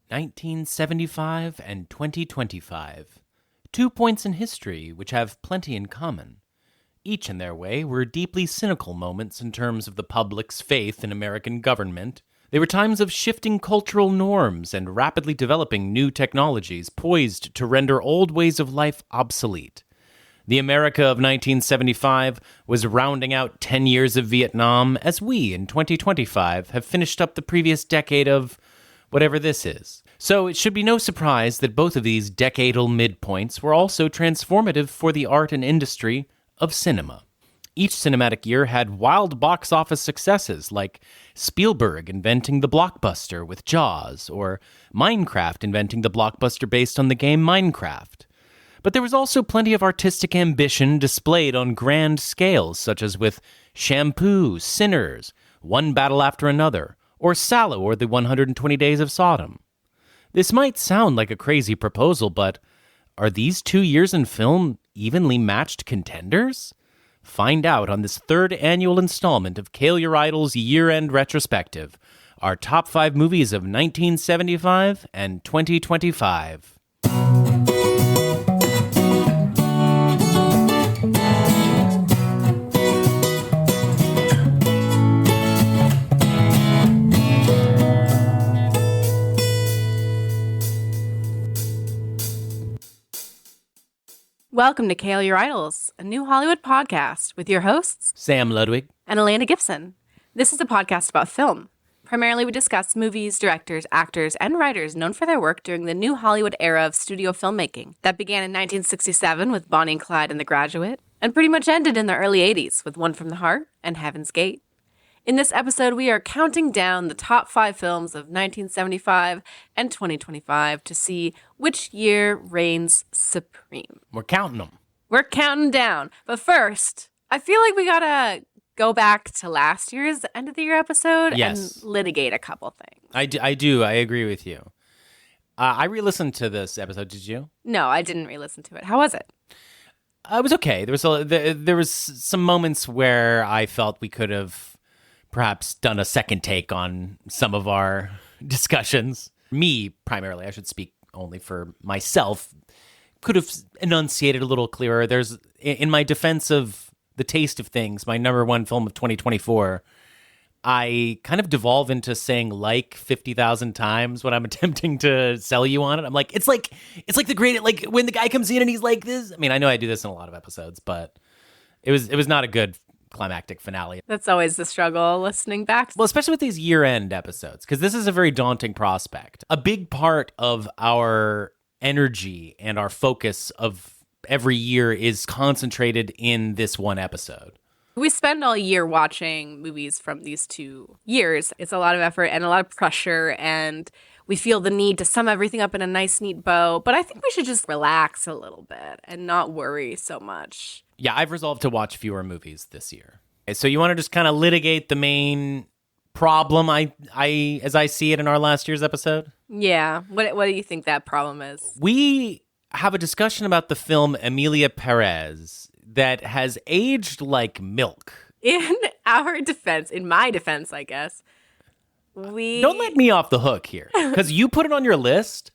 1975 and 2025. 2 points in history which have plenty in common. Each in their way were deeply cynical moments in terms of the public's faith in American government. They were times of shifting cultural norms and rapidly developing new technologies poised to render old ways of life obsolete. The America of 1975 was rounding out 10 years of Vietnam, as we, in 2025, have finished up the previous decade of whatever this is. So it should be no surprise that both of these decadal midpoints were also transformative for the art and industry of cinema. Each cinematic year had wild box office successes, like Spielberg inventing the blockbuster with Jaws, or Minecraft inventing the blockbuster based on the game Minecraft. But there was also plenty of artistic ambition displayed on grand scales, such as with Shampoo, Sinners, One Battle After Another, or Sallow or the 120 Days of Sodom. This might sound like a crazy proposal, but are these 2 years in film evenly matched contenders? Find out on this third annual installment of Kale Your Idol's year-end retrospective, our top 5 movies of 1975 and 2025. Welcome to Kale Your Idols, a new Hollywood podcast with your hosts, Sam Ludwig. And Alana Gibson. This is a podcast about film. Primarily, we discuss movies, directors, actors, and writers known for their work during the new Hollywood era of studio filmmaking that began in 1967 with Bonnie and Clyde and The Graduate, and pretty much ended in the early 80s with One from the Heart and Heaven's Gate. In this episode, we are counting down the top 5 films of 1975 and 2025 to see which year reigns supreme. We're counting them. We're counting down. But first, I feel like we gotta go back to last year's end of the year episode and litigate a couple things. I do. I agree with you. I re-listened to this episode. Did you? No, I didn't re-listen to it. How was it? It was okay. There was some moments where I felt we could have perhaps done a second take on some of our discussions. Me, primarily, I should speak only for myself, could have enunciated a little clearer. There's, in my defense of The Taste of Things, my number one film of 2024, I kind of devolve into saying like 50,000 times when I'm attempting to sell you on it. I'm like, it's like the great, like when the guy comes in and he's like this. I mean, I know I do this in a lot of episodes, but it was not a good climactic finale. That's always the struggle listening back. Well, especially with these year-end episodes, because this is a very daunting prospect. A big part of our energy and our focus of every year is concentrated in this one episode. We spend all year watching movies from these 2 years. It's a lot of effort and a lot of pressure, and we feel the need to sum everything up in a nice, neat bow. But I think we should just relax a little bit and not worry so much. Yeah, I've resolved to watch fewer movies this year. So you want to just kind of litigate the main problem as I see it in our last year's episode? Yeah. What do you think that problem is? We have a discussion about the film Emilia Perez that has aged like milk. In our defense, in my defense, I guess, Don't let me off the hook here, because you put it on your list.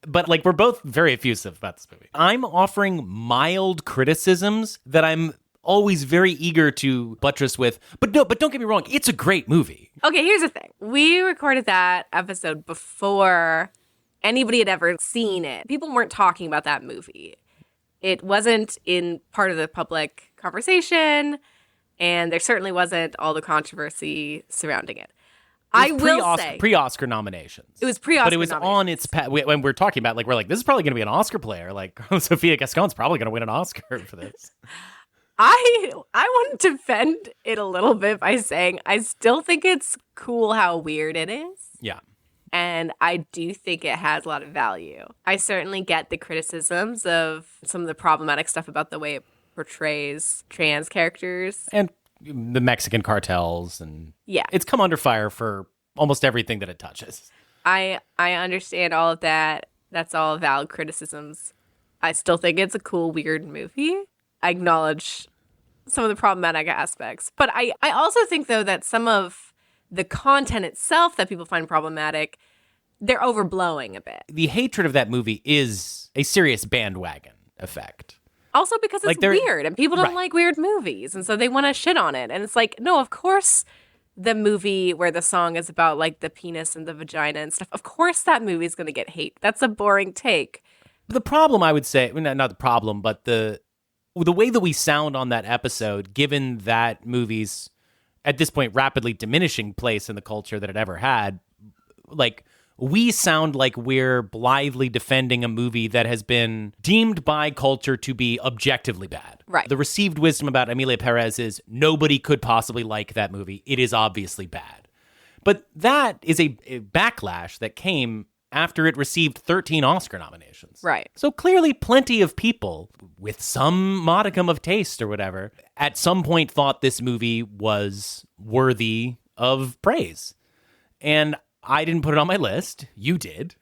But, like, we're both very effusive about this movie. I'm offering mild criticisms that I'm always very eager to buttress with. But don't get me wrong. It's a great movie. Okay, here's the thing. We recorded that episode before anybody had ever seen it. People weren't talking about that movie. It wasn't in part of the public conversation, and there certainly wasn't all the controversy surrounding it. I will say pre-Oscar nominations. It was pre-Oscar, but it was on its when we're talking about, like, we're like, this is probably going to be an Oscar player. Like, Sofia Gascon's probably going to win an Oscar for this. I want to defend it a little bit by saying I still think it's cool how weird it is. Yeah. And I do think it has a lot of value. I certainly get the criticisms of some of the problematic stuff about the way it portrays trans characters. And the Mexican cartels, and yeah, it's come under fire for almost everything that it touches. I understand all of that. That's all valid criticisms. I still think it's a cool, weird movie. I acknowledge some of the problematic aspects. But I also think, though, that some of the content itself that people find problematic they're overblowing a bit. The hatred of that movie is a serious bandwagon effect. Also because it's weird and people don't right. like weird movies. And so they want to shit on it. And it's like, no, of course the movie where the song is about like the penis and the vagina and stuff, of course that movie's going to get hate. That's a boring take. The problem, I would say, not the problem, but the way that we sound on that episode, given that movie's, at this point, rapidly diminishing place in the culture that it ever had, like, we sound like we're blithely defending a movie that has been deemed by culture to be objectively bad. Right. The received wisdom about Emilia Perez is nobody could possibly like that movie. It is obviously bad. But that is a backlash that came after it received 13 Oscar nominations. Right. So clearly plenty of people with some modicum of taste or whatever at some point thought this movie was worthy of praise. And I didn't put it on my list. You did.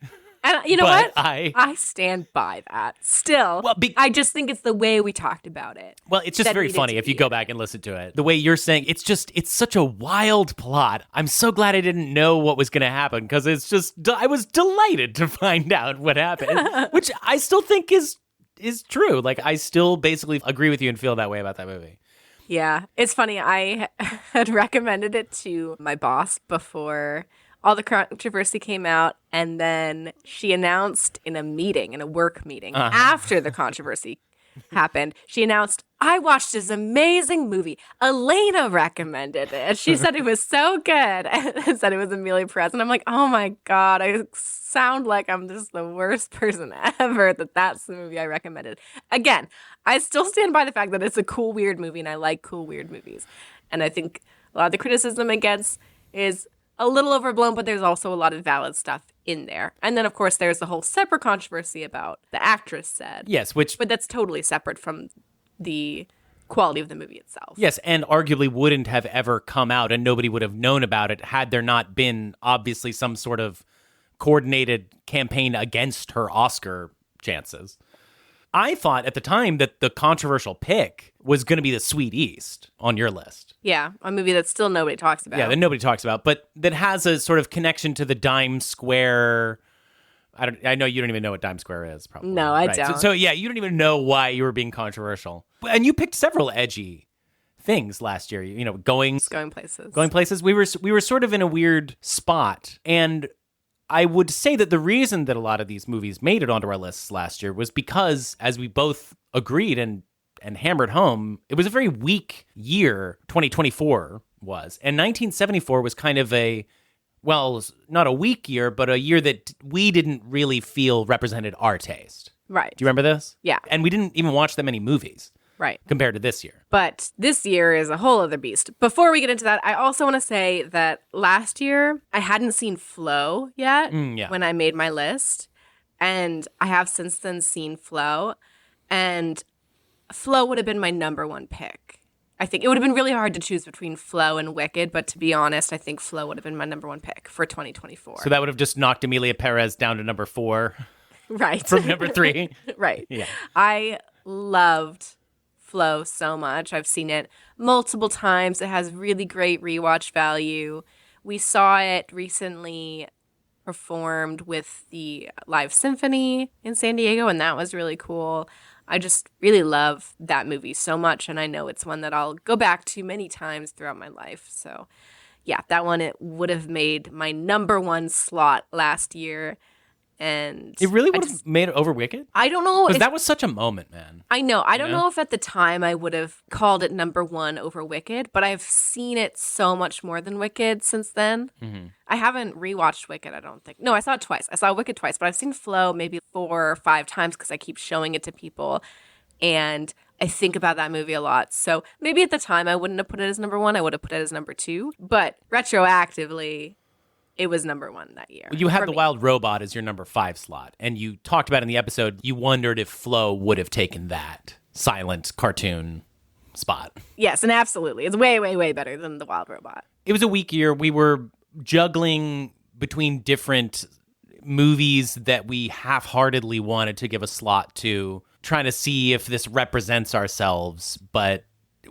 And you know what? I stand by that. Still, well, I just think it's the way we talked about it. Well, it's just very funny if you go back and listen to it. The way you're saying, it's such a wild plot. I'm so glad I didn't know what was going to happen because I was delighted to find out what happened, which I still think is true. Like, I still basically agree with you and feel that way about that movie. Yeah. It's funny. I had recommended it to my boss before all the controversy came out, and then she announced in a work meeting, after the controversy happened, she announced, I watched this amazing movie. Elena recommended it. She said it was so good, and said it was Emilia Perez. And I'm like, oh my God, I sound like I'm just the worst person ever that's the movie I recommended. Again, I still stand by the fact that it's a cool, weird movie, and I like cool, weird movies. And I think a lot of the criticism against is a little overblown, but there's also a lot of valid stuff in there. And then, of course, there's the whole separate controversy about the actress said. Yes, but that's totally separate from the quality of the movie itself. Yes, and arguably wouldn't have ever come out, and nobody would have known about it had there not been, obviously, some sort of coordinated campaign against her Oscar chances. I thought at the time that the controversial pick was going to be The Sweet East on your list. Yeah, a movie that still nobody talks about. Yeah, that nobody talks about, but that has a sort of connection to the Dime Square. I know you don't even know what Dime Square is, probably. No, I don't. So yeah, you don't even know why you were being controversial. And you picked several edgy things last year. You know, going places. We were sort of in a weird spot, and I would say that the reason that a lot of these movies made it onto our lists last year was because, as we both agreed and hammered home, it was a very weak year, 2024 was. And 1974 was kind of not a weak year, but a year that we didn't really feel represented our taste. Right. Do you remember this? Yeah. And we didn't even watch that many movies. Right. Compared to this year. But this year is a whole other beast. Before we get into that, I also want to say that last year I hadn't seen Flow yet when I made my list. And I have since then seen Flow. And Flow would have been my number one pick. I think it would have been really hard to choose between Flow and Wicked. But to be honest, I think Flow would have been my number one pick for 2024. So that would have just knocked Emilia Perez down to number 4. Right. From number 3. Right. Yeah. I loved Flow so much. I've seen it multiple times. It has really great rewatch value. We saw it recently performed with the Live Symphony in San Diego, and that was really cool. I just really love that movie so much, and I know it's one that I'll go back to many times throughout my life. So yeah, that one, it would have made my number one slot last year. And it really would have made it over Wicked? I don't know. Because that was such a moment, man. I know. I don't know if at the time I would have called it number one over Wicked, but I've seen it so much more than Wicked since then. Mm-hmm. I haven't rewatched Wicked, I don't think. No, I saw it twice. I saw Wicked twice, but I've seen Flow maybe 4 or 5 times because I keep showing it to people. And I think about that movie a lot. So maybe at the time I wouldn't have put it as number 1. I would have put it as number 2. But retroactively, it was number 1 that year. You had The Wild Robot as your number 5 slot, and you talked about in the episode, you wondered if Flow would have taken that silent cartoon spot. Yes, and absolutely. It's way, way, way better than The Wild Robot. It was a weak year. We were juggling between different movies that we half-heartedly wanted to give a slot to, trying to see if this represents ourselves, but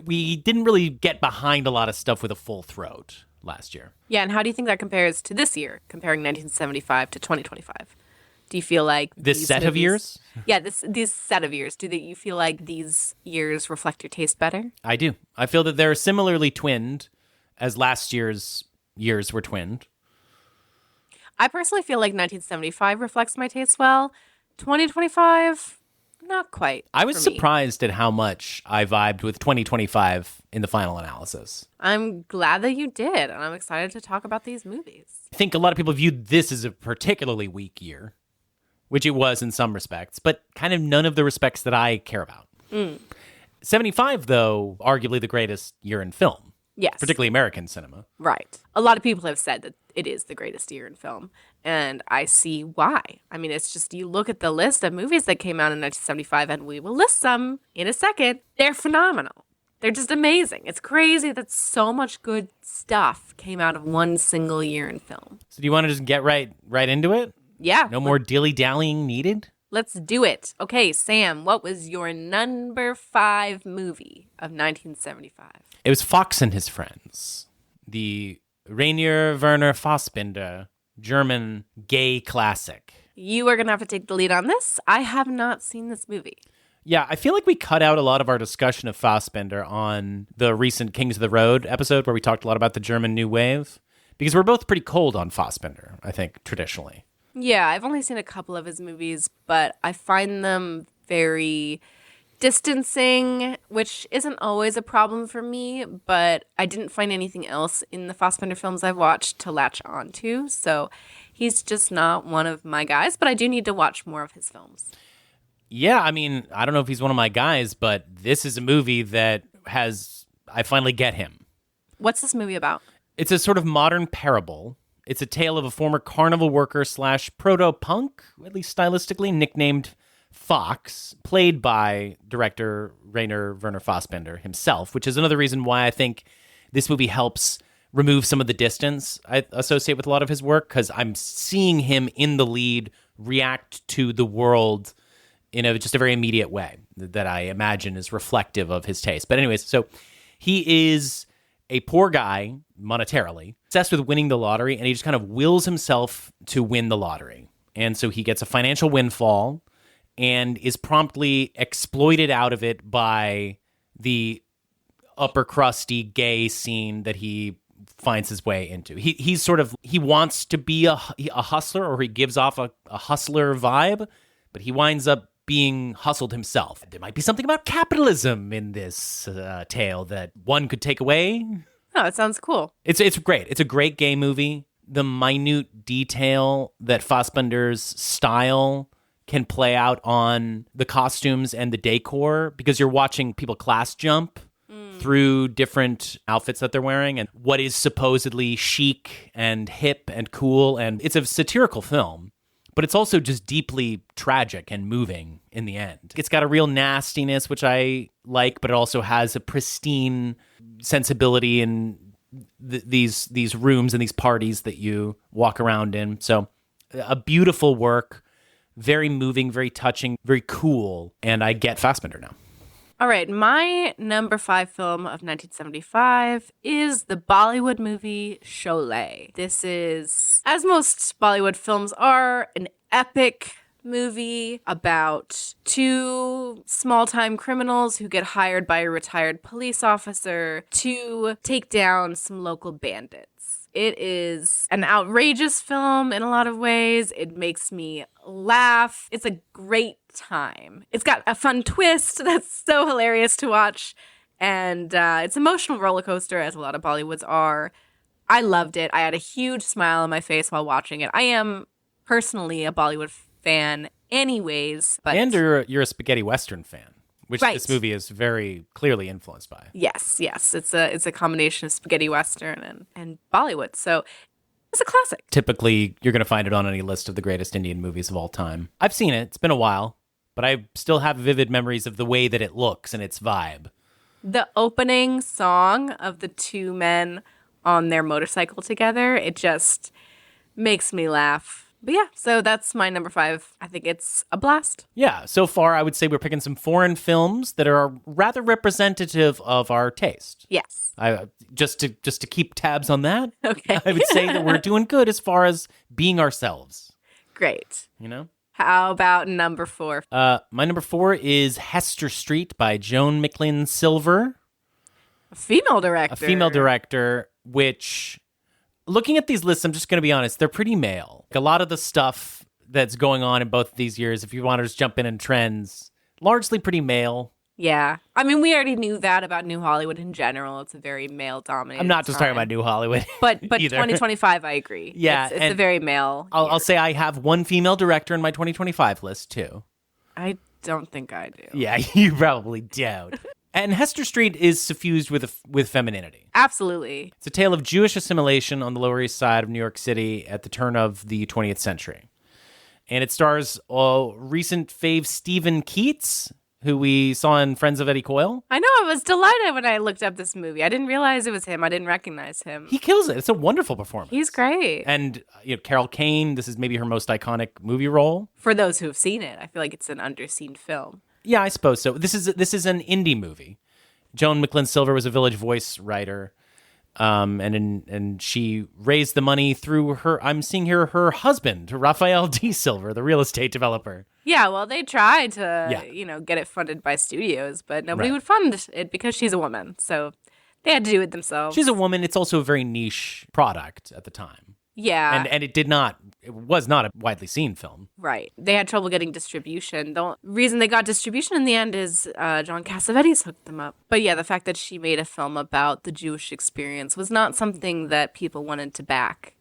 we didn't really get behind a lot of stuff with a full throat last year. Yeah, and how do you think that compares to this year, comparing 1975 to 2025? Do you feel like This set of years? Yeah, these set of years. You feel like these years reflect your taste better? I do. I feel that they're similarly twinned as last year's years were twinned. I personally feel like 1975 reflects my taste well. 2025, not quite. I was for me. surprised at how much I vibed with 2025 in the final analysis. I'm glad that you did, and I'm excited to talk about these movies. I think a lot of people viewed this as a particularly weak year, which it was in some respects, but kind of none of the respects that I care about. 75, though, arguably the greatest year in film. Yes. Particularly American cinema. Right. A lot of people have said that it is the greatest year in film, and I see why. I mean, it's just you look at the list of movies that came out in 1975, and we will list some in a second. They're phenomenal. They're just amazing. It's crazy that so much good stuff came out of one single year in film. So do you want to just get right into it? Yeah. No more dilly-dallying needed? Let's do it. Okay, Sam, what was your number 5 movie of 1975? It was Fox and His Friends, the Rainer Werner Fassbinder German gay classic. You are going to have to take the lead on this. I have not seen this movie. Yeah, I feel like we cut out a lot of our discussion of Fassbinder on the recent Kings of the Road episode where we talked a lot about the German New Wave, because we're both pretty cold on Fassbinder, I think, traditionally. Yeah, I've only seen a couple of his movies, but I find them very distancing, which isn't always a problem for me, but I didn't find anything else in the Fassbinder films I've watched to latch onto, so he's just not one of my guys, but I do need to watch more of his films. Yeah, I mean, I don't know if he's one of my guys, but this is a movie that I finally get him. What's this movie about? It's a sort of modern parable. It's a tale of a former carnival worker / proto-punk, at least stylistically, nicknamed Fox, played by director Rainer Werner Fassbinder himself, which is another reason why I think this movie helps remove some of the distance I associate with a lot of his work, because I'm seeing him in the lead react to the world in just a very immediate way that I imagine is reflective of his taste. But anyways, so he is a poor guy, monetarily, obsessed with winning the lottery, and he just kind of wills himself to win the lottery. And so he gets a financial windfall and is promptly exploited out of it by the upper crusty gay scene that he finds his way into. He wants to be a hustler, or he gives off a hustler vibe, but he winds up being hustled himself. There might be something about capitalism in this tale that one could take away. Oh, it sounds cool. It's great. It's a great gay movie. The minute detail that Fassbinder's style can play out on the costumes and the decor, because you're watching people class jump through different outfits that they're wearing and what is supposedly chic and hip and cool. And it's a satirical film, but it's also just deeply tragic and moving in the end. It's got a real nastiness, which I like, but it also has a pristine sensibility in these rooms and these parties that you walk around in. So a beautiful work, very moving, very touching, very cool. And I get Fassbinder now. All right, my number 5 film of 1975 is the Bollywood movie Sholay. This is, as most Bollywood films are, an epic movie about 2 small-time criminals who get hired by a retired police officer to take down some local bandits. It is an outrageous film in a lot of ways. It makes me laugh. It's a great time. It's got a fun twist that's so hilarious to watch. And it's an emotional roller coaster, as a lot of Bollywoods are. I loved it. I had a huge smile on my face while watching it. I am personally a Bollywood fan anyways. But and you're a spaghetti Western fan, which right. This movie is very clearly influenced by. Yes. It's a combination of spaghetti Western and Bollywood. So it's a classic. Typically, you're going to find it on any list of the greatest Indian movies of all time. I've seen it. It's been a while, but I still have vivid memories of the way that it looks and its vibe. The opening song of the 2 men on their motorcycle together, it just makes me laugh But yeah, so that's my number 5. I think it's a blast. Yeah, so far I would say we're picking some foreign films that are rather representative of our taste. Yes. Just to keep tabs on that, Okay. I would say that we're doing good as far as being ourselves. Great. You know? How about number 4? My number 4 is Hester Street by Joan McLean Silver. A female director. A female director, which, looking at these lists, I'm just going to be honest, they're pretty male. Like, a lot of the stuff that's going on in both of these years, if you want to just jump in trends, largely pretty male. Yeah. I mean, we already knew that about New Hollywood in general. It's a very male-dominated I'm not just talking about New Hollywood. But either. 2025, I agree. Yeah. It's a very male. I'll say I have one female director in my 2025 list, too. I don't think I do. Yeah, you probably don't. And Hester Street is suffused with femininity. Absolutely. It's a tale of Jewish assimilation on the Lower East Side of New York City at the turn of the 20th century. And it stars recent fave Stephen Keats, who we saw in Friends of Eddie Coyle. I know. I was delighted when I looked up this movie. I didn't realize it was him. I didn't recognize him. He kills it. It's a wonderful performance. He's great. And Carol Kane, this is maybe her most iconic movie role. For those who have seen it, I feel like it's an underseen film. Yeah, I suppose so. This is an indie movie. Joan McLean Silver was a Village Voice writer, and she raised the money through her husband, Raphael D. Silver, the real estate developer. Yeah, well, they tried to, get it funded by studios, but nobody would fund it because she's a woman. So they had to do it themselves. She's a woman. It's also a very niche product at the time. Yeah. And it was not a widely seen film. Right. They had trouble getting distribution. The reason they got distribution in the end is John Cassavetes hooked them up. But yeah, the fact that she made a film about the Jewish experience was not something that people wanted to back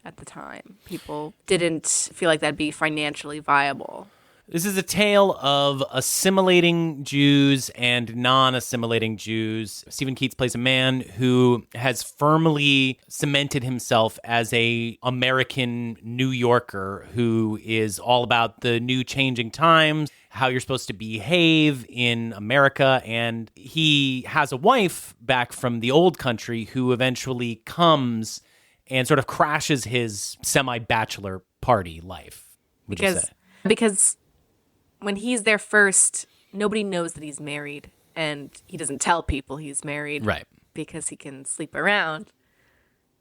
at the time. People didn't feel like that'd be financially viable. This is a tale of assimilating Jews and non-assimilating Jews. Stephen Keats plays a man who has firmly cemented himself as a American New Yorker who is all about the new changing times, how you're supposed to behave in America. And he has a wife back from the old country who eventually comes and sort of crashes his semi-bachelor party life. Because when he's there first, nobody knows that he's married, and he doesn't tell people he's married. Right. Because he can sleep around.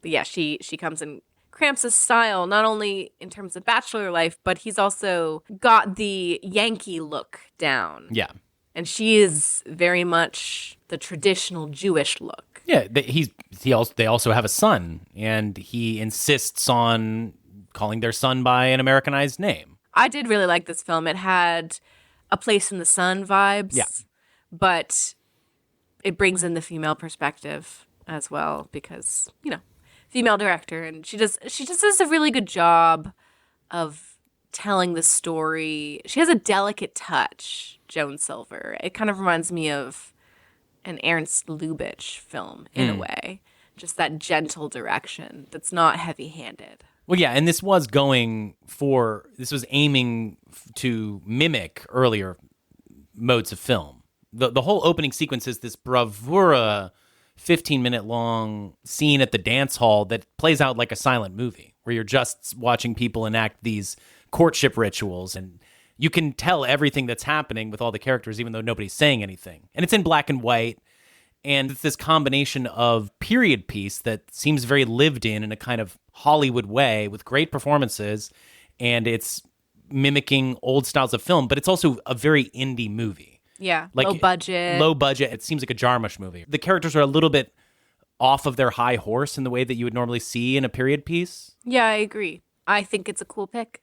But yeah, she comes and cramps his style, not only in terms of bachelor life, but he's also got the Yankee look down. Yeah. And she is very much the traditional Jewish look. Yeah, they also have a son, and he insists on calling their son by an Americanized name. I did really like this film. It had a place in the sun vibes. Yeah. But it brings in the female perspective as well because, female director, and she just does a really good job of telling the story. She has a delicate touch, Joan Silver. It kind of reminds me of an Ernst Lubitsch film in a way. Just that gentle direction that's not heavy-handed. Well, yeah, and this was aiming to mimic earlier modes of film. The whole opening sequence is this bravura 15-minute long scene at the dance hall that plays out like a silent movie, where you're just watching people enact these courtship rituals, and you can tell everything that's happening with all the characters, even though nobody's saying anything. And it's in black and white, and it's this combination of period piece that seems very lived in a kind of Hollywood way with great performances, and it's mimicking old styles of film, but it's also a very indie movie. Yeah, like low budget. Low budget. It seems like a Jarmusch movie. The characters are a little bit off of their high horse in the way that you would normally see in a period piece. Yeah, I agree. I think it's a cool pick.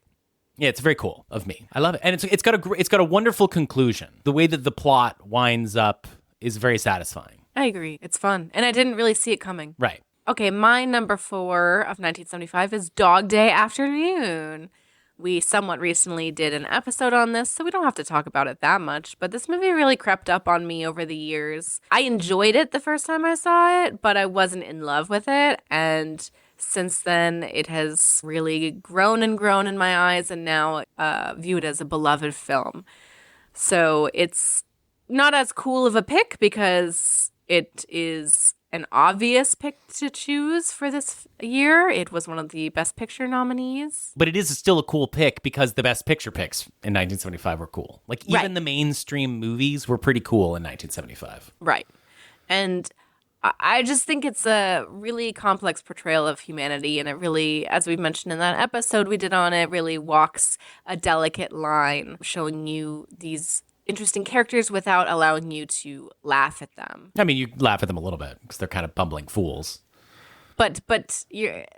Yeah, it's very cool of me. I love it, and it's got a wonderful conclusion. The way that the plot winds up is very satisfying. I agree. It's fun, and I didn't really see it coming. Right. Okay, my number 4 of 1975 is Dog Day Afternoon. We somewhat recently did an episode on this, so we don't have to talk about it that much, but this movie really crept up on me over the years. I enjoyed it the first time I saw it, but I wasn't in love with it, and since then it has really grown and grown in my eyes, and now viewed as a beloved film. So it's not as cool of a pick because it is an obvious pick to choose for this year. It was one of the Best Picture nominees. But it is still a cool pick because the Best Picture picks in 1975 were cool. Like, even the mainstream movies were pretty cool in 1975. Right. And I just think it's a really complex portrayal of humanity, and it really, as we mentioned in that episode we did on it, really walks a delicate line, showing you these interesting characters without allowing you to laugh at them. I mean, you laugh at them a little bit because they're kind of bumbling fools. But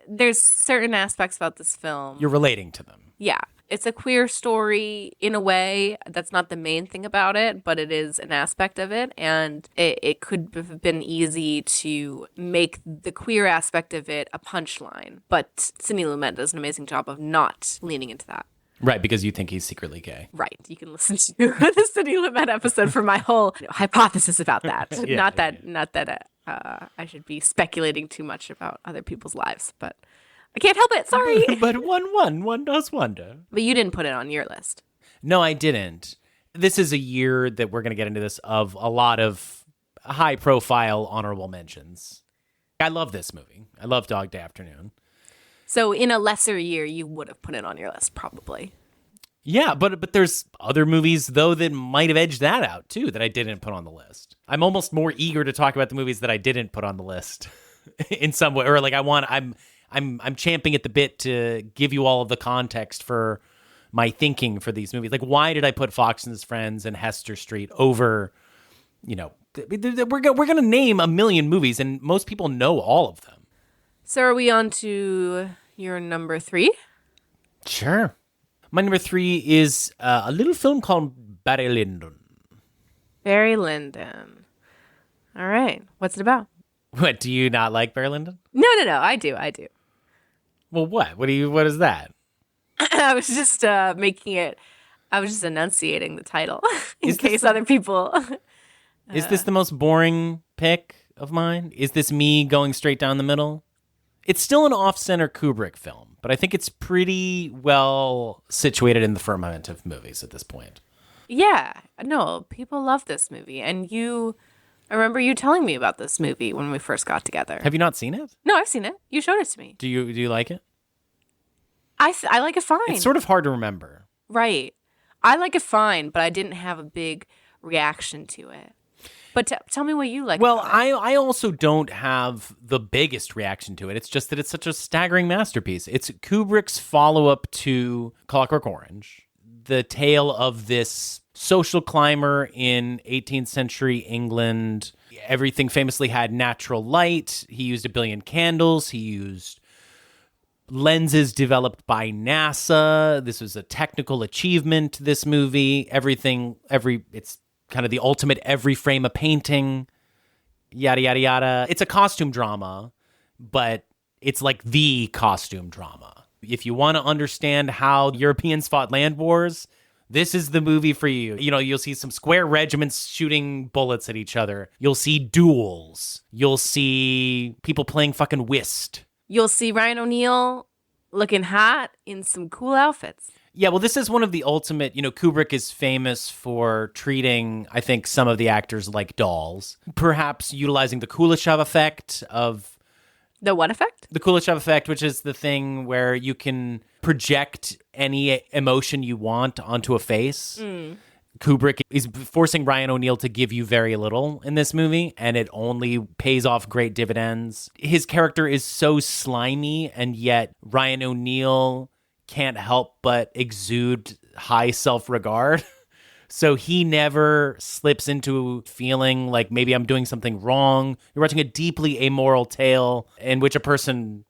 there's certain aspects about this film. You're relating to them. Yeah. It's a queer story in a way. That's not the main thing about it, but it is an aspect of it. And it could have been easy to make the queer aspect of it a punchline. But Sidney Lumet does an amazing job of not leaning into that. Right, because you think he's secretly gay. Right. You can listen to the Sidney Lumet episode for my whole hypothesis about that. Not that I should be speculating too much about other people's lives, but I can't help it. Sorry. But one does wonder. But you didn't put it on your list. No, I didn't. This is a year that we're going to get into this of a lot of high-profile honorable mentions. I love this movie. I love Dog Day Afternoon. So in a lesser year, you would have put it on your list, probably. Yeah, but there's other movies, though, that might have edged that out, too, that I didn't put on the list. I'm almost more eager to talk about the movies that I didn't put on the list in some way. Or, like, I'm champing at the bit to give you all of the context for my thinking for these movies. Like, why did I put Fox and His Friends and Hester Street over, we're going to name a million movies, and most people know all of them. So are we on to your number 3? Sure. My number 3 is a little film called Barry Lyndon. Barry Lyndon. All right. What's it about? What, do you not like Barry Lyndon? No. I do. Well, what? What is that? I was just I was just enunciating the title in case other people. Is this the most boring pick of mine? Is this me going straight down the middle? It's still an off-center Kubrick film, but I think it's pretty well situated in the firmament of movies at this point. Yeah. No, people love this movie. And I remember you telling me about this movie when we first got together. Have you not seen it? No, I've seen it. You showed it to me. Do you like it? I like it fine. It's sort of hard to remember. Right. I like it fine, but I didn't have a big reaction to it. But tell me what you like. Well, I also don't have the biggest reaction to it. It's just that it's such a staggering masterpiece. It's Kubrick's follow-up to Clockwork Orange, the tale of this social climber in 18th century England. Everything famously had natural light. He used 1 billion candles. He used lenses developed by NASA. This was a technical achievement, this movie. It's kind of the ultimate every frame a painting, yada, yada, yada. It's a costume drama, but it's like the costume drama. If you want to understand how Europeans fought land wars, this is the movie for you. You'll see some square regiments shooting bullets at each other. You'll see duels. You'll see people playing fucking whist. You'll see Ryan O'Neal looking hot in some cool outfits. Yeah, well, this is one of the ultimate, Kubrick is famous for treating, I think, some of the actors like dolls. Perhaps utilizing the Kuleshov effect of... The what effect? The Kuleshov effect, which is the thing where you can project any emotion you want onto a face. Kubrick is forcing Ryan O'Neal to give you very little in this movie, and it only pays off great dividends. His character is so slimy, and yet Ryan O'Neal can't help but exude high self-regard. So he never slips into feeling like maybe I'm doing something wrong. You're watching a deeply amoral tale in which a person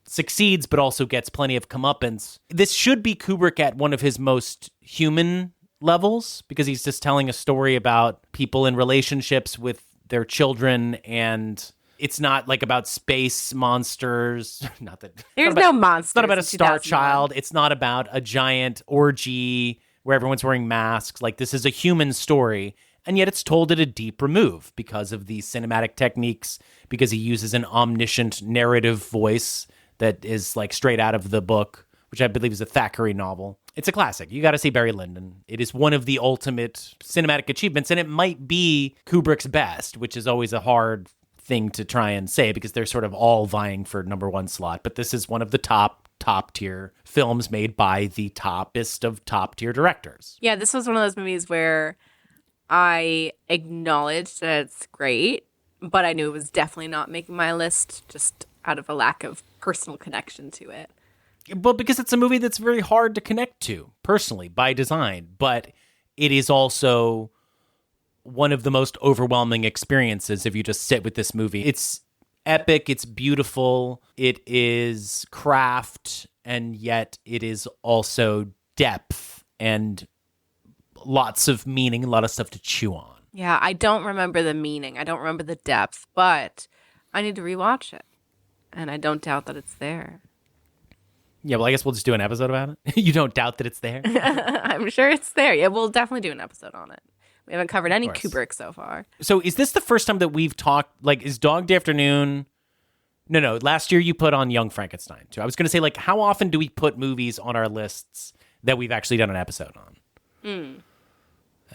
succeeds but also gets plenty of comeuppance. This should be Kubrick at one of his most human levels, because he's just telling a story about people in relationships with their children, and it's not like about space monsters. There's no monsters. It's not about a star child. It's not about a giant orgy where everyone's wearing masks. Like, this is a human story, and yet it's told at a deep remove because of the cinematic techniques, because he uses an omniscient narrative voice that is like straight out of the book, which I believe is a Thackeray novel. It's a classic. You got to see Barry Lyndon. It is one of the ultimate cinematic achievements, and it might be Kubrick's best, which is always a hard thing to try and say because they're sort of all vying for number one slot. But this is one of the top tier films made by the toppest of top tier directors. Yeah, this was one of those movies where I acknowledged that it's great, but I knew it was definitely not making my list just out of a lack of personal connection to it. Well, because it's a movie that's very hard to connect to personally by design, but it is also one of the most overwhelming experiences if you just sit with this movie. It's epic, it's beautiful, it is craft, and yet it is also depth and lots of meaning, a lot of stuff to chew on. Yeah, I don't remember the meaning. I don't remember the depth, but I need to rewatch it. And I don't doubt that it's there. Yeah, well, I guess we'll just do an episode about it. You don't doubt that it's there? I'm sure it's there. Yeah, we'll definitely do an episode on it. We haven't covered any Kubrick so far. So is this the first time that we've talked, like, is Dog Day Afternoon... No, last year you put on Young Frankenstein, too. I was going to say, like, how often do we put movies on our lists that we've actually done an episode on? And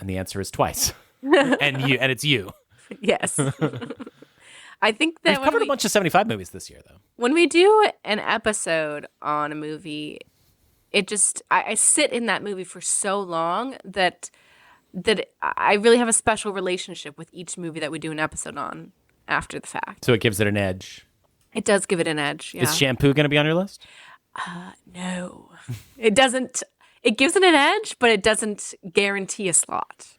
the answer is twice. and it's you. Yes. I think that we've covered a bunch of 75 movies this year, though. When we do an episode on a movie, it just I sit in that movie for so long that I really have a special relationship with each movie that we do an episode on after the fact. So it gives it an edge. It does give it an edge. Yeah. Is Shampoo going to be on your list? No, it doesn't. It gives it an edge, but it doesn't guarantee a slot.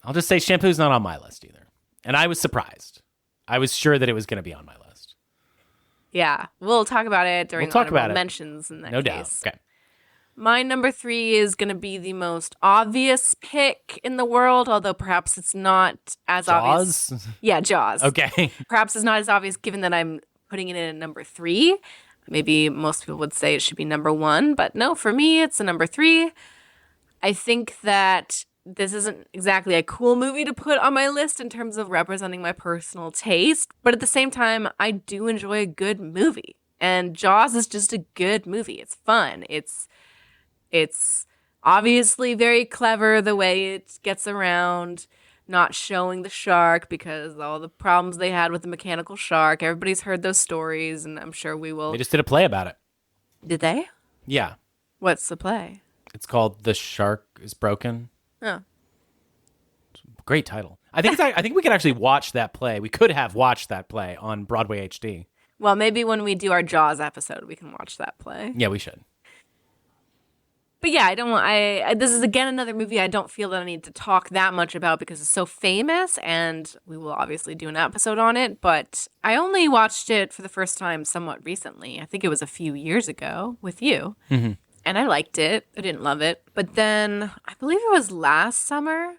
I'll just say Shampoo's not on my list either. And I was surprised. I was sure that it was going to be on my list. Yeah, we'll talk about it during honorable mentions in that case. No doubt. Okay. My number 3 is going to be the most obvious pick in the world, although perhaps it's not as obvious. Jaws? Yeah, Jaws. Okay. Perhaps it's not as obvious given that I'm putting it in at number 3. Maybe most people would say it should be number 1, but no, for me, it's a number 3. I think that this isn't exactly a cool movie to put on my list in terms of representing my personal taste, but at the same time, I do enjoy a good movie. And Jaws is just a good movie. It's fun. It's obviously very clever the way it gets around not showing the shark because all the problems they had with the mechanical shark. Everybody's heard those stories, and I'm sure we will. They just did a play about it. Did they? Yeah. What's the play? It's called The Shark is Broken. Oh. Great title. I think we could actually watch that play. We could have watched that play on Broadway HD. Well, maybe when we do our Jaws episode, we can watch that play. Yeah, we should. But yeah, this is again another movie I don't feel that I need to talk that much about because it's so famous, and we will obviously do an episode on it, but I only watched it for the first time somewhat recently. I think it was a few years ago with you. Mm-hmm. And I liked it. I didn't love it. But then I believe it was last summer,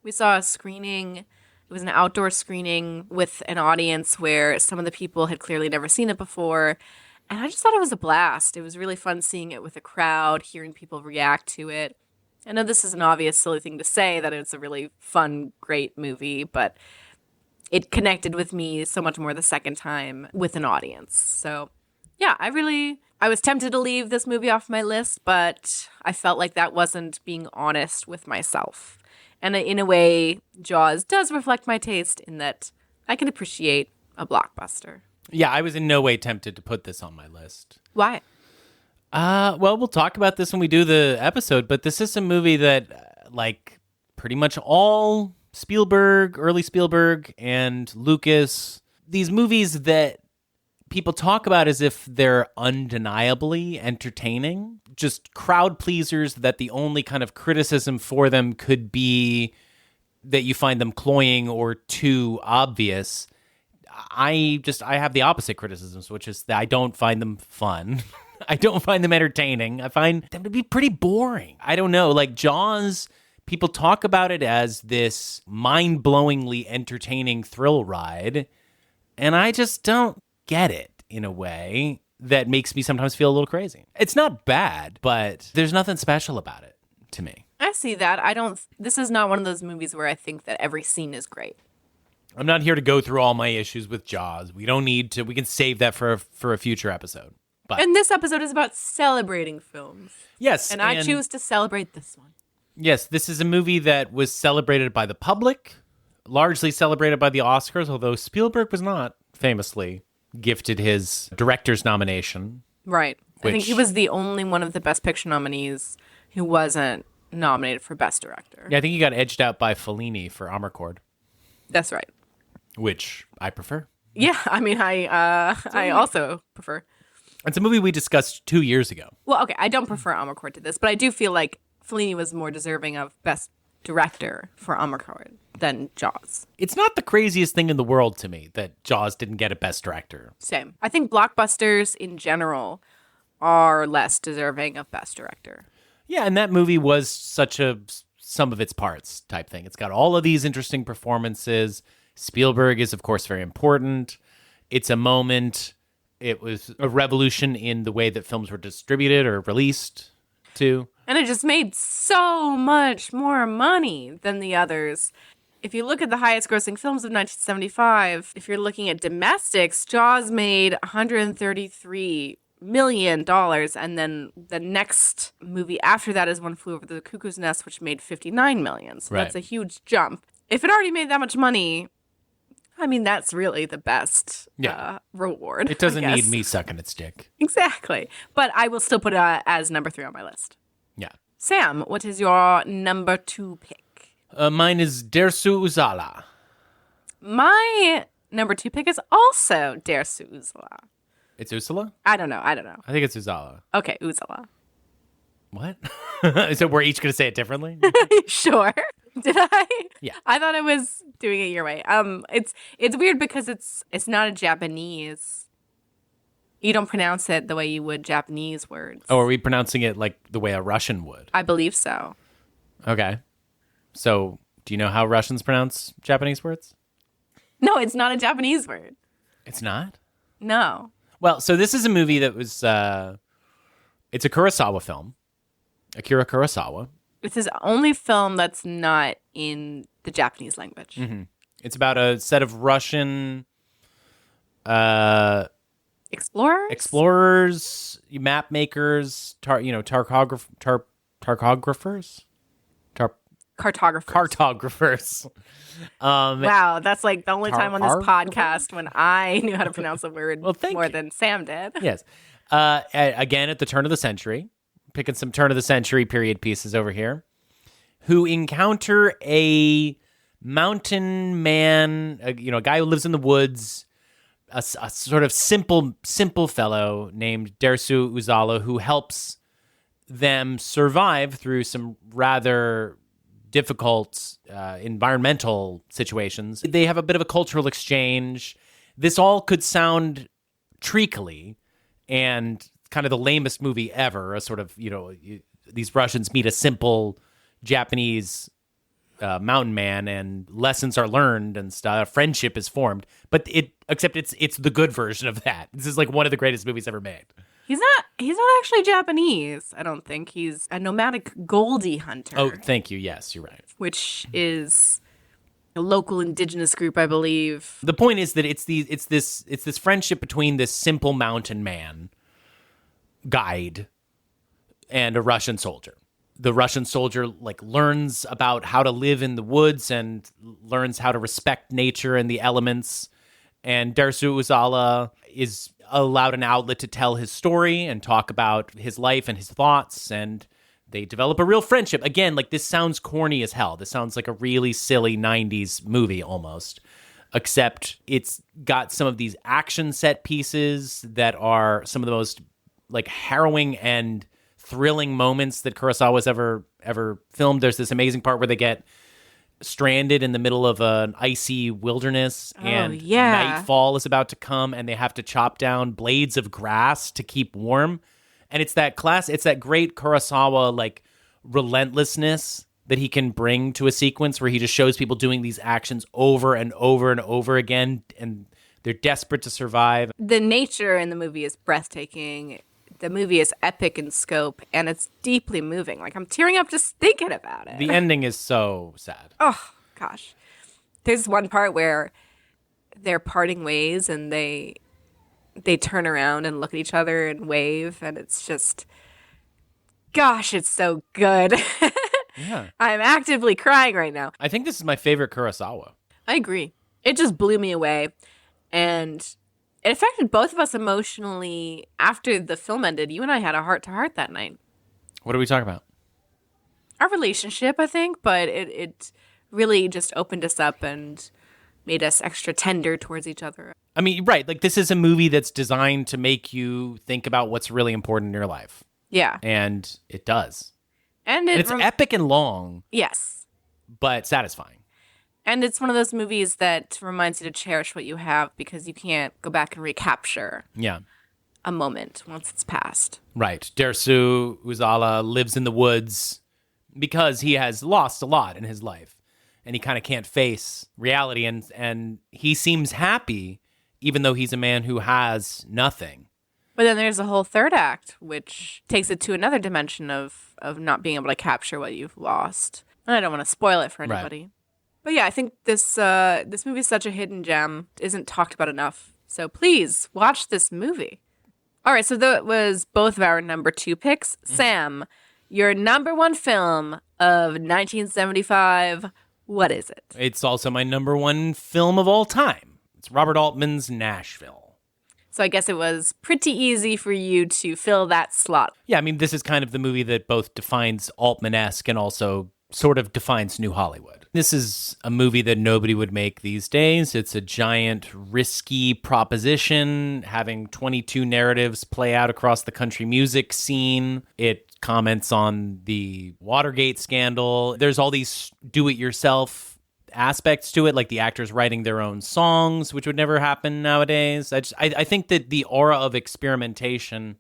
we saw a screening. It was an outdoor screening with an audience where some of the people had clearly never seen it before. And I just thought it was a blast. It was really fun seeing it with a crowd, hearing people react to it. I know this is an obvious, silly thing to say, that it's a really fun, great movie, but it connected with me so much more the second time with an audience. So, yeah, I was tempted to leave this movie off my list, but I felt like that wasn't being honest with myself. And in a way, Jaws does reflect my taste in that I can appreciate a blockbuster. Yeah, I was in no way tempted to put this on my list. Why? Well, we'll talk about this when we do the episode, but this is a movie that, like, pretty much all early Spielberg and Lucas, these movies that people talk about as if they're undeniably entertaining, just crowd pleasers that the only kind of criticism for them could be that you find them cloying or too obvious. I have the opposite criticisms, which is that I don't find them fun. I don't find them entertaining. I find them to be pretty boring. I don't know. Like Jaws, people talk about it as this mind-blowingly entertaining thrill ride, and I just don't get it in a way that makes me sometimes feel a little crazy. It's not bad, but there's nothing special about it to me. I see that. This is not one of those movies where I think that every scene is great. I'm not here to go through all my issues with Jaws. We don't need to. We can save that for a future episode. But and this episode is about celebrating films. Yes. And I choose to celebrate this one. Yes, this is a movie that was celebrated by the public largely celebrated by the Oscars, although Spielberg was not famously gifted his director's nomination. Right. I think he was the only one of the Best Picture nominees who wasn't nominated for Best Director. Yeah, I think he got edged out by Fellini for Amarcord. That's right. Which I prefer. Yeah, I mean, I also prefer. It's a movie we discussed 2 years ago. Well, okay, I don't prefer Amarcord to this, but I do feel like Fellini was more deserving of Best Director for Amarcord than Jaws. It's not the craziest thing in the world to me that Jaws didn't get a Best Director. Same. I think blockbusters in general are less deserving of Best Director. Yeah, and that movie was such a sum of its parts type thing. It's got all of these interesting performances. Spielberg is, of course, very important. It's a moment. It was a revolution in the way that films were distributed or released, too. And it just made so much more money than the others. If you look at the highest grossing films of 1975, if you're looking at domestics, Jaws made $133 million. And then the next movie after that is One Flew Over the Cuckoo's Nest, which made $59 million. So That's a huge jump. If it already made that much money, I mean, that's really the best reward. It doesn't need me sucking its dick. Exactly. But I will still put it as number 3 on my list. Yeah. Sam, what is your number 2 pick? Mine is Dersu Uzala. My number 2 pick is also Dersu Uzala. It's Usala? I don't know. I think it's Uzala. Okay, Uzala. What? So we're each going to say it differently? Sure. Did I? Yeah. I thought I was doing it your way. It's weird because it's not a Japanese. You don't pronounce it the way you would Japanese words. Oh, are we pronouncing it like the way a Russian would? I believe so. Okay. So, do you know how Russians pronounce Japanese words? No, it's not a Japanese word. It's not? No. Well, so this is a movie that was, it's a Kurosawa film. Akira Kurosawa. It's his only film that's not in the Japanese language. Mm-hmm. It's about a set of Russian explorers, map makers, cartographers. Wow, that's like the only time on this podcast when I knew how to pronounce a word more than Sam did. Yes. Again, at the turn of the century, picking some turn of the century period pieces over here, who encounter a mountain man, a guy who lives in the woods, a sort of simple fellow named Dersu Uzala, who helps them survive through some rather difficult environmental situations. They have a bit of a cultural exchange. This all could sound treacly and kind of the lamest movie ever. A sort of, these Russians meet a simple Japanese mountain man and lessons are learned and stuff. Friendship is formed. But except it's the good version of that. This is like one of the greatest movies ever made. He's not actually Japanese, I don't think. He's a nomadic Goldie hunter. Oh, thank you. Yes, you're right. Which is a local indigenous group, I believe. The point is that it's this friendship between this simple mountain man guide and a Russian soldier. The Russian soldier learns about how to live in the woods and learns how to respect nature and the elements. And Dersu Uzala is allowed an outlet to tell his story and talk about his life and his thoughts, and they develop a real friendship. Again, this sounds corny as hell. This sounds like a really silly 90s movie almost, except it's got some of these action set pieces that are some of the most harrowing and thrilling moments that Kurosawa's ever filmed. There's this amazing part where they get stranded in the middle of an icy wilderness and nightfall is about to come and they have to chop down blades of grass to keep warm. And it's that great Kurosawa relentlessness that he can bring to a sequence where he just shows people doing these actions over and over and over again and they're desperate to survive. The nature in the movie is breathtaking. The movie is epic in scope, and it's deeply moving. I'm tearing up just thinking about it. The ending is so sad. Oh, gosh. There's one part where they're parting ways, and they turn around and look at each other and wave, and it's just, gosh, it's so good. Yeah. I'm actively crying right now. I think this is my favorite Kurosawa. I agree. It just blew me away. And it affected both of us emotionally after the film ended. You and I had a heart-to-heart that night. What are we talking about? Our relationship, I think, but it really just opened us up and made us extra tender towards each other. I mean, right. Like, this is a movie that's designed to make you think about what's really important in your life. Yeah. And it does. And it's epic and long. Yes. But satisfying. And it's one of those movies that reminds you to cherish what you have because you can't go back and recapture a moment once it's passed. Right. Dersu Uzala lives in the woods because he has lost a lot in his life. And he kind of can't face reality. And he seems happy, even though he's a man who has nothing. But then there's a whole third act, which takes it to another dimension of not being able to capture what you've lost. And I don't want to spoil it for anybody. Right. But yeah, I think this movie is such a hidden gem. It isn't talked about enough. So please watch this movie. All right, so that was both of our number 2 picks. Sam, your number 1 film of 1975, what is it? It's also my number 1 film of all time. It's Robert Altman's Nashville. So I guess it was pretty easy for you to fill that slot. Yeah, I mean, this is kind of the movie that both defines Altman-esque and also sort of defines New Hollywood. This is a movie that nobody would make these days. It's a giant, risky proposition, having 22 narratives play out across the country music scene. It comments on the Watergate scandal. There's all these do-it-yourself aspects to it, like the actors writing their own songs, which would never happen nowadays. I think that the aura of experimentation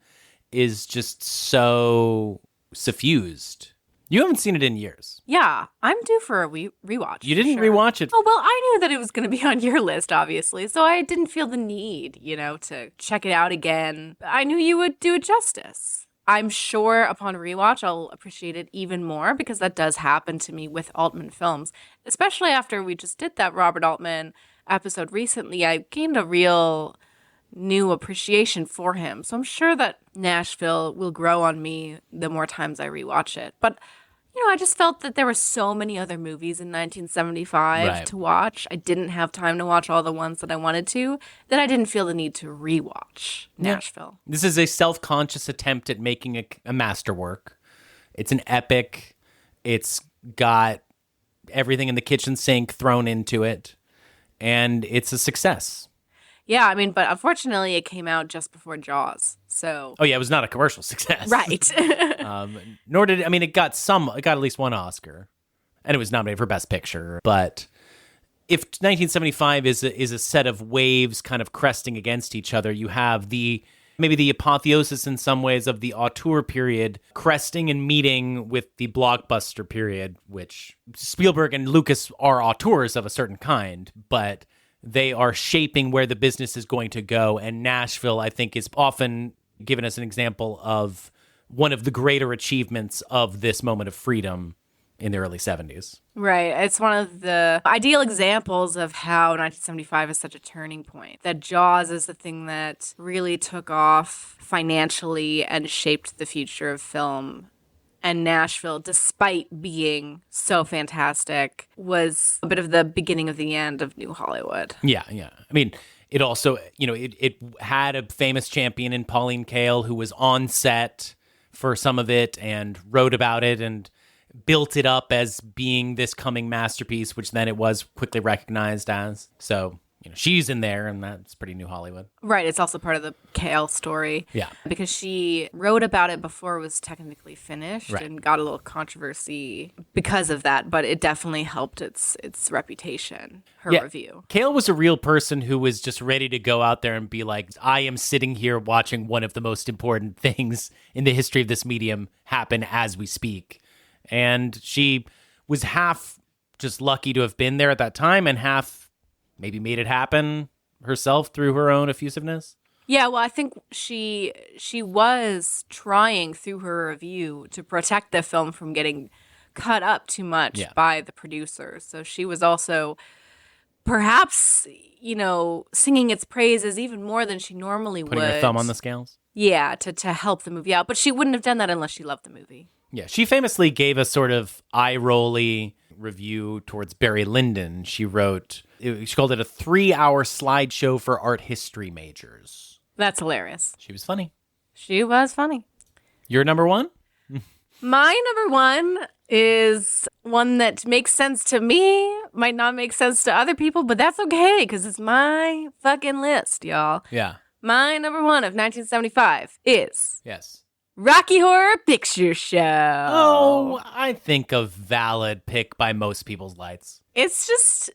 is just so suffused. You haven't seen it in years. Yeah, I'm due for a rewatch. You didn't rewatch it? Oh, well, I knew that it was going to be on your list, obviously, so I didn't feel the need, to check it out again. I knew you would do it justice. I'm sure upon rewatch, I'll appreciate it even more because that does happen to me with Altman films, especially after we just did that Robert Altman episode recently. I gained a real new appreciation for him. So I'm sure that Nashville will grow on me the more times I rewatch it. But, I just felt that there were so many other movies in 1975 to watch. I didn't have time to watch all the ones that I wanted to, that I didn't feel the need to rewatch Nashville. This is a self-conscious attempt at making a masterwork. It's an epic. It's got everything in the kitchen sink thrown into it. And it's a success. Yeah, I mean, but unfortunately, it came out just before Jaws, so... Oh, yeah, it was not a commercial success. Right. Nor did... I mean, it got at least one Oscar, and it was nominated for Best Picture. But if 1975 is a set of waves kind of cresting against each other, you have maybe the apotheosis in some ways of the auteur period cresting and meeting with the blockbuster period, which Spielberg and Lucas are auteurs of a certain kind, but... they are shaping where the business is going to go. And Nashville, I think, is often given as an example of one of the greater achievements of this moment of freedom in the early 70s. Right. It's one of the ideal examples of how 1975 is such a turning point. That Jaws is the thing that really took off financially and shaped the future of film. And Nashville, despite being so fantastic, was a bit of the beginning of the end of New Hollywood. Yeah. I mean, it also, it had a famous champion in Pauline Kael who was on set for some of it and wrote about it and built it up as being this coming masterpiece, which then it was quickly recognized as. So... she's in there, and that's pretty New Hollywood. Right. It's also part of the Kael story. Yeah. Because she wrote about it before it was technically finished and got a little controversy because of that, but it definitely helped its reputation, her review. Kael was a real person who was just ready to go out there and be like, I am sitting here watching one of the most important things in the history of this medium happen as we speak. And she was half just lucky to have been there at that time and half maybe made it happen herself through her own effusiveness? Yeah, well, I think she was trying through her review to protect the film from getting cut up too much by the producers. So she was also perhaps, singing its praises even more than she normally would. Putting her thumb on the scales? Yeah, to help the movie out. But she wouldn't have done that unless she loved the movie. Yeah, she famously gave a sort of eye-rolly review towards Barry Lyndon. She wrote, She called it a 3-hour slideshow for art history majors. That's hilarious. She was funny. She was funny. Your number one? My number one is one that makes sense to me, might not make sense to other people, but that's okay because it's my fucking list, y'all. Yeah. My number one of 1975 is Yes. Rocky Horror Picture Show. Oh, I think a valid pick by most people's lights. It's just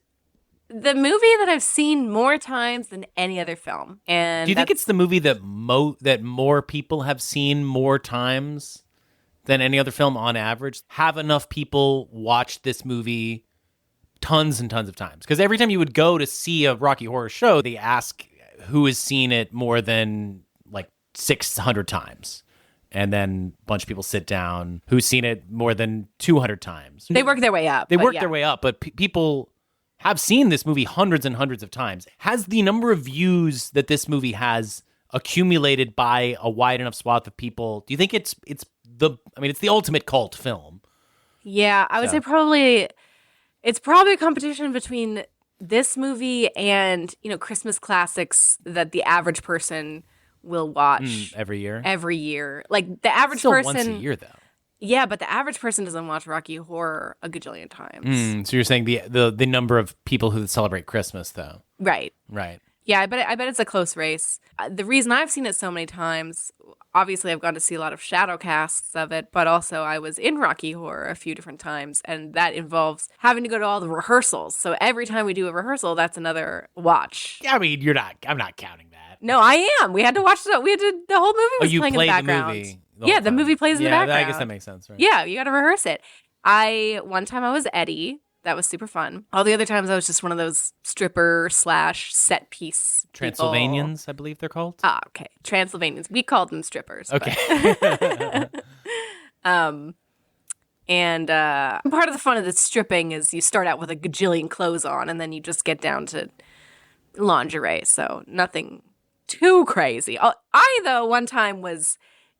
the movie that I've seen more times than any other film. And do you think it's the movie that more people have seen more times than any other film on average? Have enough people watched this movie tons and tons of times? Because every time you would go to see a Rocky Horror show, they ask who has seen it more than like 600 times. And then a bunch of people sit down who's seen it more than 200 times. They work their way up. Their way up, but people have seen this movie hundreds and hundreds of times. Has the number of views that this movie has accumulated by a wide enough swath of people? Do you think it's the ultimate cult film? Yeah, I would say it's probably a competition between this movie and, Christmas classics that the average person will watch every year. Like the average Still person once a year though. Yeah, but the average person doesn't watch Rocky Horror a gajillion times. So you're saying the number of people who celebrate Christmas though. Right. Yeah, I bet it's a close race. The reason I've seen it so many times, obviously I've gone to see a lot of shadow casts of it, but also I was in Rocky Horror a few different times, and that involves having to go to all the rehearsals. So every time we do a rehearsal, that's another watch. I mean, I'm not counting that. No, I am. We had to watch the whole movie was playing in the background. The movie The movie plays in the background. I guess that makes sense, right? Yeah, you got to rehearse it. One time I was Eddie. That was super fun. All the other times I was just one of those stripper / set piece Transylvanians, people. I believe they're called. Ah, okay. Transylvanians. We called them strippers. Okay. And part of the fun of the stripping is you start out with a gajillion clothes on, and then you just get down to lingerie. So nothing too crazy. I, though, one time was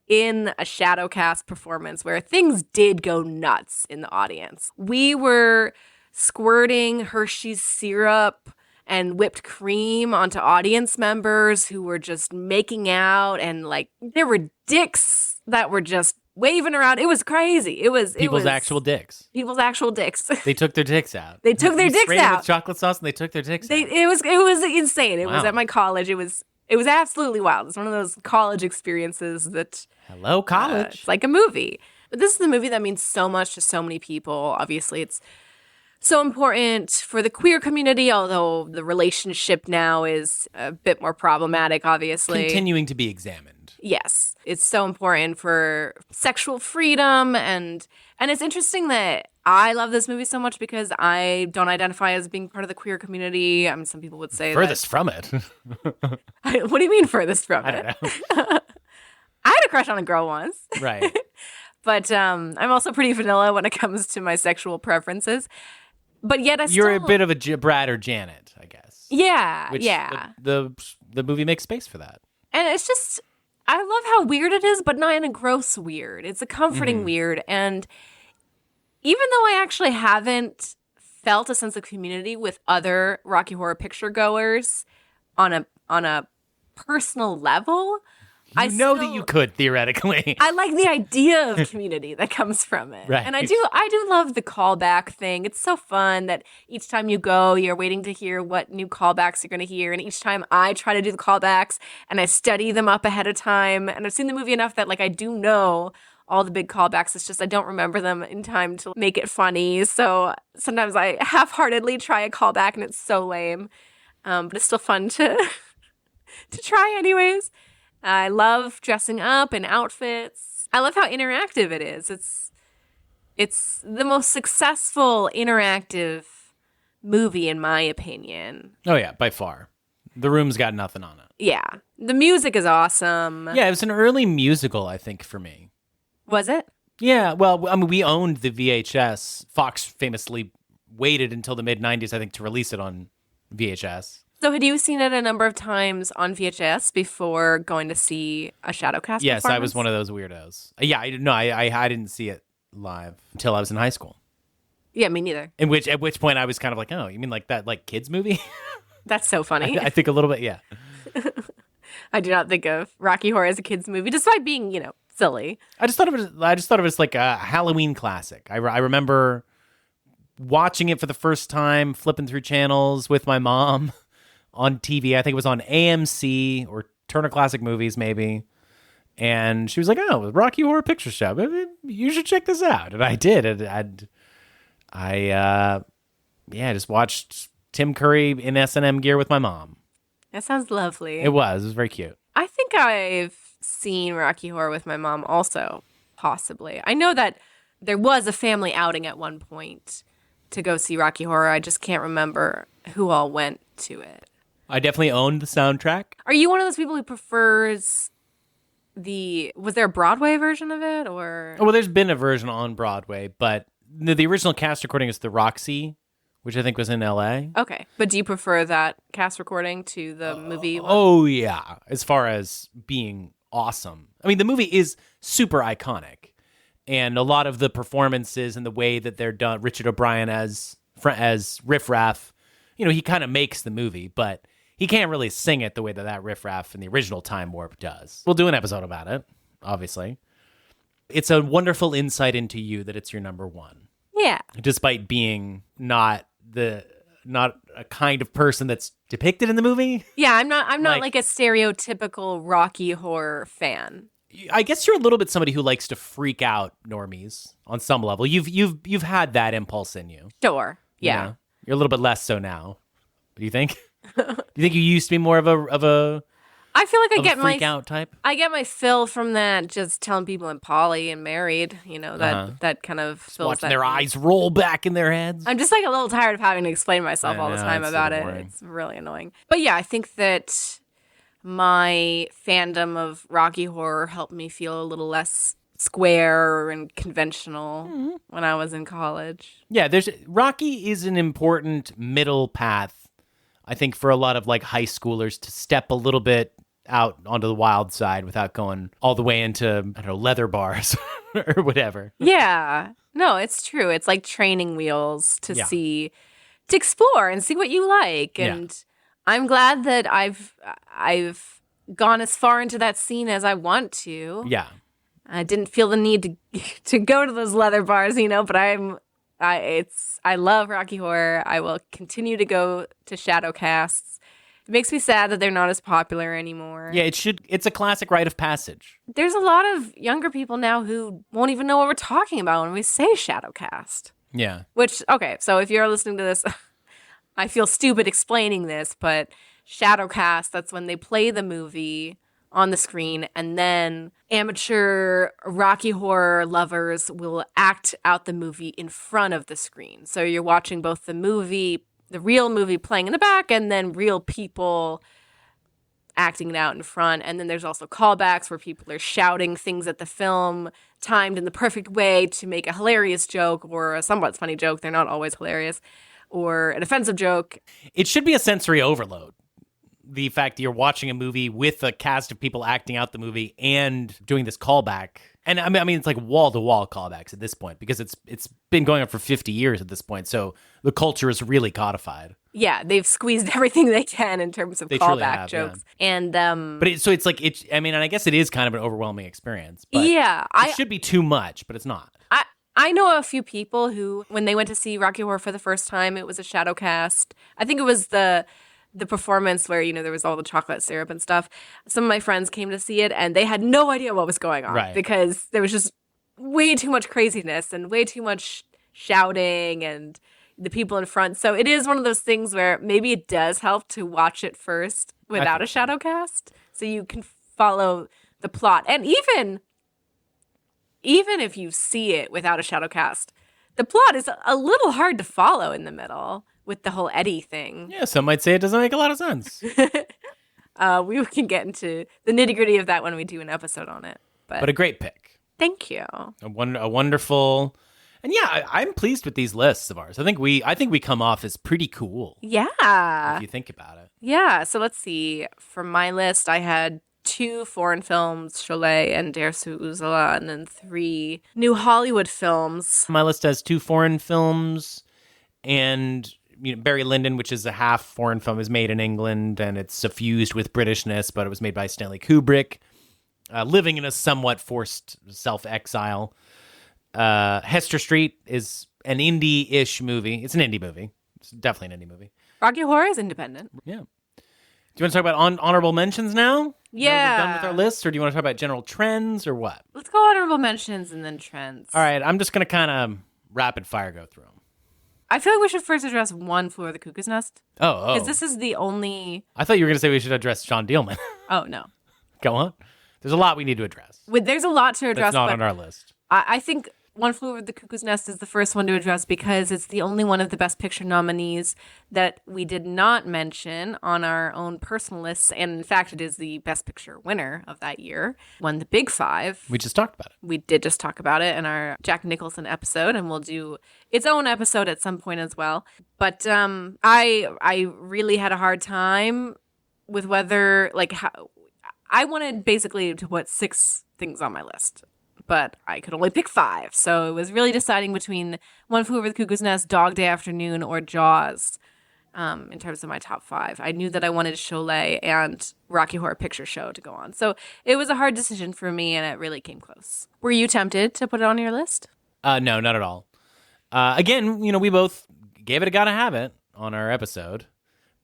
in a shadow cast performance where things did go nuts in the audience. We were squirting Hershey's syrup and whipped cream onto audience members who were just making out, and like there were dicks that were just waving around. It was crazy. People's actual dicks. People's actual dicks. They took their dicks out. They took their dicks sprayed them out with chocolate sauce, and they took their dicks out. It was insane. It was Wow. at my college. It was absolutely wild. It's one of those college experiences that Hello, college. it's like a movie. But this is the movie that means so much to so many people. Obviously, it's so important for the queer community, although the relationship now is a bit more problematic, obviously. Continuing to be examined. Yes. It's so important for sexual freedom, and it's interesting that I love this movie so much because I don't identify as being part of the queer community. I mean, some people would say Furthest from it. What do you mean furthest from it? I don't know. I had a crush on a girl once. Right. But I'm also pretty vanilla when it comes to my sexual preferences. But yet You're a bit of a Brad or Janet, I guess. Yeah, Which yeah. The movie makes space for that. And it's just, I love how weird it is, but not in a gross weird. It's a comforting weird. And even though I actually haven't felt a sense of community with other Rocky Horror Picture goers on a personal level, I know that you could, theoretically. I like the idea of community that comes from it. Right. And I do love the callback thing. It's so fun that each time you go, you're waiting to hear what new callbacks you're going to hear. And each time I try to do the callbacks and I study them up ahead of time. And I've seen the movie enough that like I do know all the big callbacks. It's just I don't remember them in time to make it funny. So sometimes I half-heartedly try a callback and it's so lame. But it's still fun to try anyways. I love dressing up in outfits. I love how interactive it is. It's the most successful interactive movie in my opinion. Oh yeah, by far. The Room's got nothing on it. Yeah. The music is awesome. Yeah, it was an early musical, I think, for me. Was it? Yeah, well, I mean, we owned the VHS. Fox famously waited until the mid-90s, I think, to release it on VHS. So had you seen it a number of times on VHS before going to see a Shadowcast Yes, performance? I was one of those weirdos. Yeah, I didn't see it live until I was in high school. Yeah, me neither. At which point I was kind of like, oh, you mean like that, like kids movie? That's so funny. I think a little bit, yeah. I do not think of Rocky Horror as a kids movie, despite being, silly. I just thought of it as like a Halloween classic. I remember watching it for the first time, flipping through channels with my mom on TV. I think it was on AMC or Turner Classic Movies, maybe. And she was like, "Oh, Rocky Horror Picture Show. You should check this out." And I did. And I just watched Tim Curry in S&M gear with my mom. That sounds lovely. It was very cute. I think I've seen Rocky Horror with my mom also, possibly. I know that there was a family outing at one point to go see Rocky Horror. I just can't remember who all went to it. I definitely owned the soundtrack. Are you one of those people who prefers was there a Broadway version of it, or? Well, there's been a version on Broadway, but the original cast recording is the Roxy, which I think was in L.A. Okay, but do you prefer that cast recording to the movie one? Oh, yeah, as far as being awesome. I mean, the movie is super iconic, and a lot of the performances and the way that they're done, Richard O'Brien as Riff Raff, he kind of makes the movie, but he can't really sing it the way that Riff Raff in the original Time Warp does. We'll do an episode about it, obviously. It's a wonderful insight into you that it's your number one. Yeah. Despite being not a kind of person that's depicted in the movie. Yeah, I'm not like a stereotypical Rocky Horror fan. I guess you're a little bit somebody who likes to freak out normies on some level. You've had that impulse in you. Sure. Yeah. You're a little bit less so now. Do you think? Do you think you used to be more of a I feel like I get freak out type? I get my fill from that just telling people I'm poly and married, that kind of fills watching that their need. eyes roll back in their heads. I'm just like a little tired of having to explain myself all the time about it. boring. It's really annoying. But yeah, I think that my fandom of Rocky Horror helped me feel a little less square and conventional when I was in college. Yeah, Rocky is an important middle path, I think, for a lot of like high schoolers to step a little bit out onto the wild side without going all the way into, I don't know, leather bars or whatever. Yeah. No, it's true. It's like training wheels to explore and see what you like. And I'm glad that I've gone as far into that scene as I want to. Yeah. I didn't feel the need to go to those leather bars, but I love Rocky Horror. I will continue to go to shadow casts. It makes me sad that they're not as popular anymore. Yeah, it's a classic rite of passage. There's a lot of younger people now who won't even know what we're talking about when we say shadow cast. Yeah. Which, okay, so if you're listening to this, I feel stupid explaining this, but shadow cast, that's when they play the movie on the screen, and then amateur Rocky Horror lovers will act out the movie in front of the screen. So you're watching both the real movie playing in the back, and then real people acting it out in front. And then there's also callbacks where people are shouting things at the film, timed in the perfect way to make a hilarious joke or a somewhat funny joke. They're not always hilarious. Or an offensive joke. It should be a sensory overload. The fact that you're watching a movie with a cast of people acting out the movie and doing this callback. And I mean, it's like wall-to-wall callbacks at this point because it's been going on for 50 years at this point. So the culture is really codified. Yeah, they've squeezed everything they can in terms of callback jokes. Yeah. And but it's like and I guess it is kind of an overwhelming experience. But it should be too much, but it's not. I know a few people who, when they went to see Rocky Horror for the first time, it was a shadow cast. I think it was the performance where, there was all the chocolate syrup and stuff. Some of my friends came to see it and they had no idea what was going on because there was just way too much craziness and way too much shouting and the people in front. So it is one of those things where maybe it does help to watch it first without a shadow cast so you can follow the plot. And even if you see it without a shadow cast, the plot is a little hard to follow in the middle with the whole Eddie thing. Yeah, some might say it doesn't make a lot of sense. We can get into the nitty-gritty of that when we do an episode on it. But a great pick. Thank you. A wonderful... And yeah, I'm pleased with these lists of ours. I think we come off as pretty cool. Yeah. If you think about it. Yeah, so let's see. For my list, I had 2 foreign films, Cholet and Der Uzala, and then 3 new Hollywood films. My list has 2 foreign films, and Barry Lyndon, which is a half foreign film, is made in England, and it's suffused with Britishness, but it was made by Stanley Kubrick, living in a somewhat forced self-exile. Hester Street is an indie-ish movie. It's an indie movie. It's definitely an indie movie. Rocky Horror is independent. Yeah. Do you want to talk about honorable mentions now? Yeah. We're done with our list, or do you want to talk about general trends, or what? Let's go honorable mentions and then trends. All right, I'm just going to kind of rapid fire go through them. I feel like we should first address One Flew Over the Cuckoo's Nest. Oh. Because this is the only... I thought you were going to say we should address Sean Dielman. Oh, no. Go on. There's a lot we need to address. There's a lot to address. That's not on our list. I think One Flew Over the Cuckoo's Nest is the first one to address because it's the only one of the Best Picture nominees that we did not mention on our own personal lists. And in fact, it is the Best Picture winner of that year. Won the Big Five. We just talked about it. We did just talk about it in our Jack Nicholson episode, and we'll do its own episode at some point as well. But I really had a hard time with whether, like, how I wanted basically to put 6 things on my list, but I could only pick 5. So it was really deciding between One Flew Over the Cuckoo's Nest, Dog Day Afternoon, or Jaws in terms of my top 5. I knew that I wanted Cholet and Rocky Horror Picture Show to go on. So it was a hard decision for me, and it really came close. Were you tempted to put it on your list? No, not at all. Again, we both gave it a gotta have it on our episode,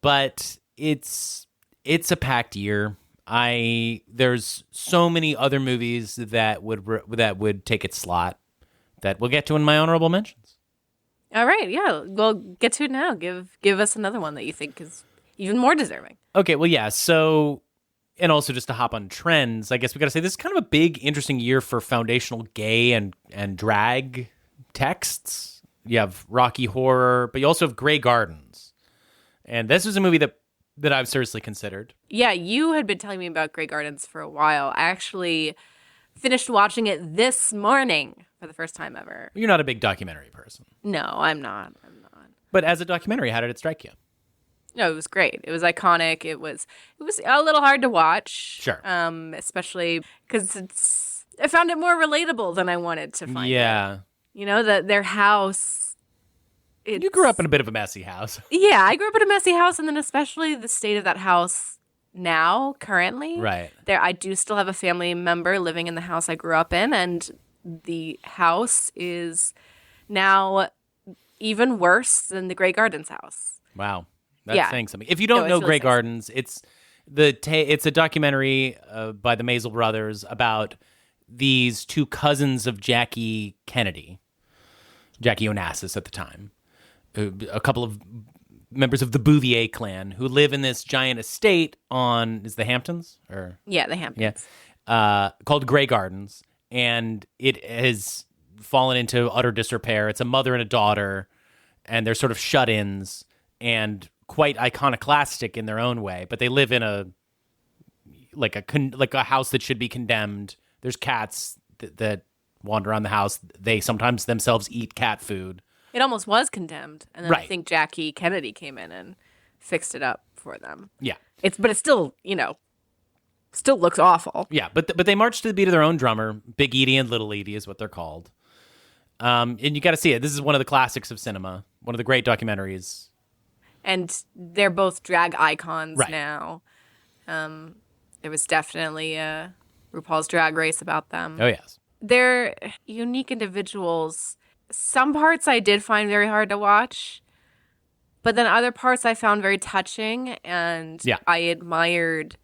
but it's a packed year. There's so many other movies that would take its slot that we'll get to in my honorable mentions. All right, yeah, we'll get to it now. Give us another one that you think is even more deserving. Okay, well, yeah. So, and also just to hop on trends, I guess we got to say this is kind of a big, interesting year for foundational gay and drag texts. You have Rocky Horror, but you also have Grey Gardens, and this is a movie that I've seriously considered. Yeah, you had been telling me about Grey Gardens for a while. I actually finished watching it this morning for the first time ever. You're not a big documentary person. No, I'm not. But as a documentary, how did it strike you? No, it was great. It was iconic. It was a little hard to watch. Sure. Especially because I found it more relatable than I wanted to find it. Yeah. Their house. You grew up in a bit of a messy house. Yeah, I grew up in a messy house, and then especially the state of that house now, currently. Right. I do still have a family member living in the house I grew up in, and the house is now even worse than the Grey Gardens house. Wow. That's saying something. If you don't know really Grey Gardens, it's a documentary by the Maisel brothers about these 2 cousins of Jackie Onassis at the time. A couple of members of the Bouvier clan who live in this giant estate is the Hamptons? Yeah, the Hamptons. Yeah. Called Grey Gardens. And it has fallen into utter disrepair. It's a mother and a daughter, and they're sort of shut-ins and quite iconoclastic in their own way. But they live in a house that should be condemned. There's cats that wander around the house. They sometimes themselves eat cat food. It almost was condemned, and then Right. I think Jackie Kennedy came in and fixed it up for them. Yeah. But it's still, still looks awful. Yeah, but they march to the beat of their own drummer. Big Edie and Little Edie is what they're called. And you got to see it. This is one of the classics of cinema, one of the great documentaries. And they're both drag icons Right. now. There was definitely a RuPaul's Drag Race about them. Oh, yes. They're unique individuals. Some parts I did find very hard to watch, but then other parts I found very touching, and Yeah. I admired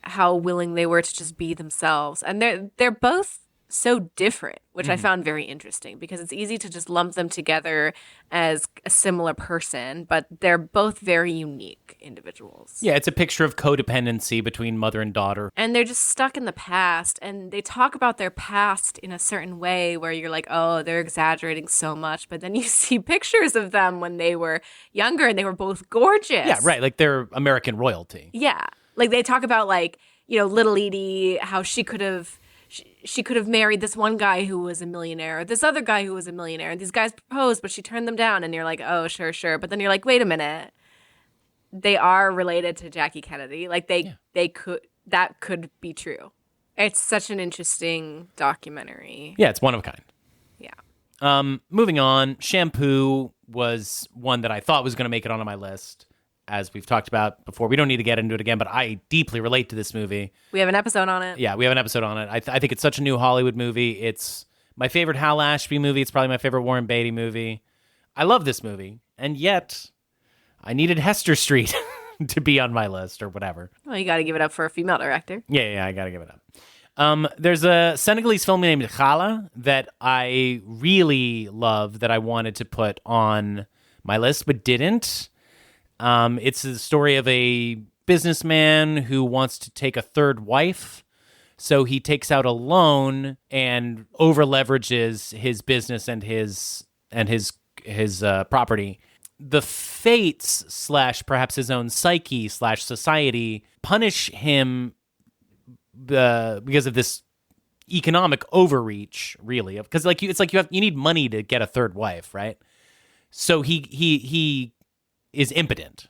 how willing they were to just be themselves. And they're both so different, which I found very interesting, because it's easy to just lump them together as a similar person, but they're both very unique individuals. Yeah, it's a picture of codependency between mother and daughter. And they're just stuck in the past, and they talk about their past in a certain way where you're like, oh, they're exaggerating so much. But then you see pictures of them when they were younger, and they were both gorgeous. Yeah, right. Like they're American royalty. Yeah. Like they talk about, like, Little Edie, how she could have married this one guy who was a millionaire, or this other guy who was a millionaire. And these guys proposed, but she turned them down. And you're like, oh, sure. But then you're like, wait a minute. They are related to Jackie Kennedy. Like they that could be true. It's such an interesting documentary. Yeah, it's one of a kind. Yeah. Moving on, Shampoo was one that I thought was going to make it onto my list. As we've talked about before, we don't need to get into it again, but I deeply relate to this movie. We have an episode on it. Yeah, we have an episode on it. I think it's such a new Hollywood movie. It's my favorite Hal Ashby movie. It's probably my favorite Warren Beatty movie. I love this movie, and yet I needed Hester Street to be on my list or whatever. Well, you got to give it up for a female director. Yeah, I got to give it up. There's a Senegalese film named Khala that I really love that I wanted to put on my list, but didn't. It's the story of a businessman who wants to take a third wife. So he takes out a loan and over leverages his business and his property. The fates / perhaps his own psyche / society punish him because of this economic overreach, really. Because you need money to get a third wife, right? So he is impotent,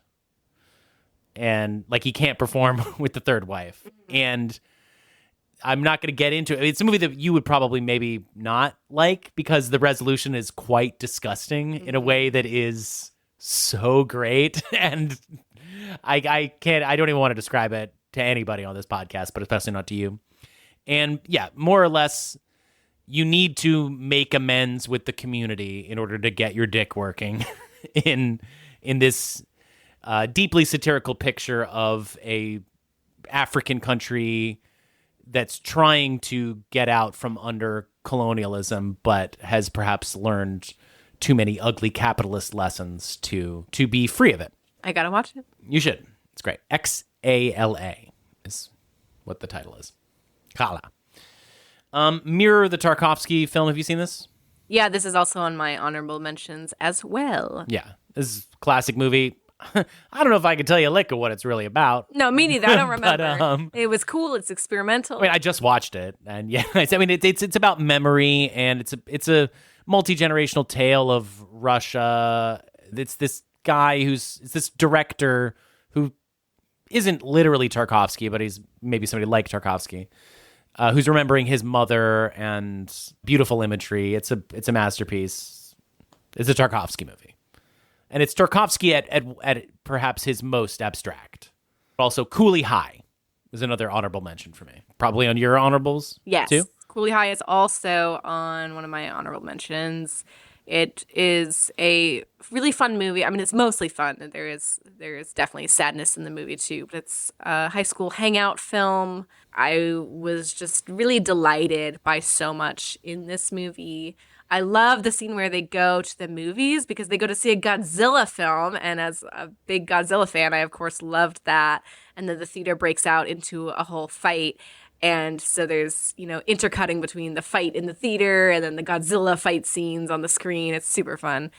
and he can't perform with the third wife. And I'm not going to get into it. It's a movie that you would probably maybe not like because the resolution is quite disgusting in a way that is so great. And I don't even want to describe it to anybody on this podcast, but especially not to you. And yeah, more or less, you need to make amends with the community in order to get your dick working in this deeply satirical picture of a African country that's trying to get out from under colonialism, but has perhaps learned too many ugly capitalist lessons to be free of it. I gotta watch it. You should. It's great. Xala is what the title is. Khala. Mirror, the Tarkovsky film. Have you seen this? Yeah, this is also on my honorable mentions as well. Yeah, this is a classic movie. I don't know if I can tell you a lick of what it's really about. No, me neither. I don't remember. But, it was cool. It's experimental. I mean, I just watched it, and yeah, it's about memory, and it's a multi-generational tale of Russia. It's this guy it's this director who isn't literally Tarkovsky, but he's maybe somebody like Tarkovsky, who's remembering his mother and beautiful imagery. It's a masterpiece. It's a Tarkovsky movie. And it's Tarkovsky at perhaps his most abstract. Also, Cooley High is another honorable mention for me. Probably on your honorables, yes, too? Cooley High is also on one of my honorable mentions. It is a really fun movie. I mean, it's mostly fun. There is definitely sadness in the movie, too. But it's a high school hangout film. I was just really delighted by so much in this movie. I love the scene where they go to the movies because they go to see a Godzilla film. And as a big Godzilla fan, I, of course, loved that. And then the theater breaks out into a whole fight. And so there's, intercutting between the fight in the theater and then the Godzilla fight scenes on the screen. It's super fun.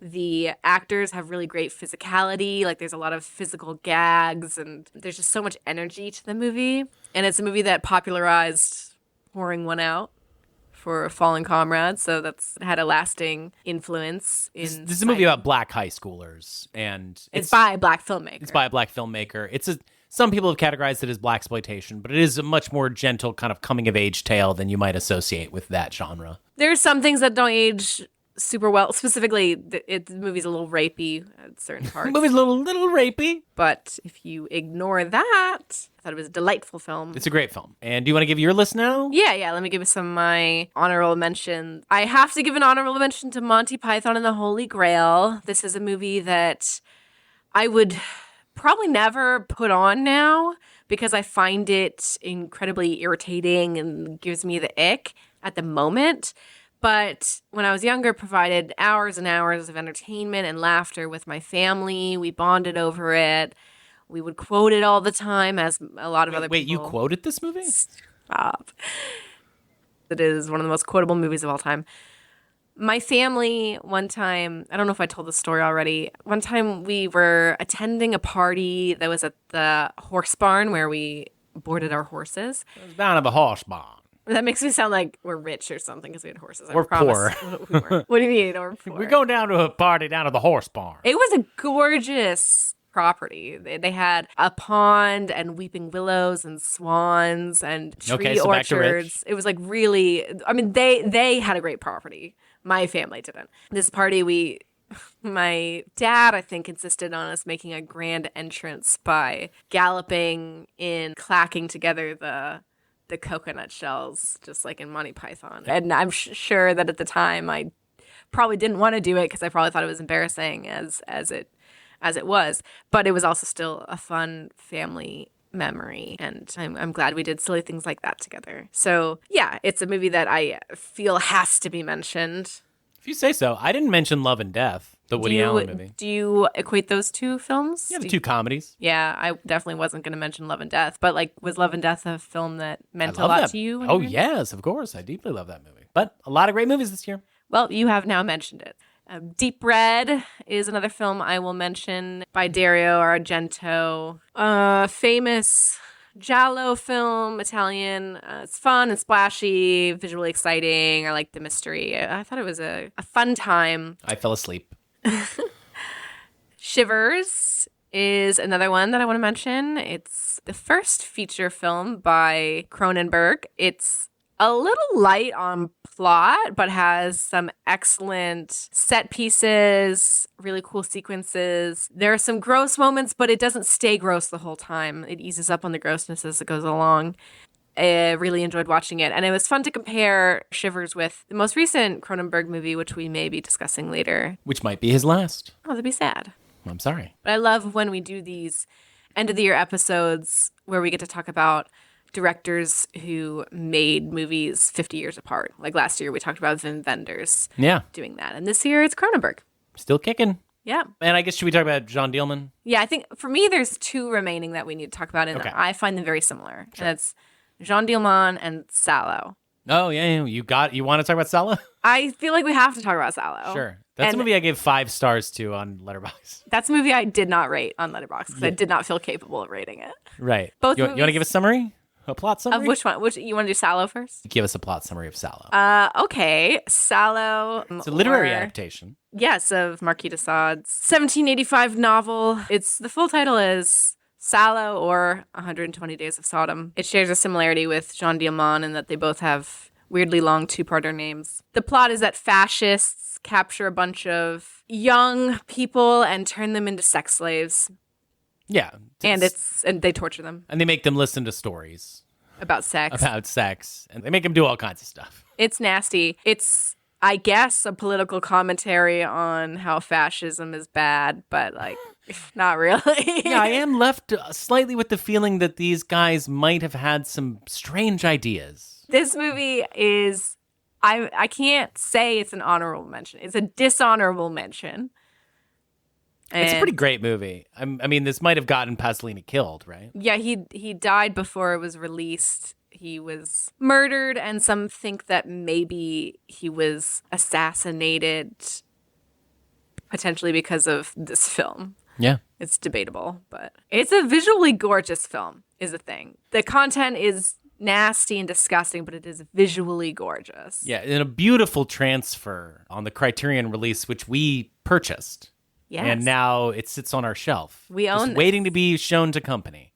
The actors have really great physicality. There's a lot of physical gags and there's just so much energy to the movie. And it's a movie that popularized pouring one out for fallen comrades, so that's had a lasting influence in This is a movie about black high schoolers, and it's by a black filmmaker. It's by a black filmmaker. Some people have categorized it as blaxploitation, but it is a much more gentle kind of coming of age tale than you might associate with that genre. There's some things that don't age super well. Specifically, the movie's a little rapey at certain parts. The movie's a little rapey. But if you ignore that, I thought it was a delightful film. It's a great film. And do you want to give your list now? Yeah. Let me give you some of my honorable mentions. I have to give an honorable mention to Monty Python and the Holy Grail. This is a movie that I would probably never put on now because I find it incredibly irritating and gives me the ick at the moment. But when I was younger, provided hours and hours of entertainment and laughter with my family. We bonded over it. We would quote it all the time, as a lot of other people. Wait, you quoted this movie? Stop. It is one of the most quotable movies of all time. My family, one time, I don't know if I told this story already. One time we were attending a party that was at the horse barn where we boarded our horses. It was down at the horse barn. That makes me sound like we're rich or something because we had horses. We're poor. We weren't. What do you mean? We're poor. We go down to a party down at the horse barn. It was a gorgeous property. They had a pond and weeping willows and swans and tree so back to orchards. It was like really, I mean, they had a great property. My family didn't. This party, my dad, I think, insisted on us making a grand entrance by galloping in, clacking together the coconut shells, just like in Monty Python. And I'm sure that at the time I probably didn't want to do it because I probably thought it was embarrassing as it was. But it was also still a fun family memory, and I'm glad we did silly things like that together. So yeah, it's a movie that I feel has to be mentioned. If you say so. I didn't mention Love and Death, the Woody Allen movie. Do you equate those two films? Yeah, the two comedies. Yeah, I definitely wasn't going to mention Love and Death, but like, was Love and Death a film that meant a lot to you? Oh, yes, of course. I deeply love that movie. But a lot of great movies this year. Well, you have now mentioned it. Deep Red is another film I will mention by Dario Argento. Famous Giallo film, Italian. It's fun and splashy, visually exciting. I like the mystery. I thought it was a fun time. I fell asleep. Shivers is another one that I want to mention. It's the first feature film by Cronenberg. It's a little light on plot, but has some excellent set pieces, really cool sequences. There are some gross moments, but it doesn't stay gross the whole time. It eases up on the grossness as it goes along. I really enjoyed watching it. And it was fun to compare Shivers with the most recent Cronenberg movie, which we may be discussing later. Which might be his last. Oh, that'd be sad. I'm sorry. But I love when we do these end of the year episodes where we get to talk about directors who made movies 50 years apart. Like last year, we talked about Wim Wenders doing that. And this year, it's Cronenberg. Still kicking. Yeah. And I guess, should we talk about Jean Dielman? Yeah, I think for me, there's two remaining that we need to talk about, and I find them very similar. Sure. And it's Jean Dielman and Salò. Oh, yeah. You want to talk about Salò? I feel like we have to talk about Salò. Sure. That's a movie I gave 5 stars to on Letterboxd. That's a movie I did not rate on Letterboxd because I did not feel capable of rating it. Right. Both you want to give a summary? A plot summary? Of which one? You want to do Salò first? Give us a plot summary of Salò. Okay. Salò. It's a literary adaptation. Yes, of Marquis de Sade's 1785 novel. The full title is Salò or 120 Days of Sodom. It shares a similarity with Jean Dielman in that they both have weirdly long two-parter names. The plot is that fascists capture a bunch of young people and turn them into sex slaves. Yeah. And they torture them. And they make them listen to stories. About sex. And they make them do all kinds of stuff. It's nasty. It's, I guess, a political commentary on how fascism is bad, but like, not really. Yeah, I am left slightly with the feeling that these guys might have had some strange ideas. This movie is, I can't say it's an honorable mention. It's a dishonorable mention. It's a pretty great movie. I mean, this might have gotten Pasolini killed, right? Yeah, he died before it was released. He was murdered, and some think that maybe he was assassinated, potentially because of this film. Yeah. It's debatable, but it's a visually gorgeous film, is the thing. The content is nasty and disgusting, but it is visually gorgeous. Yeah, and a beautiful transfer on the Criterion release, which we purchased. Yes. And now it sits on our shelf. We own just this. Waiting to be shown to company.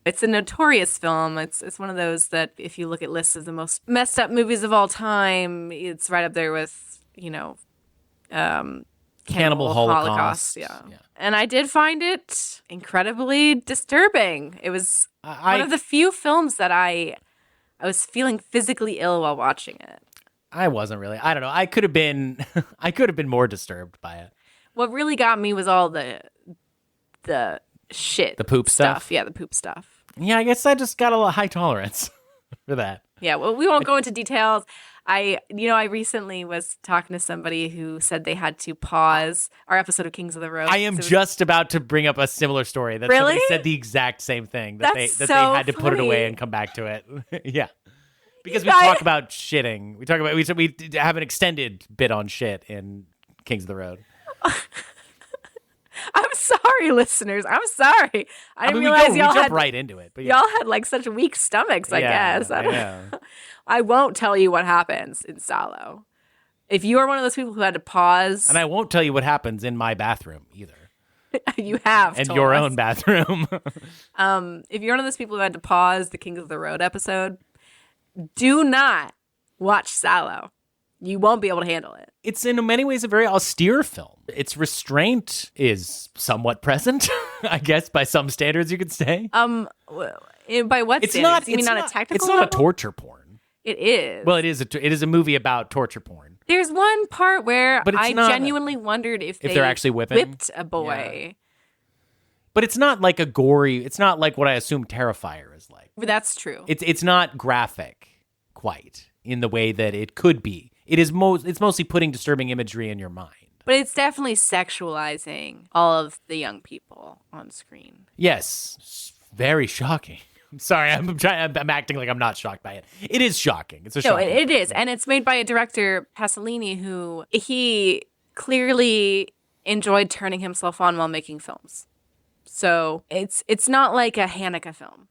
It's a notorious film. It's one of those that if you look at lists of the most messed up movies of all time, it's right up there with, Cannibal Holocaust. Yeah. And I did find it incredibly disturbing. It was one of the few films that I was feeling physically ill while watching it. I wasn't really. I don't know. I could have been more disturbed by it. What really got me was all the shit. The poop stuff? Yeah, the poop stuff. Yeah, I guess I just got a little high tolerance for that. Yeah, well, we won't go into details. I recently was talking to somebody who said they had to pause our episode of Kings of the Road. I am just about to bring up a similar story. That really? Somebody said the exact same thing. That That's they so had to put it funny. away and come back to it. Yeah. Because we talk about shitting. We have an extended bit on shit in Kings of the Road. I'm sorry, listeners. I'm sorry. I didn't realize we y'all jump had right into it. But yeah. y'all had like such weak stomachs. I guess. I won't tell you what happens in Salò. If you are one of those people who had to pause, And I won't tell you what happens in my bathroom either. You have and told your us. own bathroom. If you're one of those people who had to pause the Kings of the Road episode, do not watch Sallow. You won't be able to handle it. It's in many ways a very austere film. Its restraint is somewhat present, I guess, by some standards you could say. By what It's standards? not. You mean It's on not a technical It's not level? a torture porn. It is. Well, it is a movie about torture porn. There's one part where But it's I not- genuinely wondered if they're actually whipping? whipped a boy. But it's not like a gory. It's not like what I assume Terrifier is like. But that's true. It's not graphic quite in the way that it could be. It's mostly putting disturbing imagery in your mind. But it's definitely sexualizing all of the young people on screen. Yes, very shocking. I'm sorry, I'm acting like I'm not shocked by it. It is shocking. It's a No, shocking. it is. And it's made by a director, Pasolini, who he clearly enjoyed turning himself on while making films. So it's not like a Haneke film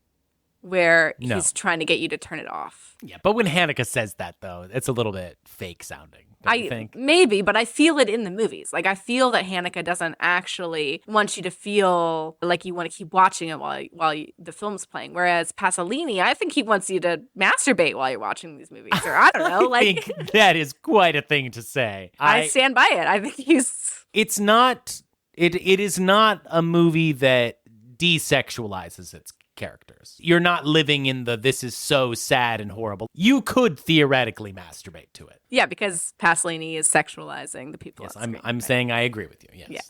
where he's trying to get you to turn it off. Yeah, but when Haneke says that, though, it's a little bit fake sounding, don't you think? Maybe, but I feel it in the movies. Like, I feel that Haneke doesn't actually want you to feel like you want to keep watching it while the film's playing. Whereas Pasolini, I think he wants you to masturbate while you're watching these movies. Or I don't know. I think that is quite a thing to say. I stand by it. I think It's not... It is not a movie that desexualizes its characters. You're not living in this is so sad and horrible. You could theoretically masturbate to it. Yeah, because Pasolini is sexualizing the people. Yes, on screen, I'm saying I agree with you. Yes. Yeah.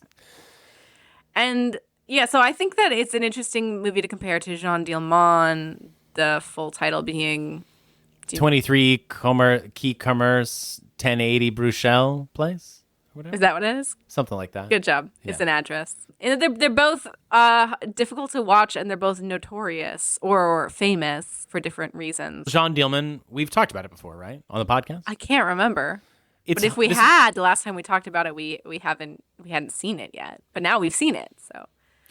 And yeah, so I think that it's an interesting movie to compare to Jean Dielman, the full title being 23 Key Commerce 1080 Bruxelles Place. Whatever. Is that what it is? Something like that. Good job. Yeah. It's an address. And they're both difficult to watch, and they're both notorious or famous for different reasons. Jean Dielman, we've talked about it before, right? On the podcast? I can't remember. But if we had, the last time we talked about it, we hadn't seen it yet. But now we've seen it. So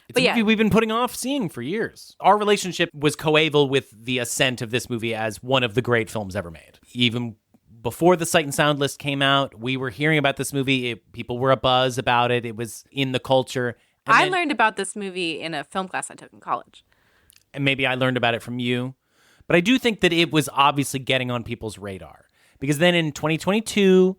It's a movie we've been putting off seeing for years. Our relationship was coeval with the ascent of this movie as one of the great films ever made. Even before the Sight and Sound list came out, we were hearing about this movie. People were abuzz about it. It was in the culture. I learned about this movie in a film class I took in college. And maybe I learned about it from you. But I do think that it was obviously getting on people's radar. Because then in 2022,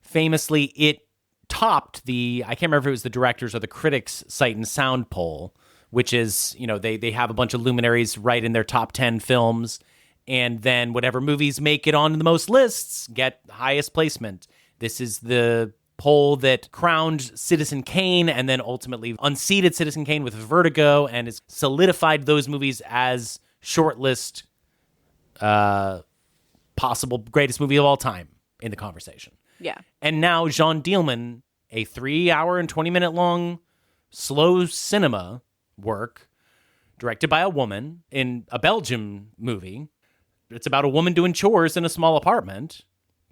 famously, it topped I can't remember if it was the directors or the critics' Sight and Sound poll, which is, they have a bunch of luminaries write in their top 10 films. And then whatever movies make it on the most lists get highest placement. This is the poll that crowned Citizen Kane and then ultimately unseated Citizen Kane with Vertigo and has solidified those movies as shortlist possible greatest movie of all time in the conversation. Yeah. And now Jean Dielman, a 3-hour and 20-minute long slow cinema work directed by a woman in a Belgium movie. It's about a woman doing chores in a small apartment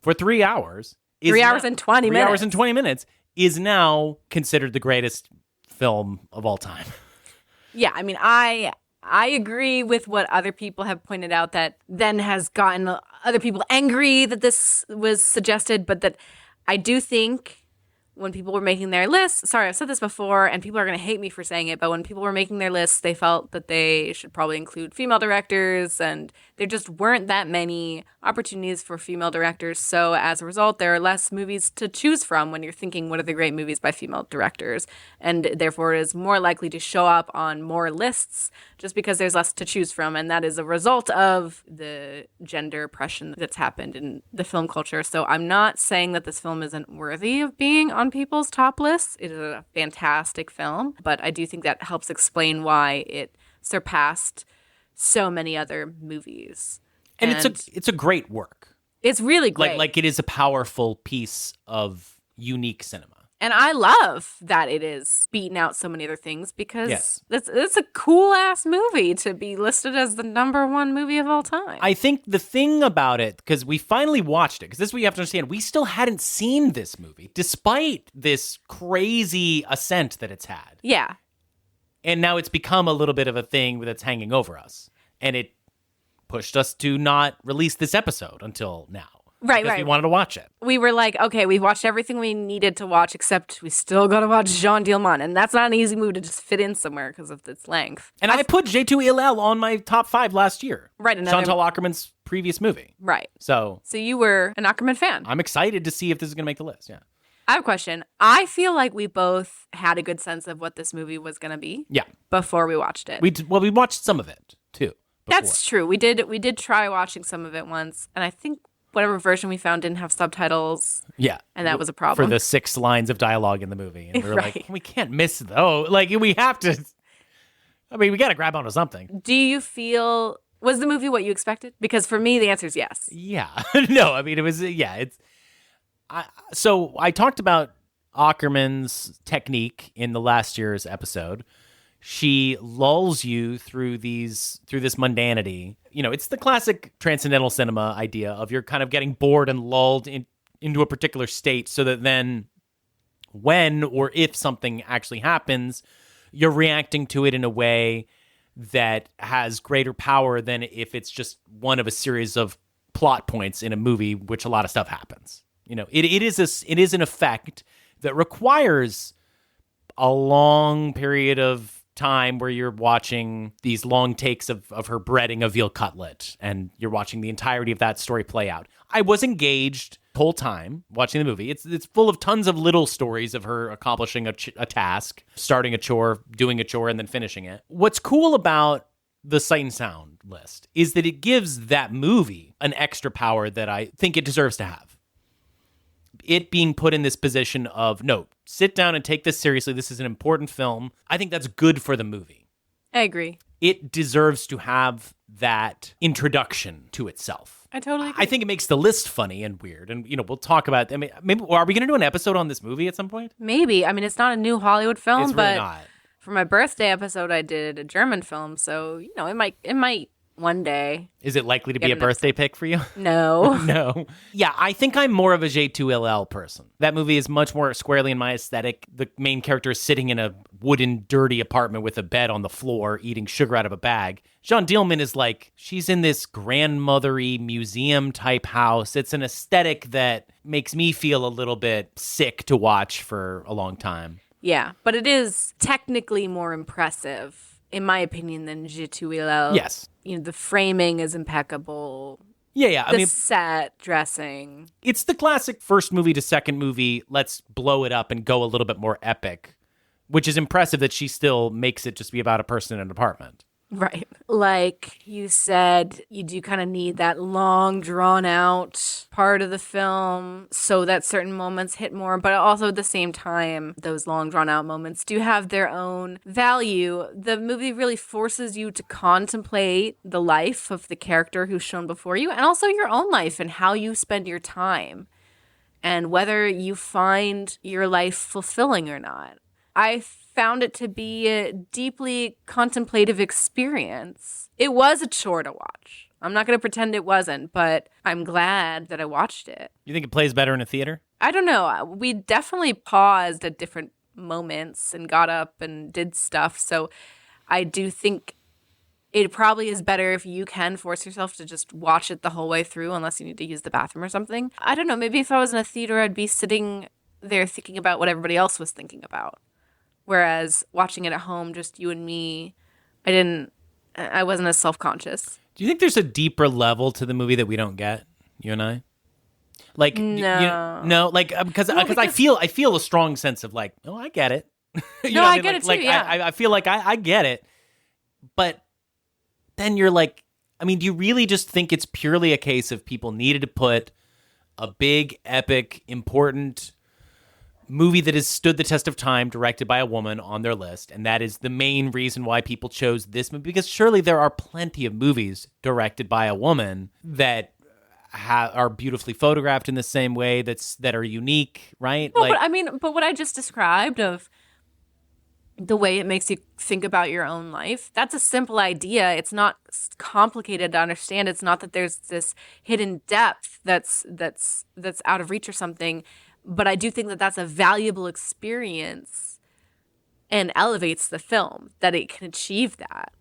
for 3 hours. 3 hours and 20 minutes. 3 hours and 20 minutes is now considered the greatest film of all time. Yeah, I mean, I agree with what other people have pointed out that then has gotten other people angry that this was suggested, but that I do think when people were making their lists, sorry, I've said this before, and people are going to hate me for saying it, but when people were making their lists, they felt that they should probably include female directors, and there just weren't that many opportunities for female directors. So as a result, there are less movies to choose from when you're thinking, what are the great movies by female directors? And therefore, it is more likely to show up on more lists just because there's less to choose from. And that is a result of the gender oppression that's happened in the film culture. So I'm not saying that this film isn't worthy of being on people's top lists. It is a fantastic film, but I do think that helps explain why it surpassed so many other movies. And it's a great work. It's really great. Like it is a powerful piece of unique cinema. And I love that it is beating out so many other things because Yes. it's a cool-ass movie to be listed as the #1 movie of all time. I think the thing about it, because we finally watched it, because this is what you have to understand, we still hadn't seen this movie, despite this crazy ascent that it's had. Yeah. And now it's become a little bit of a thing that's hanging over us. And it pushed us to not release this episode until now. Right, because we right. wanted to watch it. We were like, okay, we've watched everything we needed to watch, except we still got to watch Jean Dielman. And that's not an easy movie to just fit in somewhere because of its length. And I put J2ELL on my top 5 last year. Right. Chantal Akerman's previous movie. Right. So you were an Ackerman fan. I'm excited to see if this is going to make the list. Yeah. I have a question. I feel like we both had a good sense of what this movie was going to be. Yeah. Before we watched it. We watched some of it too. Before. That's true. We did try watching some of it once, and I think whatever version we found didn't have subtitles. Yeah. And that was a problem. For the 6 lines of dialogue in the movie. And we were right. like, we can't miss those. Like, we have to. I mean, we got to grab onto something. Do you feel. Was the movie what you expected? Because for me, the answer is yes. Yeah. No, I mean, it was. Yeah. So I talked about Ackerman's technique in the last year's episode. She lulls you through this mundanity. You know, it's the classic transcendental cinema idea of you're kind of getting bored and lulled into a particular state so that then when or if something actually happens, you're reacting to it in a way that has greater power than if it's just one of a series of plot points in a movie, which a lot of stuff happens. You know, it is an effect that requires a long period of time where you're watching these long takes of her breading a veal cutlet and you're watching the entirety of that story play out. I was engaged the whole time watching the movie. It's full of tons of little stories of her accomplishing a task, starting a chore, doing a chore, and then finishing it. What's cool about the Sight and Sound list is that it gives that movie an extra power that I think it deserves to have. It being put in this position of, no, sit down and take this seriously. This is an important film. I think that's good for the movie. I agree. It deserves to have that introduction to itself. I totally agree. I think it makes the list funny and weird. And, you know, we'll talk about, I mean, maybe, are we going to do an episode on this movie at some point? Maybe. I mean, it's not a new Hollywood film, It's but really not. For my birthday episode, I did a German film. So, you know, it might one day. Is it likely to be a birthday pick for you? No. No. Yeah, I think I'm more of a J2LL person. That movie is much more squarely in my aesthetic. The main character is sitting in a wooden, dirty apartment with a bed on the floor, eating sugar out of a bag. Jean Dielman is like, she's in this grandmothery museum-type house. It's an aesthetic that makes me feel a little bit sick to watch for a long time. Yeah, but it is technically more impressive, in my opinion, than J2LL. Yes. You know, the framing is impeccable. Yeah. The set dressing. It's the classic first movie to second movie, let's blow it up and go a little bit more epic, which is impressive that she still makes it just be about a person in an apartment. Right. Like you said, you do kind of need that long, drawn-out part of the film so that certain moments hit more, but also at the same time, those long, drawn-out moments do have their own value. The movie really forces you to contemplate the life of the character who's shown before you, and also your own life and how you spend your time, and whether you find your life fulfilling or not. I found it to be a deeply contemplative experience. It was a chore to watch. I'm not going to pretend it wasn't, but I'm glad that I watched it. You think it plays better in a theater? I don't know. We definitely paused at different moments and got up and did stuff. So I do think it probably is better if you can force yourself to just watch it the whole way through, unless you need to use the bathroom or something. I don't know. Maybe if I was in a theater, I'd be sitting there thinking about what everybody else was thinking about. Whereas watching it at home, just you and me, I wasn't as self-conscious. Do you think there's a deeper level to the movie that we don't get, you and I? Like, no, like because I feel a strong sense of like, oh, I get it. I get it too. Yeah, I feel like I get it, but then you're like, I mean, do you really just think it's purely a case of people needed to put a big, epic, important movie that has stood the test of time, directed by a woman, on their list, and that is the main reason why people chose this movie? Because surely there are plenty of movies directed by a woman that are beautifully photographed in the same way, that are unique, right? No, but what I just described of the way it makes you think about your own life, that's a simple idea. It's not complicated to understand. It's not that there's this hidden depth that's out of reach or something. But I do think that that's a valuable experience and elevates the film, that it can achieve that.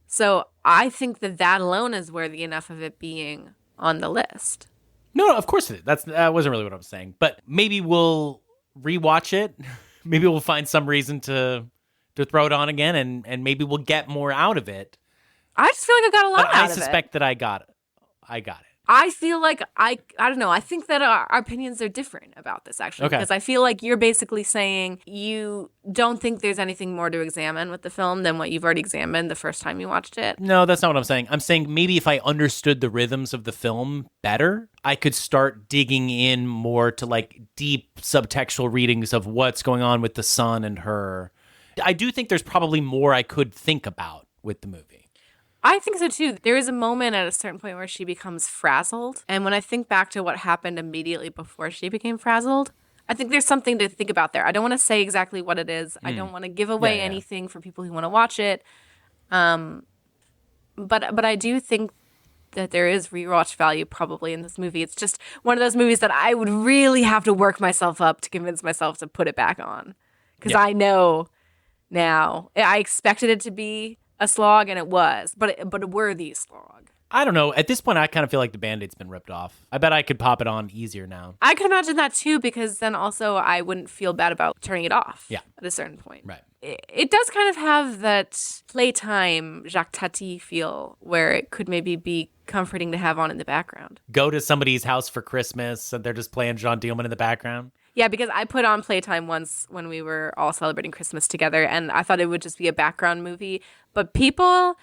So I think that alone is worthy enough of it being on the list. No, of course it is. That wasn't really what I was saying. But maybe we'll rewatch it. Maybe we'll find some reason to throw it on again, and maybe we'll get more out of it. I just feel like I got a lot But out I of it. suspect that I got it. I feel like I don't know. I think that our opinions are different about this, actually. Okay. Because I feel like you're basically saying you don't think there's anything more to examine with the film than what you've already examined the first time you watched it. No, that's not what I'm saying. I'm saying maybe if I understood the rhythms of the film better, I could start digging in more to like deep subtextual readings of what's going on with the son and her. I do think there's probably more I could think about with the movie. I think so too. There is a moment at a certain point where she becomes frazzled. And when I think back to what happened immediately before she became frazzled, I think there's something to think about there. I don't want to say exactly what it is. I don't want to give away anything for people who want to watch it. But I do think that there is rewatch value probably in this movie. It's just one of those movies that I would really have to work myself up to convince myself to put it back on. Because I know now. I expected it to be a slog, and it was, but a worthy slog. I don't know. At this point, I kind of feel like the Band-Aid's been ripped off. I bet I could pop it on easier now. I could imagine that too, because then also I wouldn't feel bad about turning it off Yeah. at a certain point. Right. It does kind of have that playtime Jacques Tati feel where it could maybe be comforting to have on in the background. Go to somebody's house for Christmas, and they're just playing John Dielman in the background. Yeah, because I put on Playtime once when we were all celebrating Christmas together, and I thought it would just be a background movie. But people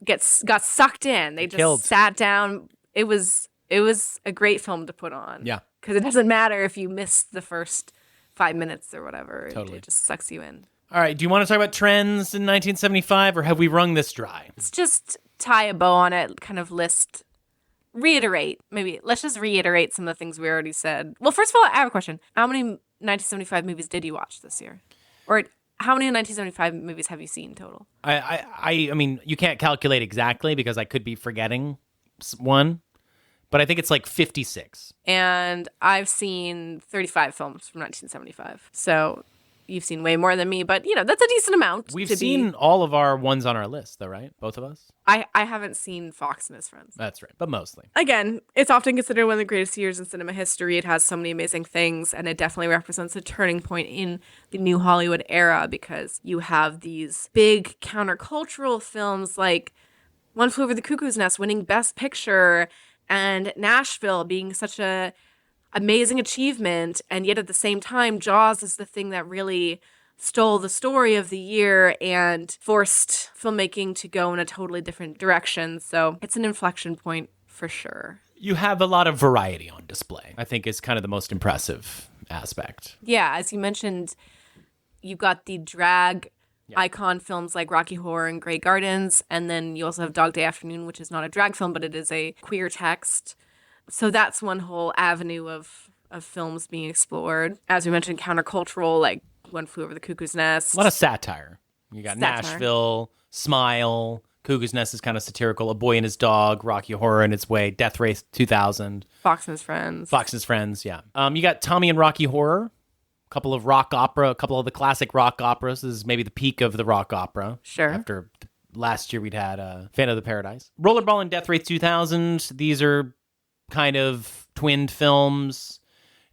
got sucked in. They just sat down. It was a great film to put on. Yeah. Because it doesn't matter if you miss the first 5 minutes or whatever. Totally. It just sucks you in. All right. Do you want to talk about trends in 1975, or have we wrung this dry? Let's just tie a bow on it, kind of reiterate. Maybe let's just reiterate some of the things we already said. Well, first of all, I have a question. How many 1975 movies did you watch this year? Or how many 1975 movies have you seen total? I mean, you can't calculate exactly because I could be forgetting one, but I think it's like 56. And I've seen 35 films from 1975. So you've seen way more than me, but that's a decent amount. We've seen all of our ones on our list, though, right? Both of us? I haven't seen Fox and His Friends. That's right, but mostly. Again, it's often considered one of the greatest years in cinema history. It has so many amazing things, and it definitely represents a turning point in the new Hollywood era because you have these big countercultural films like One Flew Over the Cuckoo's Nest winning Best Picture and Nashville being such a amazing achievement, and yet at the same time, Jaws is the thing that really stole the story of the year and forced filmmaking to go in a totally different direction. So it's an inflection point for sure. You have a lot of variety on display, I think is kind of the most impressive aspect. Yeah, as you mentioned, you've got the drag icon films like Rocky Horror and Grey Gardens, and then you also have Dog Day Afternoon, which is not a drag film, but it is a queer text. So that's one whole avenue of films being explored. As we mentioned, countercultural, like One Flew Over the Cuckoo's Nest. A lot of satire. You got Nashville, Smile, Cuckoo's Nest is kind of satirical, A Boy and His Dog, Rocky Horror in its way, Death Race 2000. Fox and His Friends. Yeah. You got Tommy and Rocky Horror, a couple of the classic rock operas. This is maybe the peak of the rock opera. Sure. After last year we'd had Phantom of the Paradise. Rollerball and Death Race 2000. These are kind of twinned films.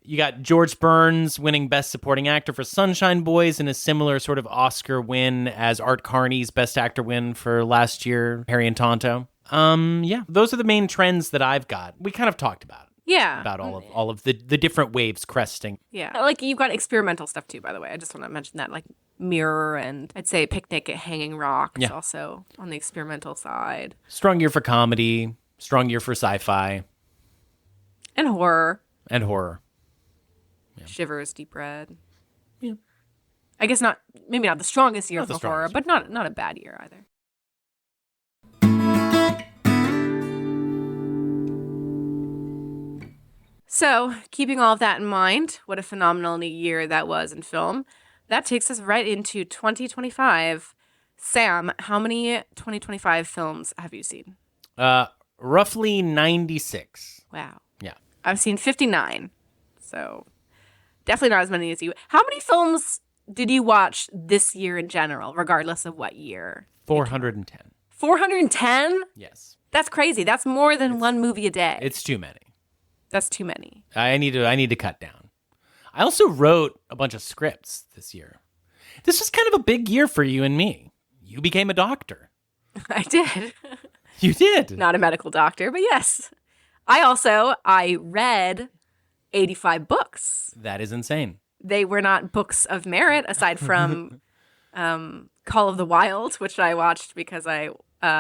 You got George Burns winning Best Supporting Actor for Sunshine Boys in a similar sort of Oscar win as Art Carney's Best Actor win for last year, Harry and Tonto. Yeah, those are the main trends that I've got. We kind of talked about it. Yeah. About all of the different waves cresting. Yeah. Like you've got experimental stuff too, by the way. I just want to mention that, like Mirror and I'd say Picnic at Hanging Rock is also on the experimental side. Strong year for comedy, strong year for sci-fi. And horror. Yeah. Shivers, Deep Red. Yeah. I guess maybe not the strongest year for horror, but not a bad year either. So, keeping all of that in mind, what a phenomenal year that was in film. That takes us right into 2025. Sam, how many 2025 films have you seen? Roughly 96. Wow. Yeah. I've seen 59. So, definitely not as many as you. How many films did you watch this year in general, regardless of what year? 410. 410? Yes. That's crazy. That's more than one movie a day. It's too many. That's too many. I need to cut down. I also wrote a bunch of scripts this year. This was kind of a big year for you and me. You became a doctor. I did. You did. Not a medical doctor, but yes. I read 85 books. That is insane. They were not books of merit, aside from Call of the Wild, which I watched because I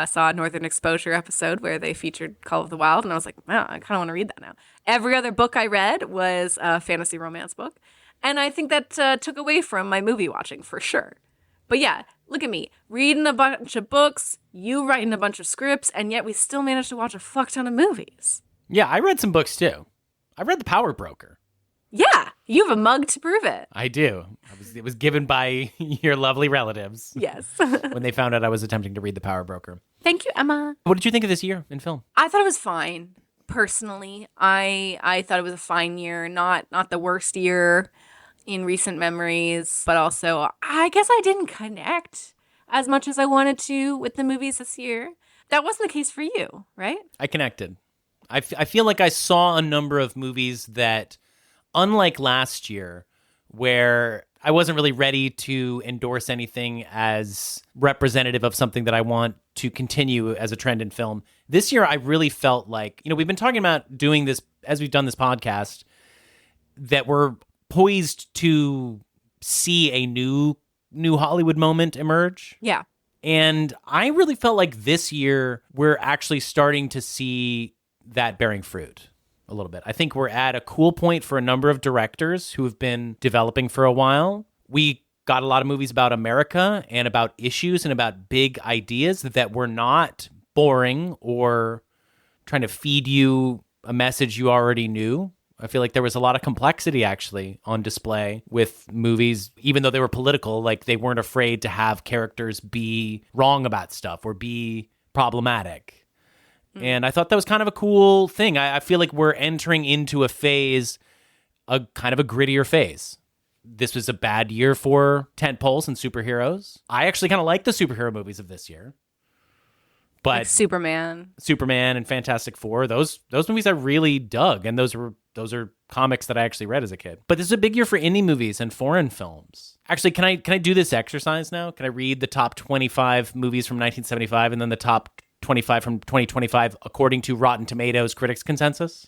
saw a Northern Exposure episode where they featured Call of the Wild, and I was like, wow, I kind of want to read that now. Every other book I read was a fantasy romance book, and I think that took away from my movie watching for sure. But yeah, look at me, reading a bunch of books, you writing a bunch of scripts, and yet we still managed to watch a fuck ton of movies. Yeah, I read some books too. I read The Power Broker. Yeah, you have a mug to prove it. I do. It was given by your lovely relatives. Yes. When they found out I was attempting to read The Power Broker. Thank you, Emma. What did you think of this year in film? I thought it was fine. Personally, I thought it was a fine year, not the worst year in recent memories, but also I guess I didn't connect as much as I wanted to with the movies this year. That wasn't the case for you, right? I connected. I feel like I saw a number of movies that, unlike last year, where I wasn't really ready to endorse anything as representative of something that I want to continue as a trend in film. This year, I really felt like, we've been talking about doing this, as we've done this podcast, that we're poised to see a new Hollywood moment emerge. Yeah. And I really felt like this year, we're actually starting to see that bearing fruit a little bit. I think we're at a cool point for a number of directors who have been developing for a while. We got a lot of movies about America and about issues and about big ideas that were not boring or trying to feed you a message you already knew. I feel like there was a lot of complexity actually on display with movies, even though they were political, like they weren't afraid to have characters be wrong about stuff or be problematic. And I thought that was kind of a cool thing. I feel like we're entering into a phase, a kind of a grittier phase. This was a bad year for tentpoles and superheroes. I actually kind of like the superhero movies of this year. But like Superman and Fantastic Four, those movies I really dug, and those are comics that I actually read as a kid. But this is a big year for indie movies and foreign films. Actually, can I do this exercise now? Can I read the top 25 movies from 1975 and then the top 25 from 2025 according to Rotten Tomatoes critics consensus?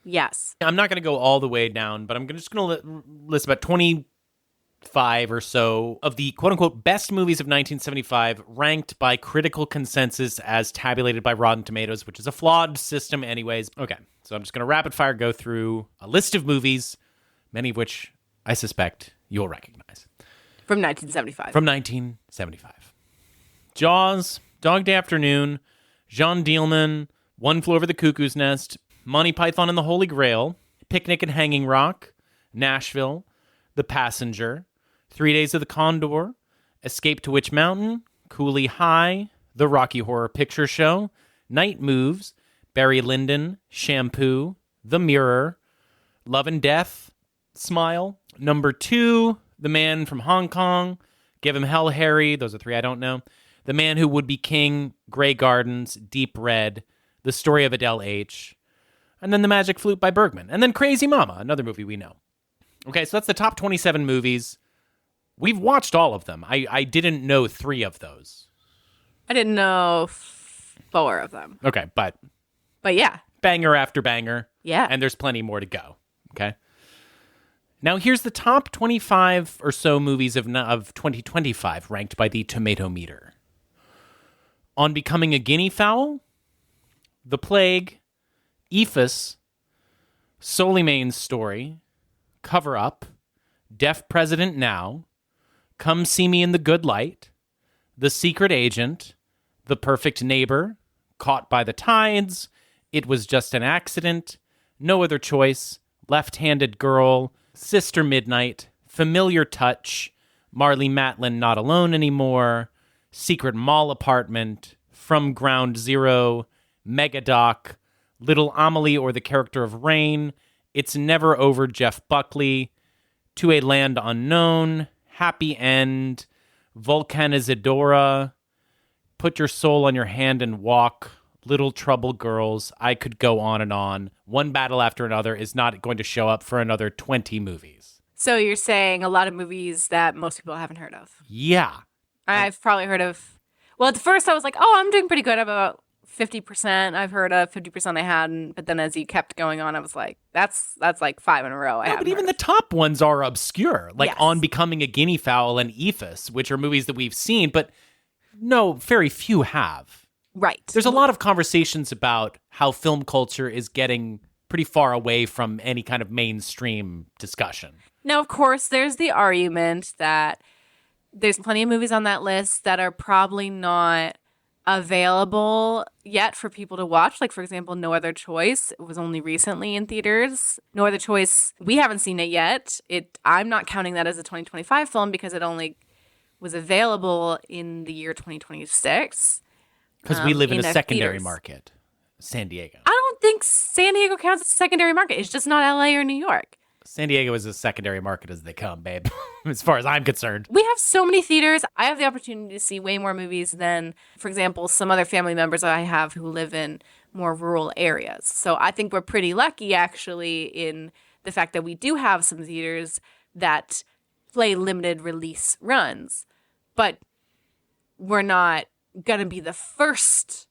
Yes. I'm not going to go all the way down, but I'm just going to list about 25 or so of the quote-unquote best movies of 1975 ranked by critical consensus as tabulated by Rotten Tomatoes, which is a flawed system anyways. Okay, so I'm just going to rapid fire go through a list of movies, many of which I suspect you'll recognize. From 1975. From 1975. Jaws, Dog Day Afternoon, Jean Dielman, One Flew Over the Cuckoo's Nest, Monty Python and the Holy Grail, Picnic at Hanging Rock, Nashville, The Passenger, 3 Days of the Condor, Escape to Witch Mountain, Cooley High, The Rocky Horror Picture Show, Night Moves, Barry Lyndon, Shampoo, The Mirror, Love and Death, Smile, Number 2, The Man from Hong Kong, Give Him Hell, Harry, those are 3 I don't know, The Man Who Would Be King, Grey Gardens, Deep Red, The Story of Adele H., and then The Magic Flute by Bergman, and then Crazy Mama, another movie we know. Okay, so that's the top 27 movies. We've watched all of them. I didn't know 3 of those. I didn't know 4 of them. Okay, but yeah. Banger after banger. Yeah. And there's plenty more to go. Okay. Now here's the top 25 or so movies of 2025 ranked by the Tomato Meter. On Becoming a Guinea Fowl, The Plague, Ephus, Soleimane's Story, Cover Up, Deaf President Now, Come See Me in the Good Light, The Secret Agent, The Perfect Neighbor, Caught by the Tides, It Was Just an Accident, No Other Choice, Left-Handed Girl, Sister Midnight, Familiar Touch, Marlee Matlin Not Alone Anymore, Secret Mall Apartment, From Ground Zero, Megadoc, Little Amelie or the Character of Rain, It's Never Over Jeff Buckley, To a Land Unknown, Happy End, Vulcanizadora, Put Your Soul on Your Hand and Walk, Little Trouble Girls. I could go on and on. One Battle After Another is not going to show up for another 20 movies. So you're saying a lot of movies that most people haven't heard of. Yeah. I've probably heard of... Well, at first I was like, oh, I'm doing pretty good. I'm about 50%. I've heard of 50% I hadn't. But then as you kept going on, I was like, that's like 5 in a row. But even the top ones are obscure, like Yes. On Becoming a Guinea Fowl and Ephus, which are movies that we've seen, but no, very few have. Right. There's a lot of conversations about how film culture is getting pretty far away from any kind of mainstream discussion. Now, of course, there's the argument that there's plenty of movies on that list that are probably not available yet for people to watch. Like, for example, No Other Choice. It was only recently in theaters. No Other Choice, we haven't seen it yet. I'm not counting that as a 2025 film because it only was available in the year 2026. Because we live in a secondary theaters. market, San Diego. I don't think San Diego counts as a secondary market. It's just not LA or New York. San Diego is as secondary market as they come, babe, as far as I'm concerned. We have so many theaters. I have the opportunity to see way more movies than, for example, some other family members I have who live in more rural areas. So I think we're pretty lucky, actually, in the fact that we do have some theaters that play limited release runs. But we're not going to be the first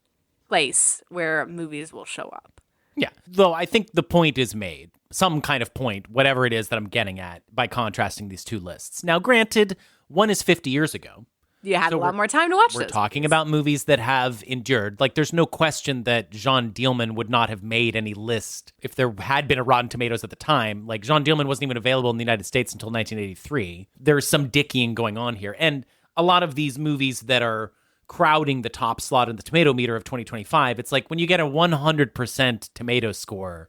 place where movies will show up. Yeah, though I think the point is made, some kind of point, whatever it is that I'm getting at, by contrasting these two lists. Now, granted, one is 50 years ago. You had a lot more time to watch We're those talking movies. about movies that have endured. Like, there's no question that Jean Dielman would not have made any list if there had been a Rotten Tomatoes at the time. Like, Jean Dielman wasn't even available in the United States until 1983. There's some dickying going on here. And a lot of these movies that are crowding the top slot in the tomato meter of 2025, it's like when you get a 100% tomato score,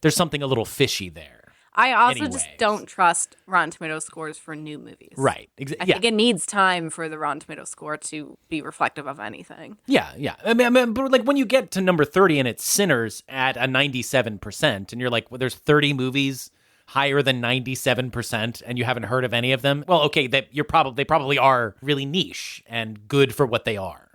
there's something a little fishy there. I also Anyways. just don't trust Rotten Tomatoes scores for new movies. Right. I think it needs time for the Rotten Tomatoes score to be reflective of anything. Yeah. I mean, but like when you get to number 30 and it's Sinners at a 97%, and you're like, well, there's 30 movies higher than 97% and you haven't heard of any of them. Well, okay, they probably are really niche and good for what they are.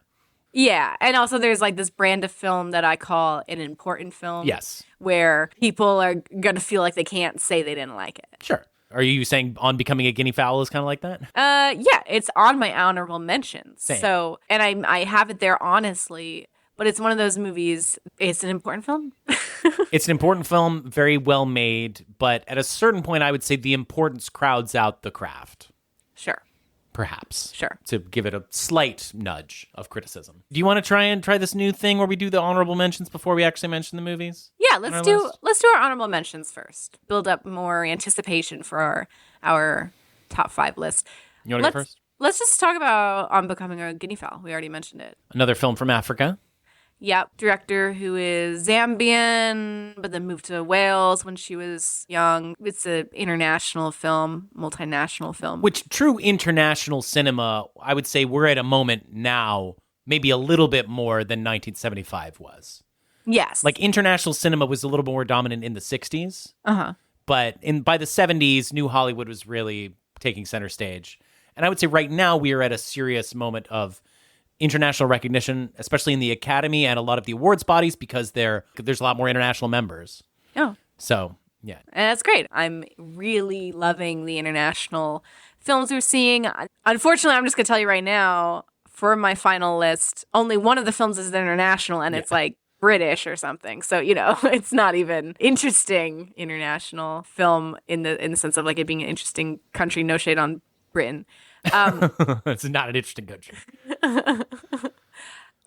Yeah, and also there's like this brand of film that I call an important film. Yes. Where people are going to feel like they can't say they didn't like it. Sure. Are you saying On Becoming a Guinea Fowl is kind of like that? Yeah, it's on my honorable mentions. Same. So, and I have it there honestly, but it's one of those movies, it's an important film. It's an important film, very well made, but at a certain point I would say the importance crowds out the craft. Sure. Perhaps. Sure. To give it a slight nudge of criticism. Do you want to try this new thing where we do the honorable mentions before we actually mention the movies? Yeah, on let's our do list? our honorable mentions first. Build up more anticipation for our top 5 list. You want to go first? Let's just talk about On Becoming a Guinea Fowl. We already mentioned it. Another film from Africa. Yep, director who is Zambian, but then moved to Wales when she was young. It's an international film, multinational film. Which true international cinema, I would say we're at a moment now, maybe a little bit more than 1975 was. Yes. Like international cinema was a little more dominant in the 60s. Uh-huh. But by the 70s, New Hollywood was really taking center stage. And I would say right now we are at a serious moment of international recognition, especially in the Academy and a lot of the awards bodies, because there's a lot more international members. Oh. So, yeah. And that's great. I'm really loving the international films we're seeing. Unfortunately, I'm just going to tell you right now, for my final list, only one of the films is international, and it's like British or something. So, it's not even interesting international film in the sense of like it being an interesting country. No shade on Britain. It's not an interesting country.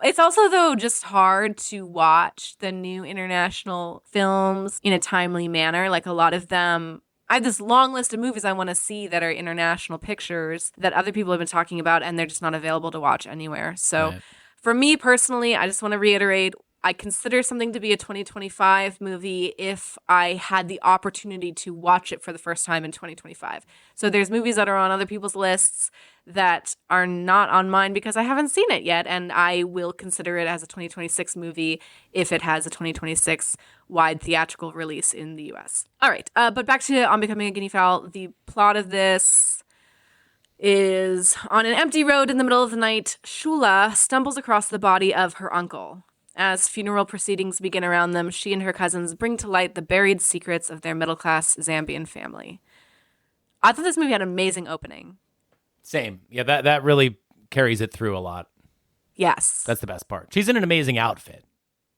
It's also, though, just hard to watch the new international films in a timely manner. Like a lot of them, I have this long list of movies I want to see that are international pictures that other people have been talking about, and they're just not available to watch anywhere. So for me personally, I just want to reiterate, I consider something to be a 2025 movie if I had the opportunity to watch it for the first time in 2025. So there's movies that are on other people's lists that are not on mine because I haven't seen it yet, and I will consider it as a 2026 movie if it has a 2026 wide theatrical release in the US. All right, but back to On Becoming a Guinea Fowl. The plot of this is on an empty road in the middle of the night, Shula stumbles across the body of her uncle. As funeral proceedings begin around them, she and her cousins bring to light the buried secrets of their middle-class Zambian family. I thought this movie had an amazing opening. Same. Yeah, that really carries it through a lot. Yes. That's the best part. She's in an amazing outfit.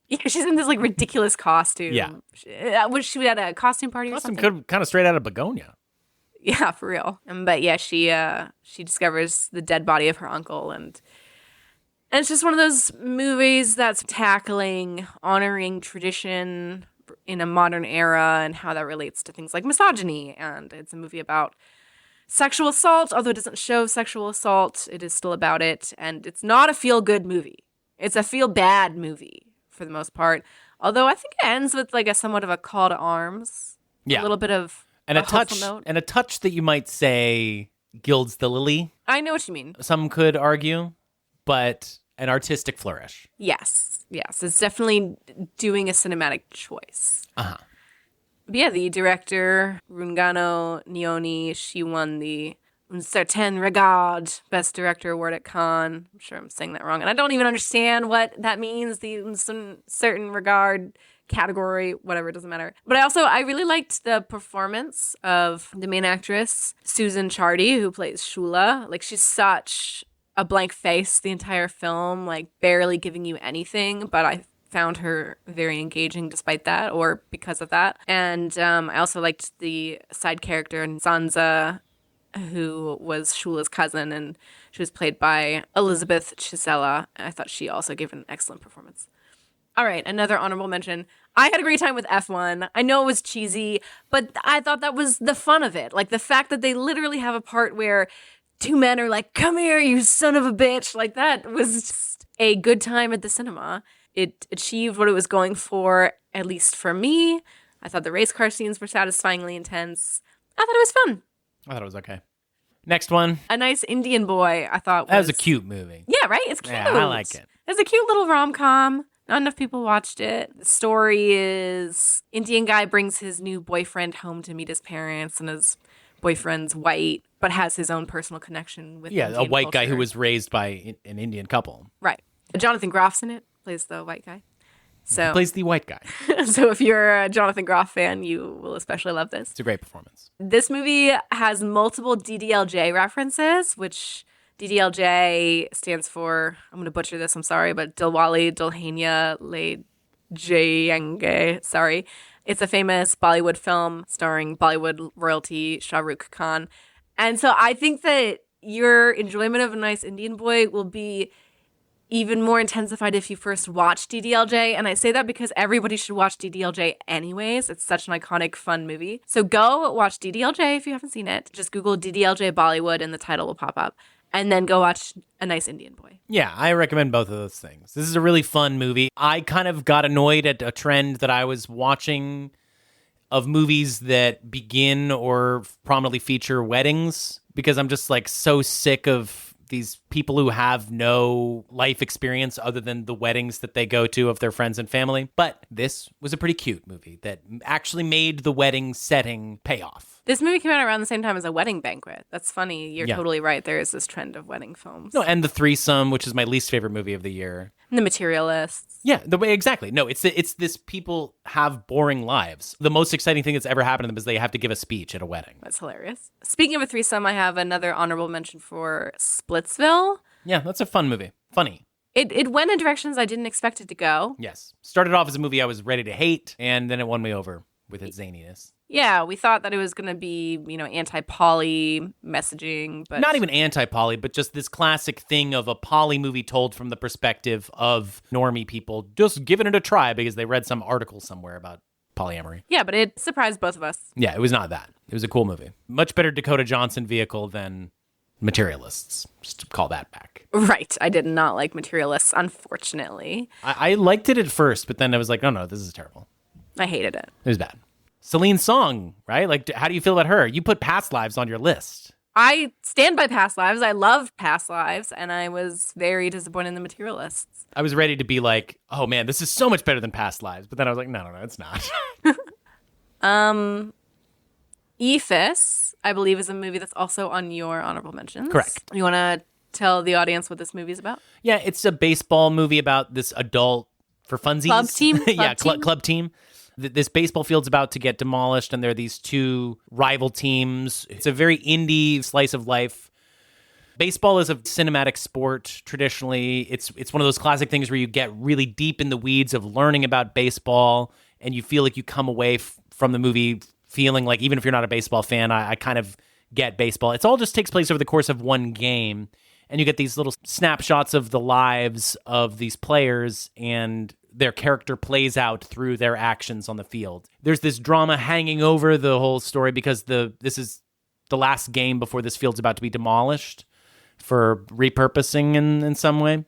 Yeah, she's in this like ridiculous costume. Yeah. Was she at a costume party or something? Kind of straight out of Begonia. Yeah, for real. But yeah, she discovers the dead body of her uncle, and it's just one of those movies that's tackling honoring tradition in a modern era and how that relates to things like misogyny. And it's a movie about sexual assault, although it doesn't show sexual assault. It is still about it, and it's not a feel-good movie. It's a feel-bad movie for the most part. Although I think it ends with like a somewhat of a call to arms. Yeah. A little bit of and a touch note. And a touch that you might say gilds the lily. I know what you mean. Some could argue, but an artistic flourish. Yes. It's definitely doing a cinematic choice. Uh-huh. But yeah, the director, Rungano Nioni, she won the Un Certain Regard Best Director Award at Cannes. I'm sure I'm saying that wrong. And I don't even understand what that means, the Un Certain Regard category, whatever, it doesn't matter. But I really liked the performance of the main actress, Susan Chardy, who plays Shula. Like, she's such a blank face the entire film, like barely giving you anything, but I found her very engaging despite that, or because of that. And I also liked the side character, Nzanza, who was Shula's cousin, and she was played by Elizabeth Chisella. I thought she also gave an excellent performance. All right, another honorable mention. I had a great time with F1. I know it was cheesy, but I thought that was the fun of it. Like the fact that they literally have a part where two men are like, "Come here, you son of a bitch." Like that was just a good time at the cinema. It achieved what it was going for, at least for me. I thought the race car scenes were satisfyingly intense. I thought it was fun. I thought it was okay. Next one. A Nice Indian Boy, I thought was... That was a cute movie. Yeah, right? It's cute. Yeah, I like it. It's a cute little rom-com. Not enough people watched it. The story is Indian guy brings his new boyfriend home to meet his parents, and his boyfriend's white, but has his own personal connection with Indian a white culture. guy who was raised by an Indian couple. Right. Jonathan Groff's in it, plays the white guy. So Plays the white guy. So if you're a Jonathan Groff fan, you will especially love this. It's a great performance. This movie has multiple DDLJ references, which DDLJ stands for, I'm going to butcher this, I'm sorry, but Dilwale Dulhania Le Jayenge. Sorry. It's a famous Bollywood film starring Bollywood royalty Shah Rukh Khan. And so I think that your enjoyment of A Nice Indian Boy will be even more intensified if you first watch DDLJ. And I say that because everybody should watch DDLJ anyways. It's such an iconic, fun movie. So go watch DDLJ if you haven't seen it. Just Google DDLJ Bollywood and the title will pop up. And then go watch A Nice Indian Boy. Yeah, I recommend both of those things. This is a really fun movie. I kind of got annoyed at a trend that I was watching of movies that begin or prominently feature weddings, because I'm just like so sick of these people who have no life experience other than the weddings that they go to of their friends and family. But this was a pretty cute movie that actually made the wedding setting pay off. This movie came out around the same time as A Wedding Banquet. That's funny. You're totally right. There is this trend of wedding films. No, and The Threesome, which is my least favorite movie of the year. And The Materialists. Yeah, exactly. No, it's this people have boring lives. The most exciting thing that's ever happened to them is they have to give a speech at a wedding. That's hilarious. Speaking of a threesome, I have another honorable mention for Splitsville. Yeah, that's a fun movie. Funny. It went in directions I didn't expect it to go. Yes. Started off as a movie I was ready to hate, and then it won me over with its zaniness. Yeah, we thought that it was going to be, anti-poly messaging, but... Not even anti-poly, but just this classic thing of a poly movie told from the perspective of normie people just giving it a try because they read some article somewhere about polyamory. Yeah, but it surprised both of us. Yeah, it was not that. It was a cool movie. Much better Dakota Johnson vehicle than Materialists. Just to call that back. Right. I did not like Materialists, unfortunately. I liked it at first, but then I was like, no, this is terrible. I hated it. It was bad. Celine Song, right? Like, how do you feel about her? You put Past Lives on your list. I stand by Past Lives. I loved Past Lives, and I was very disappointed in The Materialists. I was ready to be like, oh man, this is so much better than Past Lives. But then I was like, no, it's not. EFIS, I believe, is a movie that's also on your honorable mentions. Correct. You want to tell the audience what this movie is about? Yeah, it's a baseball movie about this adult for funsies. Club team? Yeah, Club team? club team. This baseball field's about to get demolished, and there are these two rival teams. It's a very indie slice of life. Baseball is a cinematic sport traditionally. It's one of those classic things where you get really deep in the weeds of learning about baseball, and you feel like you come away from the movie feeling like, even if you're not a baseball fan, I kind of get baseball. It all just takes place over the course of one game, and you get these little snapshots of the lives of these players, and their character plays out through their actions on the field. There's this drama hanging over the whole story because this is the last game before this field's about to be demolished for repurposing in some way.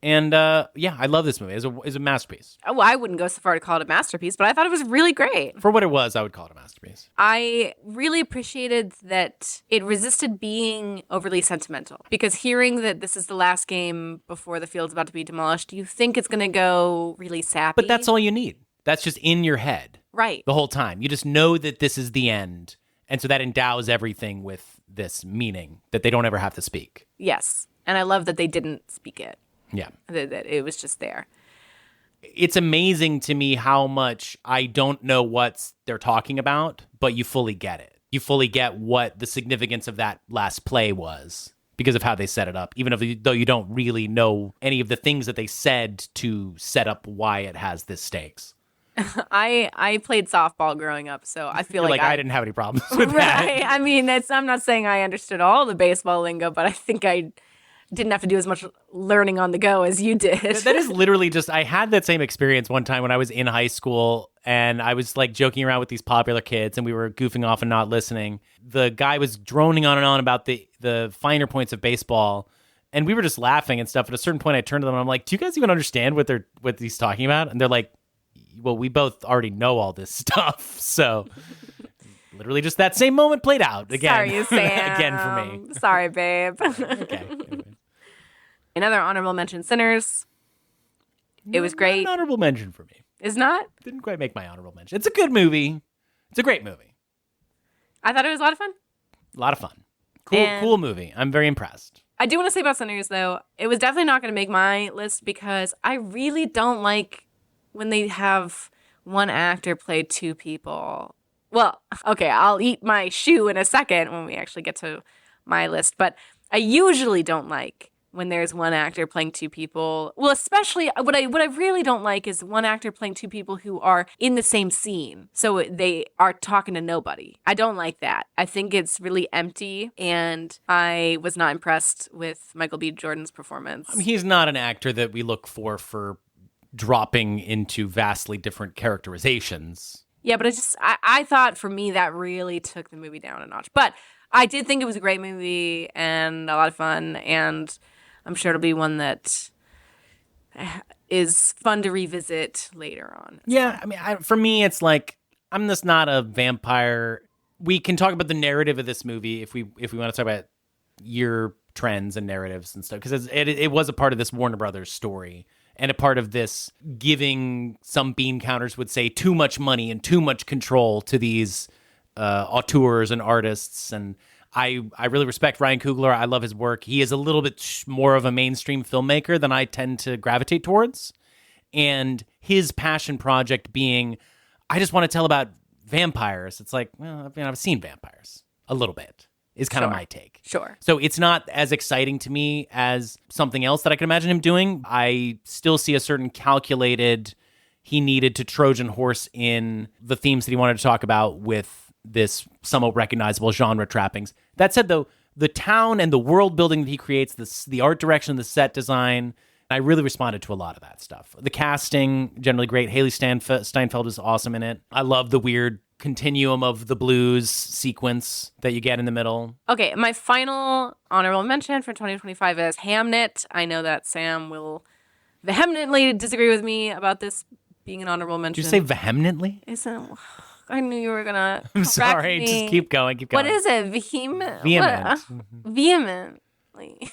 And yeah, I love this movie. It's a masterpiece. Oh, I wouldn't go so far to call it a masterpiece, but I thought it was really great. For what it was, I would call it a masterpiece. I really appreciated that it resisted being overly sentimental, because hearing that this is the last game before the field's about to be demolished, you think it's going to go really sappy. But that's all you need. That's just in your head. Right. The whole time. You just know that this is the end. And so that endows everything with this meaning that they don't ever have to speak. Yes. And I love that they didn't speak it. Yeah. That it was just there. It's amazing to me how much I don't know what they're talking about, but you fully get it. You fully get what the significance of that last play was because of how they set it up, even though you don't really know any of the things that they said to set up why it has this stakes. I played softball growing up, so I feel like I didn't have any problems with that. Right. I mean, I'm not saying I understood all the baseball lingo, but I think I didn't have to do as much learning on the go as you did. That is literally just, I had that same experience one time when I was in high school, and I was like joking around with these popular kids, and we were goofing off and not listening. The guy was droning on and on about the finer points of baseball, and we were just laughing and stuff. At a certain point, I turned to them and I'm like, "Do you guys even understand what he's talking about?" And they're like, "Well, we both already know all this stuff." So literally just that same moment played out again. Sorry, Sam. Again for me. Sorry, babe. Okay. Another honorable mention, Sinners. It was great. An honorable mention for me. Is not? Didn't quite make my honorable mention. It's a good movie. It's a great movie. I thought it was a lot of fun. A lot of fun. Cool movie. I'm very impressed. I do want to say about Sinners, though, it was definitely not going to make my list because I really don't like when they have one actor play two people. Well, okay, I'll eat my shoe in a second when we actually get to my list, but I usually don't like when there's one actor playing two people. Well, especially what I really don't like is one actor playing two people who are in the same scene. So they are talking to nobody. I don't like that. I think it's really empty, and I was not impressed with Michael B. Jordan's performance. I mean, he's not an actor that we look for dropping into vastly different characterizations. Yeah, but I thought for me that really took the movie down a notch. But I did think it was a great movie and a lot of fun, and I'm sure it'll be one that is fun to revisit later on. Yeah, I mean, for me, it's like, I'm just not a vampire. We can talk about the narrative of this movie if we want to talk about year trends and narratives and stuff, because it was a part of this Warner Brothers story and a part of this giving, some bean counters would say, too much money and too much control to these auteurs and artists. And I really respect Ryan Coogler. I love his work. He is a little bit more of a mainstream filmmaker than I tend to gravitate towards. And his passion project being, I just want to tell about vampires. It's like, well, I mean, I've seen vampires a little bit, is kind of my take. Sure. So it's not as exciting to me as something else that I can imagine him doing. I still see a certain calculated, he needed to Trojan horse in the themes that he wanted to talk about with this somewhat recognizable genre trappings. That said, though, the town and the world building that he creates, the art direction, the set design, I really responded to a lot of that stuff. The casting, generally great. Haley Steinfeld was awesome in it. I love the weird continuum of the blues sequence that you get in the middle. Okay, my final honorable mention for 2025 is Hamnet. I know that Sam will vehemently disagree with me about this being an honorable mention. Did you say vehemently? Isn't... I knew you were gonna. I'm sorry. Me. Just keep going. What is it? Vehement. Vehemently.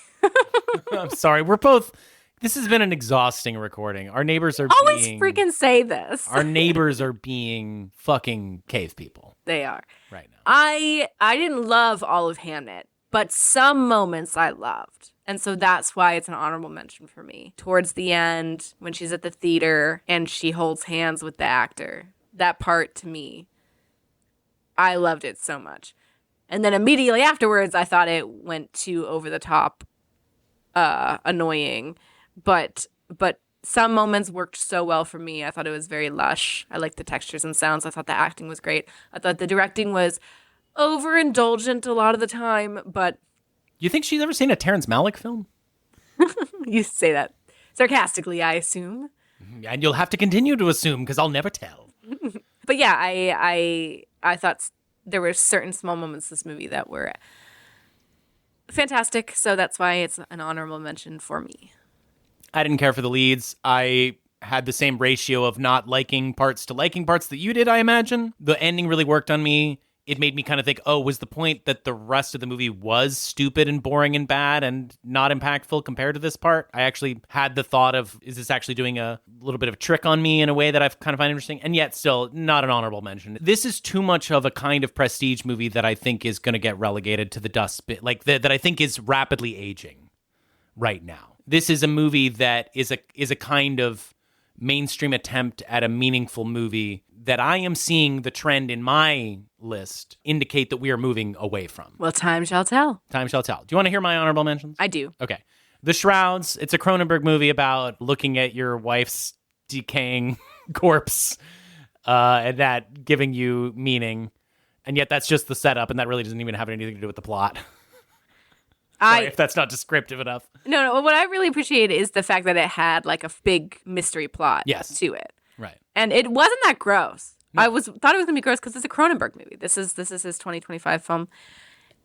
I'm sorry. We're both. This has been an exhausting recording. Our neighbors are always freaking say this. Our neighbors are being fucking cave people. They are right now. I didn't love all of Hamnet. but some moments I loved. And so that's why it's an honorable mention for me. Towards the end, when she's at the theater and she holds hands with the actor, that part to me, I loved it so much. And then immediately afterwards, I thought it went too over the top, annoying. But some moments worked so well for me. I thought it was very lush. I liked the textures and sounds. I thought the acting was great. I thought the directing was overindulgent a lot of the time, but... You think she's ever seen a Terrence Malick film? You say that sarcastically, I assume. And you'll have to continue to assume, because I'll never tell. But yeah, I thought there were certain small moments in this movie that were fantastic, so that's why it's an honorable mention for me. I didn't care for the leads. I had the same ratio of not liking parts to liking parts that you did, I imagine. The ending really worked on me. It made me kind of think, was the point that the rest of the movie was stupid and boring and bad and not impactful compared to this part? I actually had the thought of, is this actually doing a little bit of a trick on me in a way that I kind of find interesting? And yet still not an honorable mention. This is too much of a kind of prestige movie that I think is going to get relegated to the dustbin, like that I think is rapidly aging right now. This is a movie that is a kind of mainstream attempt at a meaningful movie that I am seeing the trend in my list indicate that we are moving away from. Well, time shall tell. Time shall tell. Do you want to hear my honorable mentions? I do. Okay. The Shrouds. It's a Cronenberg movie about looking at your wife's decaying corpse and that giving you meaning. And yet that's just the setup, and that really doesn't even have anything to do with the plot. Sorry if that's not descriptive enough. No. What I really appreciate is the fact that it had like a big mystery plot to it. Right. And it wasn't that gross. No. I thought it was going to be gross because it's a Cronenberg movie. This is his 2025 film,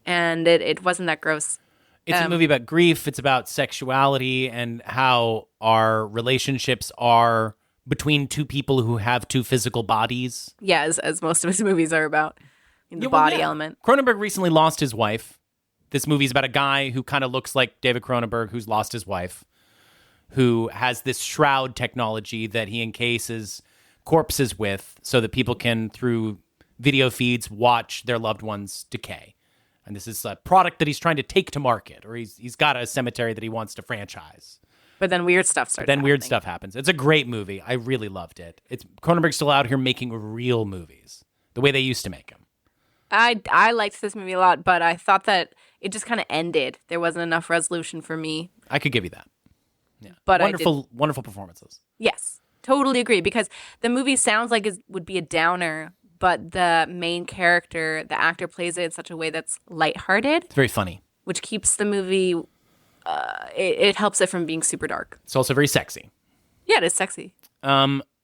and it wasn't that gross. It's a movie about grief. It's about sexuality and how our relationships are between two people who have two physical bodies. Yeah, as most of his movies are about the body element. Cronenberg recently lost his wife. This movie is about a guy who kind of looks like David Cronenberg, who's lost his wife, who has this shroud technology that he encases corpses with so that people can, through video feeds, watch their loved ones decay. And this is a product that he's trying to take to market, or he's got a cemetery that he wants to franchise. But then weird stuff starts happening. Weird stuff happens. It's a great movie. I really loved it. Cronenberg's still out here making real movies, the way they used to make them. I liked this movie a lot, but I thought that it just kind of ended. There wasn't enough resolution for me. I could give you that. Yeah, but wonderful performances. Yes, totally agree. Because the movie sounds like it would be a downer, but the main character, the actor, plays it in such a way that's lighthearted. It's very funny, which keeps the movie. It helps it from being super dark. It's also very sexy. Yeah, it is sexy.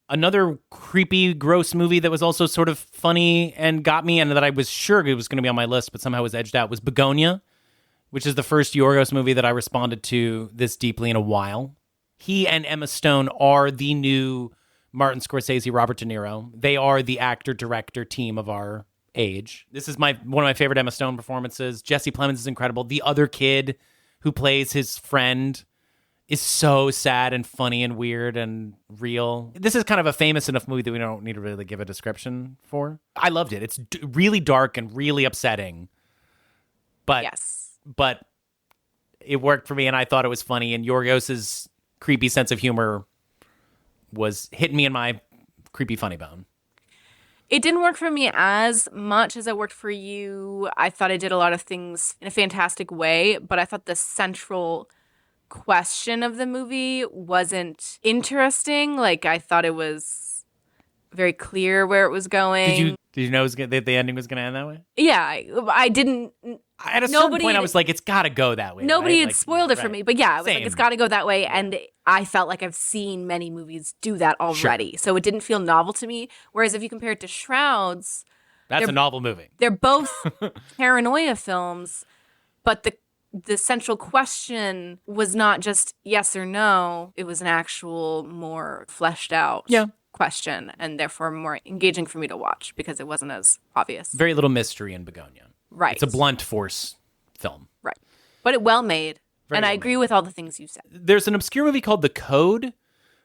Another creepy, gross movie that was also sort of funny and got me, and that I was sure it was going to be on my list, but somehow was edged out, was Begonia, which is the first Yorgos movie that I responded to this deeply in a while. He and Emma Stone are the new Martin Scorsese, Robert De Niro. They are the actor-director team of our age. This is one of my favorite Emma Stone performances. Jesse Plemons is incredible. The other kid who plays his friend is so sad and funny and weird and real. This is kind of a famous enough movie that we don't need to really give a description for. I loved it. It's really dark and really upsetting. But it worked for me, and I thought it was funny, and Yorgos's creepy sense of humor was hitting me in my creepy funny bone. It didn't work for me as much as it worked for you. I thought it did a lot of things in a fantastic way, but I thought the central question of the movie wasn't interesting. Like, I thought it was very clear where it was going. Did you know the ending was going to end that way? Yeah, I didn't. At a certain point, I was like, it's got to go that way. Nobody had spoiled it for me. But yeah, I was like, it's got to go that way. And I felt like I've seen many movies do that already. Sure. So it didn't feel novel to me. Whereas if you compare it to Shrouds. That's a novel movie. They're both paranoia films. But the central question was not just yes or no. It was an actual, more fleshed out question. And therefore more engaging for me to watch because it wasn't as obvious. Very little mystery in Begonia. Right. It's a blunt force film. Right. But it well made. I agree with all the things you said. There's an obscure movie called The Code,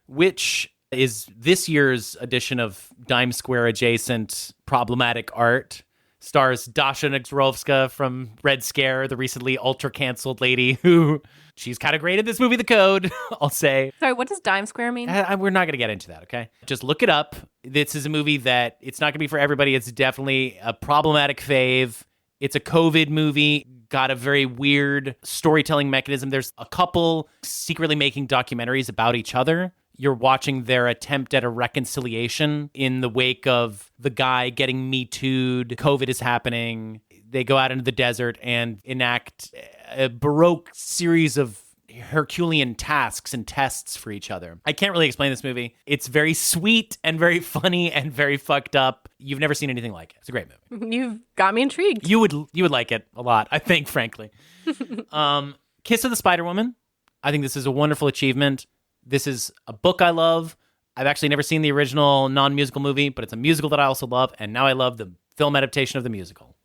which is this year's edition of Dime Square adjacent problematic art. Stars Dasha Nexrovska from Red Scare, the recently ultra-canceled lady who... She's kind of great at this movie, The Code, I'll say. Sorry, what does dime square mean? We're not going to get into that, okay? Just look it up. This is a movie that it's not going to be for everybody. It's definitely a problematic fave. It's a COVID movie. Got a very weird storytelling mechanism. There's a couple secretly making documentaries about each other. You're watching their attempt at a reconciliation in the wake of the guy getting Me Too'd. COVID is happening. They go out into the desert and enact a Baroque series of Herculean tasks and tests for each other. I can't really explain this movie. It's very sweet and very funny and very fucked up. You've never seen anything like it. It's a great movie. You've got me intrigued. You would like it a lot, I think, frankly. Kiss of the Spider Woman. I think this is a wonderful achievement. This is a book I love. I've actually never seen the original non-musical movie, but it's a musical that I also love, and now I love the film adaptation of the musical.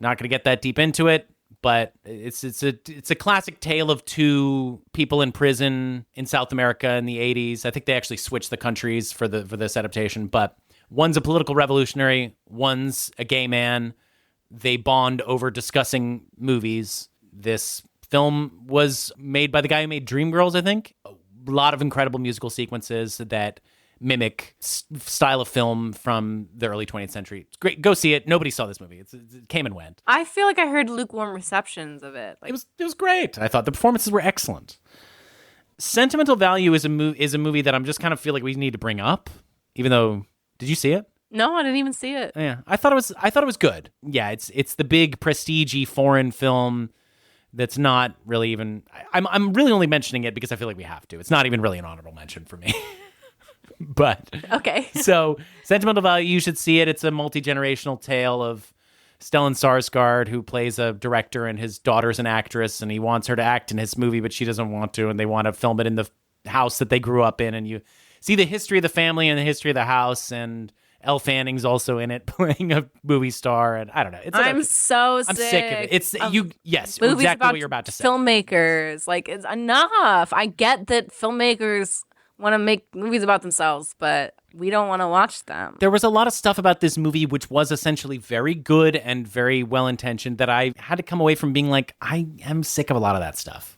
Not going to get that deep into it, but it's a classic tale of two people in prison in South America in the 80s. I think they actually switched the countries for this adaptation, but one's a political revolutionary, one's a gay man. They bond over discussing movies. This film was made by the guy who made Dreamgirls, I think. A lot of incredible musical sequences that mimic style of film from the early 20th century. It's great. Go see it. Nobody saw this movie. It came and went. I feel like I heard lukewarm receptions of it. It was great. I thought the performances were excellent. Sentimental Value is a movie that I'm just kind of feel like we need to bring up, even though... Did you see it? No, I didn't even see it. Yeah, I thought it was good. Yeah, it's the big prestige-y foreign film that's not really even... I'm really only mentioning it because I feel like we have to. It's not even really an honorable mention for me. But okay. So Sentimental Value, you should see it. It's a multi-generational tale of Stellan Skarsgård, who plays a director, and his daughter's an actress, and he wants her to act in his movie, but she doesn't want to, and they want to film it in the house that they grew up in, and you see the history of the family and the history of the house, and Elle Fanning's also in it playing a movie star, and I don't know. I'm sick of it. It's yes, movies exactly about what you're about to say. Filmmakers, like, it's enough. I get that filmmakers want to make movies about themselves, but we don't want to watch them. There was a lot of stuff about this movie which was essentially very good and very well-intentioned that I had to come away from being like, I am sick of a lot of that stuff.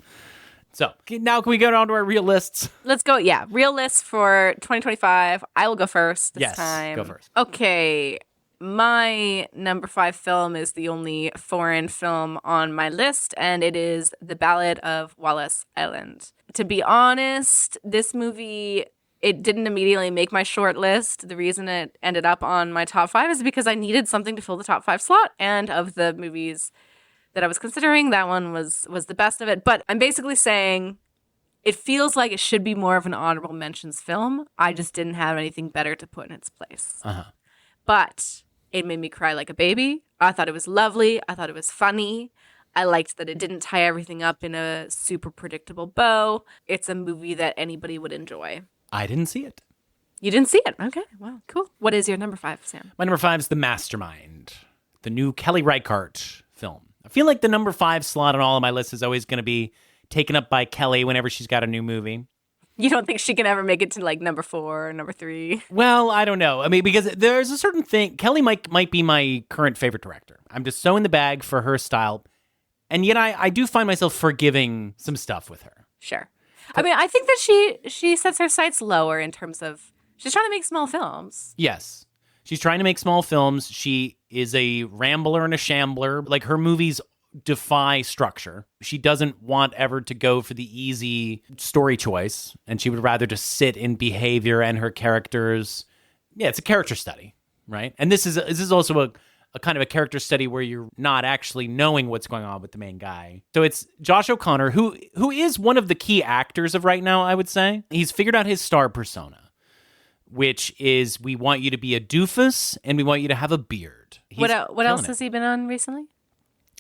So, now can we go down to our real lists? Let's go, yeah. Real lists for 2025. I will go first this time. Yes, go first. Okay, my number 5 film is the only foreign film on my list, and it is The Ballad of Wallace Island. To be honest, this movie, it didn't immediately make my short list. The reason it ended up on my top 5 is because I needed something to fill the top 5 slot, and of the movies that I was considering, that one was the best of it. But I'm basically saying it feels like it should be more of an honorable mentions film. I just didn't have anything better to put in its place. But it made me cry like a baby. I thought it was lovely. I thought it was funny. I liked that it didn't tie everything up in a super predictable bow. It's a movie that anybody would enjoy. I didn't see it. You didn't see it? Okay, well, cool. What is your number 5, Sam? My number 5 is The Mastermind, the new Kelly Reichardt film. I feel like the number 5 slot on all of my lists is always going to be taken up by Kelly whenever she's got a new movie. You don't think she can ever make it to like number 4 or number 3? Well, I don't know. I mean, because there's a certain thing. Kelly might be my current favorite director. I'm just so in the bag for her style. And yet I do find myself forgiving some stuff with her. Sure. I mean, I think that she sets her sights lower in terms of she's trying to make small films. Yes. She's trying to make small films. She is a rambler and a shambler. Like, her movies defy structure. She doesn't want ever to go for the easy story choice, and she would rather just sit in behavior and her characters. Yeah, it's a character study, right? And this is also a kind of a character study where you're not actually knowing what's going on with the main guy. So it's Josh O'Connor, who is one of the key actors of right now, I would say. He's figured out his star persona, which is we want you to be a doofus and we want you to have a beard. What else has he been on recently?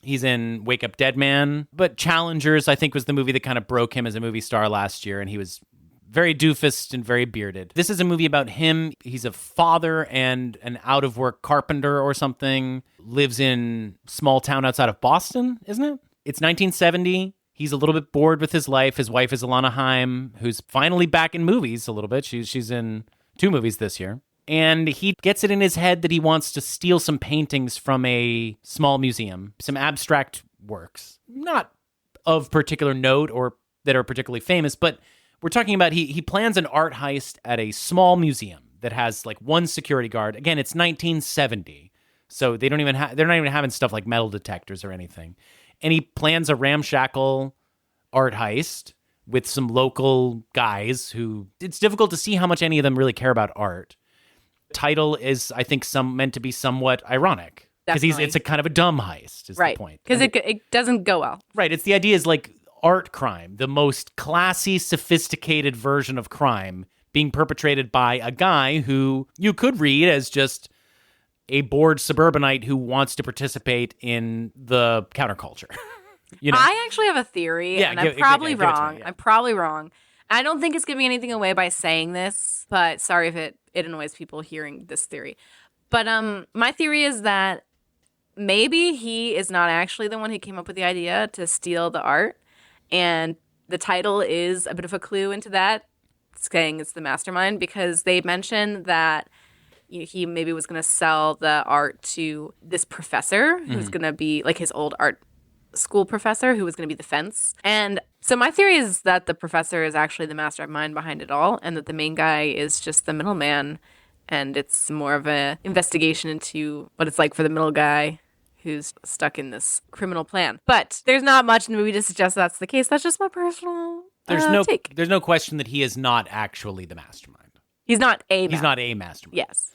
He's in Wake Up Dead Man, but Challengers, I think, was the movie that kind of broke him as a movie star last year, and he was very doofus and very bearded. This is a movie about him. He's a father and an out-of-work carpenter or something. Lives in a small town outside of Boston, isn't it? It's 1970. He's a little bit bored with his life. His wife is Alana Haim, who's finally back in movies a little bit. She's in 2 movies this year. And he gets it in his head that he wants to steal some paintings from a small museum, some abstract works, not of particular note or that are particularly famous, but we're talking about he plans an art heist at a small museum that has like one security guard. Again, it's 1970, so they're not even having stuff like metal detectors or anything. And he plans a ramshackle art heist with some local guys who it's difficult to see how much any of them really care about art. Title is, I think, meant to be somewhat ironic because it's a kind of a dumb heist. Is right. The point? Because it doesn't go well. Right. It's the idea is like art crime, the most classy, sophisticated version of crime being perpetrated by a guy who you could read as just a bored suburbanite who wants to participate in the counterculture. You know? I actually have a theory, and I'm probably wrong. I'm probably wrong. I don't think it's giving anything away by saying this, but sorry if it annoys people hearing this theory. But my theory is that maybe he is not actually the one who came up with the idea to steal the art, and the title is a bit of a clue into that, saying it's the mastermind, because they mentioned that he maybe was going to sell the art to this professor who's going to be like his old art school professor who was going to be the fence. And so my theory is that the professor is actually the mastermind behind it all, and that the main guy is just the middleman, and it's more of a investigation into what it's like for the middle guy who's stuck in this criminal plan. But there's not much in the movie to suggest that's the case. That's just my personal take. There's no question that he is not actually the mastermind. He's not a mastermind. Yes.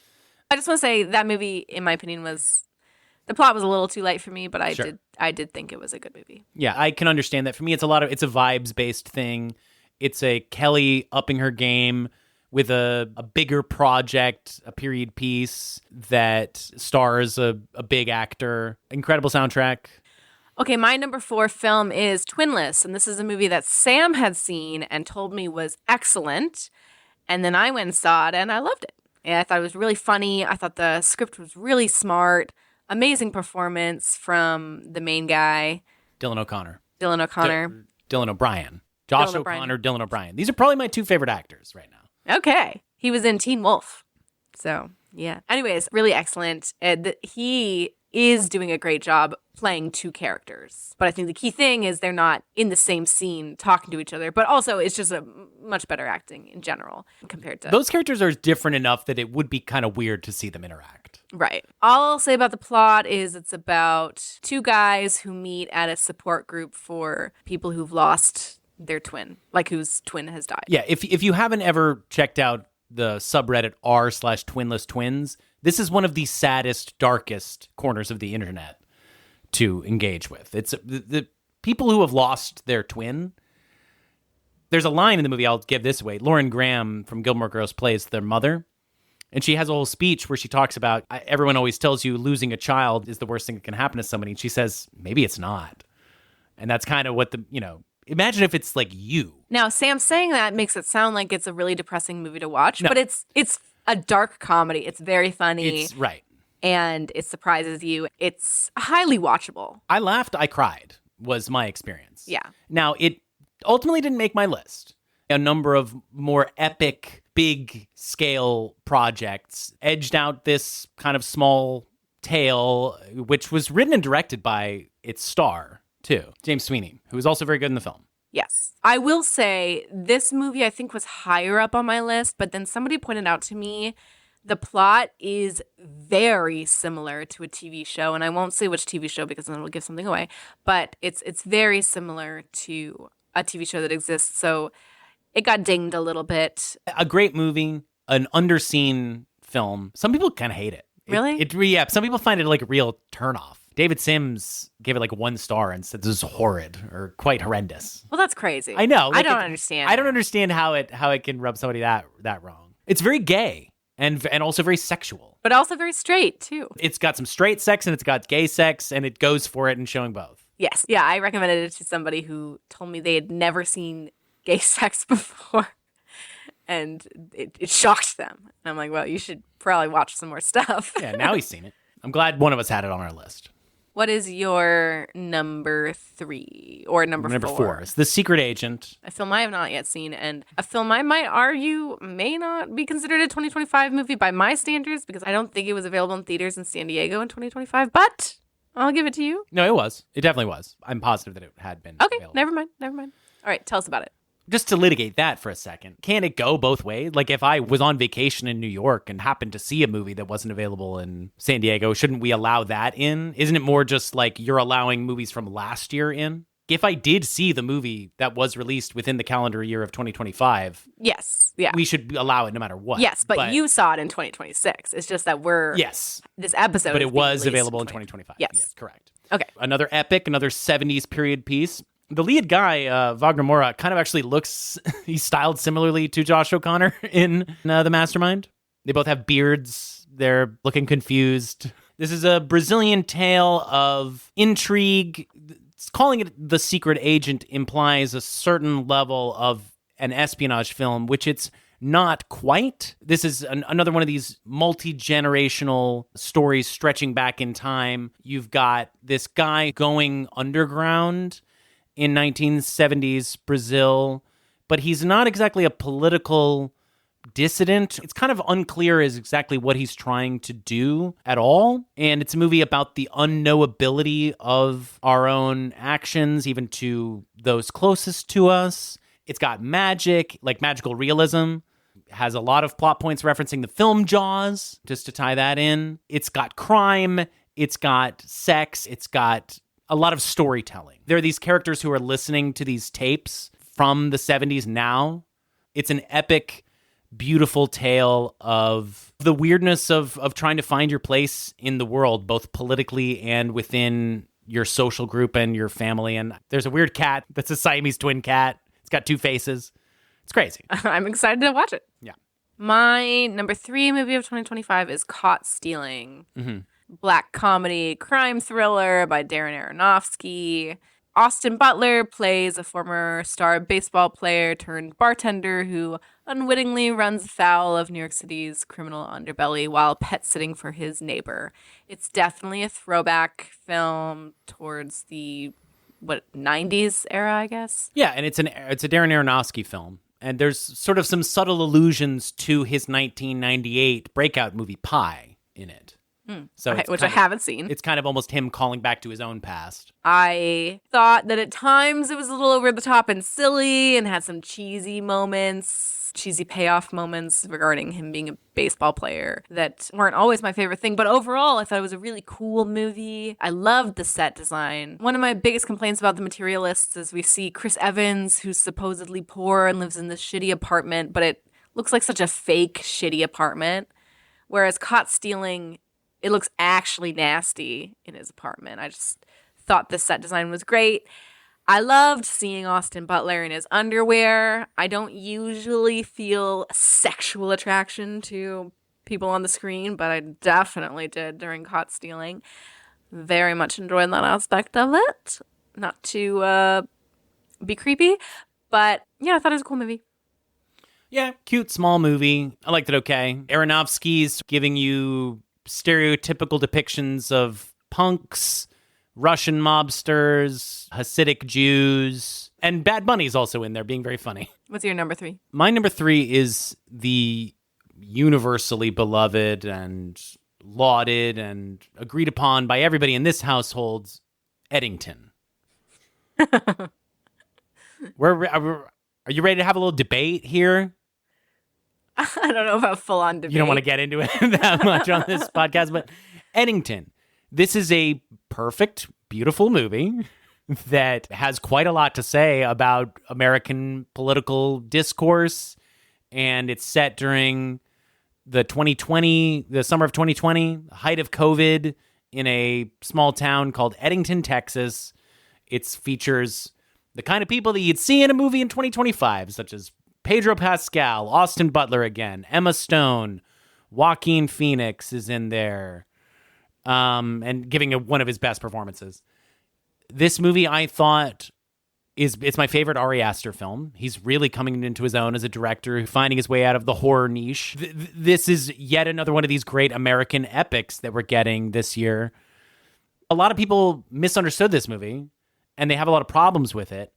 I just want to say that movie, in my opinion, the plot was a little too light for me, but I did think it was a good movie. Yeah, I can understand that. For me, it's a vibes-based thing. It's a Kelly upping her game with a bigger project, a period piece that stars a big actor. Incredible soundtrack. Okay, my number 4 film is Twinless, and this is a movie that Sam had seen and told me was excellent. And then I went and saw it, and I loved it. And I thought it was really funny. I thought the script was really smart. Amazing performance from the main guy. Dylan O'Connor. Dylan O'Brien. Josh O'Connor, Dylan O'Brien. These are probably my 2 favorite actors right now. Okay. He was in Teen Wolf. So, yeah. Anyways, really excellent. He is doing a great job playing 2 characters. But I think the key thing is they're not in the same scene talking to each other. But also, it's just a much better acting in general compared to... Those characters are different enough that it would be kind of weird to see them interact. Right. All I'll say about the plot is it's about 2 guys who meet at a support group for people who've lost their twin, like whose twin has died. Yeah, if you haven't ever checked out the subreddit r/twinless twins, this is one of the saddest, darkest corners of the internet to engage with. It's the people who have lost their twin. There's a line in the movie, I'll give this away. Lauren Graham from Gilmore Girls plays their mother. And she has a whole speech where she talks about, everyone always tells you losing a child is the worst thing that can happen to somebody. And she says, maybe it's not. And that's kind of what imagine if it's like you. Now, Sam saying that makes it sound like it's a really depressing movie to watch, but it's a dark comedy. It's very funny. It's right. And it surprises you. It's highly watchable. I laughed, I cried, was my experience. Yeah. Now, it ultimately didn't make my list. A number of more epic, big scale projects edged out this kind of small tale, which was written and directed by its star, too, James Sweeney, who was also very good in the film. Yes. I will say this movie I think was higher up on my list, but then somebody pointed out to me the plot is very similar to a TV show, and I won't say which TV show because then it'll give something away, but it's very similar to a TV show that exists, so it got dinged a little bit. A great movie, an underseen film. Some people kind of hate it. Really? Yeah, some people find it like a real turnoff. David Sims gave it like 1 star and said this is horrid or quite horrendous. Well, that's crazy. I know. I don't understand. I don't understand how it can rub somebody that wrong. It's very gay and also very sexual. But also very straight, too. It's got some straight sex and it's got gay sex, and it goes for it and showing both. Yes. Yeah, I recommended it to somebody who told me they had never seen gay sex before. And it shocked them. And I'm like, well, you should probably watch some more stuff. Yeah, now he's seen it. I'm glad one of us had it on our list. What is your number 3 or number 4? Number 4 is The Secret Agent. A film I have not yet seen, and a film I might argue may not be considered a 2025 movie by my standards because I don't think it was available in theaters in San Diego in 2025, but I'll give it to you. No, it was. It definitely was. I'm positive that it had been Okay, available. never mind. All right, tell us about it. Just to litigate that for a second, can it go both ways? Like, if I was on vacation in New York and happened to see a movie that wasn't available in San Diego, shouldn't we allow that in? Isn't it more just like you're allowing movies from last year in? If I did see the movie that was released within the calendar year of 2025, yes, yeah, we should allow it no matter what. Yes, but you saw it in 2026. It's just that this episode. But it was available in 2025. Yes, correct. Okay, another epic, another 70s period piece. The lead guy, Wagner Moura, kind of actually looks, he's styled similarly to Josh O'Connor in The Mastermind. They both have beards. They're looking confused. This is a Brazilian tale of intrigue. Calling it The Secret Agent implies a certain level of an espionage film, which it's not quite. This is another one of these multi-generational stories stretching back in time. You've got this guy going underground in 1970s Brazil, but he's not exactly a political dissident. It's kind of unclear as exactly what he's trying to do at all. And it's a movie about the unknowability of our own actions, even to those closest to us. It's got magic, like magical realism. It has a lot of plot points referencing the film Jaws, just to tie that in. It's got crime. It's got sex. It's got a lot of storytelling. There are these characters who are listening to these tapes from the 70s now. It's an epic, beautiful tale of the weirdness of trying to find your place in the world, both politically and within your social group and your family. And there's a weird cat that's a Siamese twin cat. It's got 2 faces. It's crazy. I'm excited to watch it. Yeah. My number 3 movie of 2025 is Caught Stealing. Mm-hmm. Black comedy crime thriller by Darren Aronofsky. Austin Butler plays a former star baseball player turned bartender who unwittingly runs afoul of New York City's criminal underbelly while pet sitting for his neighbor. It's definitely a throwback film towards the 90s era, I guess. Yeah, and it's a Darren Aronofsky film. And there's sort of some subtle allusions to his 1998 breakout movie Pi in it. So which I haven't seen. It's kind of almost him calling back to his own past. I thought that at times it was a little over the top and silly and had some cheesy payoff moments regarding him being a baseball player that weren't always my favorite thing. But overall, I thought it was a really cool movie. I loved the set design. One of my biggest complaints about The Materialists is we see Chris Evans, who's supposedly poor and lives in this shitty apartment, but it looks like such a fake shitty apartment. Whereas Caught Stealing, it looks actually nasty in his apartment. I just thought the set design was great. I loved seeing Austin Butler in his underwear. I don't usually feel sexual attraction to people on the screen, but I definitely did during Caught Stealing. Very much enjoyed that aspect of it. Not to be creepy, but yeah, I thought it was a cool movie. Yeah, cute, small movie. I liked it okay. Aronofsky's giving you stereotypical depictions of punks, Russian mobsters, Hasidic Jews, and Bad Bunny's also in there being very funny. What's your number 3? My number 3 is the universally beloved and lauded and agreed upon by everybody in this household, Eddington. Are you ready to have a little debate here? I don't know about full-on debate. You don't want to get into it that much on this podcast, but Eddington. This is a perfect, beautiful movie that has quite a lot to say about American political discourse, and it's set during the summer of 2020, the height of COVID, in a small town called Eddington, Texas. It features the kind of people that you'd see in a movie in 2025, such as Pedro Pascal, Austin Butler again, Emma Stone, Joaquin Phoenix is in there, and giving one of his best performances. This movie, I thought, it's my favorite Ari Aster film. He's really coming into his own as a director, finding his way out of the horror niche. This is yet another one of these great American epics that we're getting this year. A lot of people misunderstood this movie, and they have a lot of problems with it.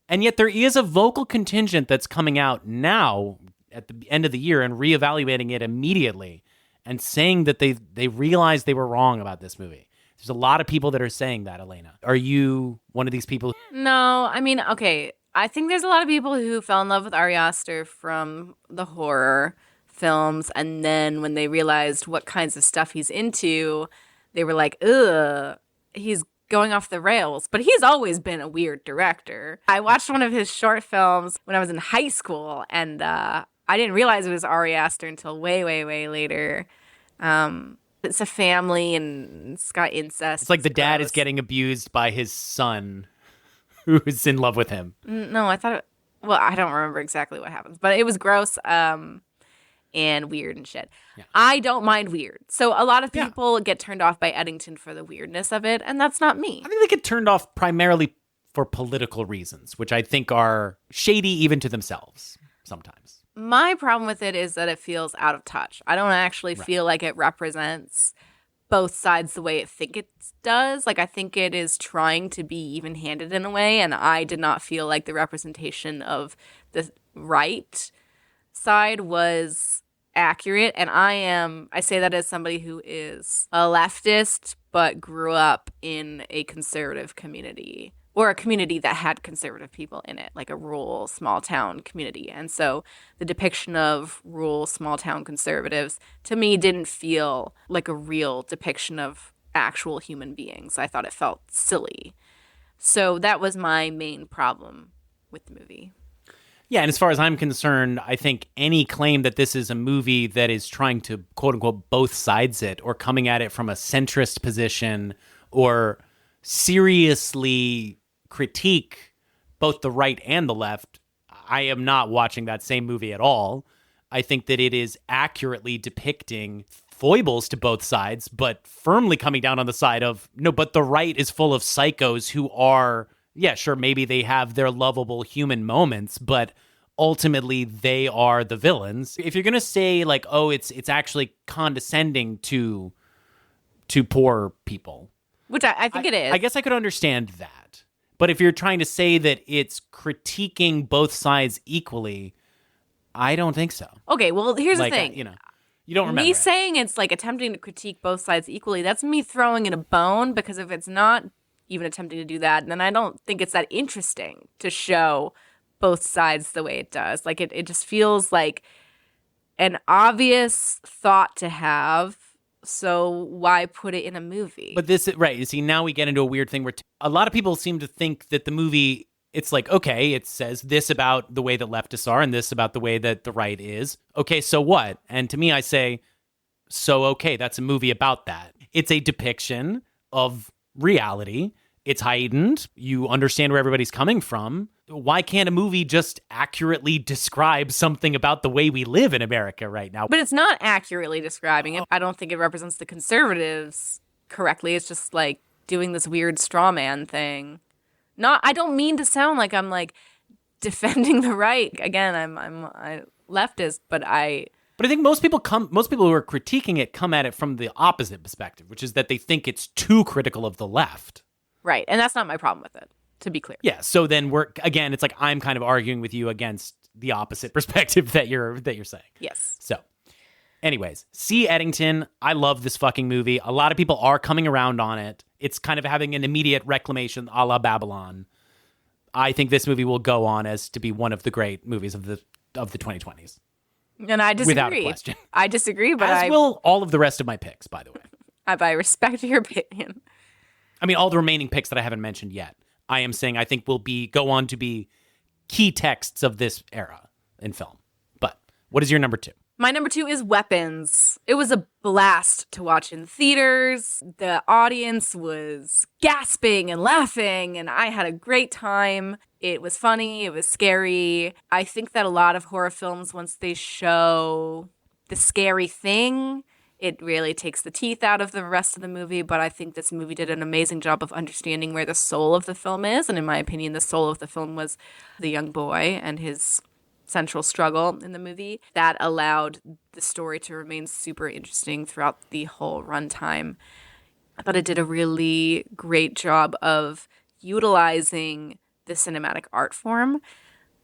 And yet there is a vocal contingent that's coming out now at the end of the year and reevaluating it immediately and saying that they realized they were wrong about this movie. There's a lot of people that are saying that, Elena. Are you one of these people? No, I mean, okay. I think there's a lot of people who fell in love with Ari Aster from the horror films, and then when they realized what kinds of stuff he's into, they were like, ugh, he's going off the rails. But he's always been a weird director. I watched one of his short films when I was in high school, and I didn't realize it was Ari Aster until way, way, way later. It's a family, and it's got incest. It's like the dad is getting abused by his son, who's in love with him. No, I thought well, I don't remember exactly what happens, but it was gross and weird and shit. Yeah. I don't mind weird. So a lot of people get turned off by Eddington for the weirdness of it, and that's not me. I think they get turned off primarily for political reasons, which I think are shady even to themselves sometimes. My problem with it is that it feels out of touch. I don't actually feel like it represents both sides the way I think it does. Like, I think it is trying to be even-handed in a way, and I did not feel like the representation of the right side was accurate. And I say that as somebody who is a leftist but grew up in a conservative community, or a community that had conservative people in it, like a rural, small-town community. And so the depiction of rural, small-town conservatives, to me, didn't feel like a real depiction of actual human beings. I thought it felt silly. So that was my main problem with the movie. Yeah, and as far as I'm concerned, I think any claim that this is a movie that is trying to, quote-unquote, both sides it, or coming at it from a centrist position, or seriously critique both the right and the left, I am not watching that same movie at all. I think that it is accurately depicting foibles to both sides, but firmly coming down on the side of, no, but the right is full of psychos who are, yeah, sure, maybe they have their lovable human moments, but ultimately they are the villains. If you're going to say, like, oh, it's actually condescending to poor people, which I think it is. I guess I could understand that. But if you're trying to say that it's critiquing both sides equally, I don't think so. Okay, well, here's the thing. You don't remember me it. saying it's like attempting to critique both sides equally, that's me throwing in a bone, because if it's not even attempting to do that, then I don't think it's that interesting to show both sides the way it does. Like, it just feels like an obvious thought to have. So why put it in a movie? But this, right, you see, now we get into a weird thing where a lot of people seem to think that the movie, it's like, okay, it says this about the way that leftists are and this about the way that the right is. Okay, so what? And to me, I say, so okay, that's a movie about that. It's a depiction of reality. It's heightened. You understand where everybody's coming from. Why can't a movie just accurately describe something about the way we live in America right now? But it's not accurately describing it. I don't think it represents the conservatives correctly. It's just like doing this weird straw man thing. I don't mean to sound like I'm like defending the right. Again, I'm leftist, but I think most people who are critiquing it come at it from the opposite perspective, which is that they think it's too critical of the left. Right, and that's not my problem with it, to be clear. Yeah, so then it's like I'm kind of arguing with you against the opposite perspective that you're saying. Yes. So, anyways, see Eddington. I love this fucking movie. A lot of people are coming around on it. It's kind of having an immediate reclamation a la Babylon. I think this movie will go on as to be one of the great movies of the 2020s. And I disagree. Without a question. I disagree, but as will all of the rest of my picks, by the way. I respect your opinion. I mean, all the remaining picks that I haven't mentioned yet, I am saying I think will go on to be key texts of this era in film. But what is your number 2? My number 2 is Weapons. It was a blast to watch in theaters. The audience was gasping and laughing, and I had a great time. It was funny. It was scary. I think that a lot of horror films, once they show the scary thing, it really takes the teeth out of the rest of the movie, but I think this movie did an amazing job of understanding where the soul of the film is, and in my opinion, the soul of the film was the young boy and his central struggle in the movie. That allowed the story to remain super interesting throughout the whole runtime. I thought it did a really great job of utilizing the cinematic art form.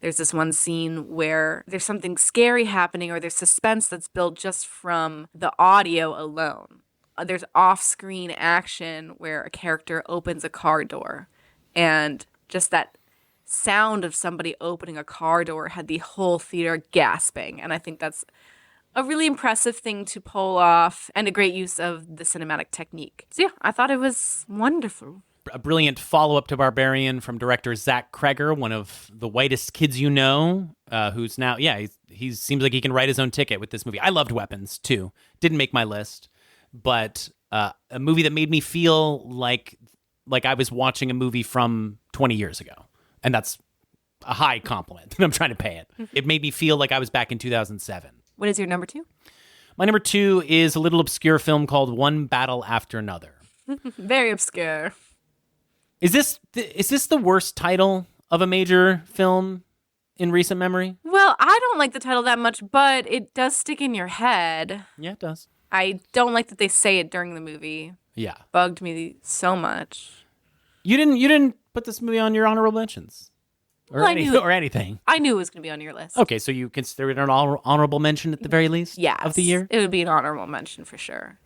There's this one scene where there's something scary happening or there's suspense that's built just from the audio alone. There's off-screen action where a character opens a car door, and just that sound of somebody opening a car door had the whole theater gasping. And I think that's a really impressive thing to pull off and a great use of the cinematic technique. So yeah, I thought it was wonderful. A brilliant follow-up to Barbarian from director Zach Kreger, one of the whitest kids you know, who's now, he seems like he can write his own ticket with this movie. I loved Weapons, too. Didn't make my list, but a movie that made me feel like I was watching a movie from 20 years ago. And that's a high compliment, and I'm trying to pay it. It made me feel like I was back in 2007. What is your number 2? My number 2 is a little obscure film called One Battle After Another. Very obscure. Is this the worst title of a major film in recent memory? Well, I don't like the title that much, but it does stick in your head. Yeah, it does. I don't like that they say it during the movie. Yeah. Bugged me so much. You didn't put this movie on your honorable mentions? Or, or anything? I knew it was going to be on your list. Okay, so you consider it an honorable mention at the very least of the year? It would be an honorable mention for sure.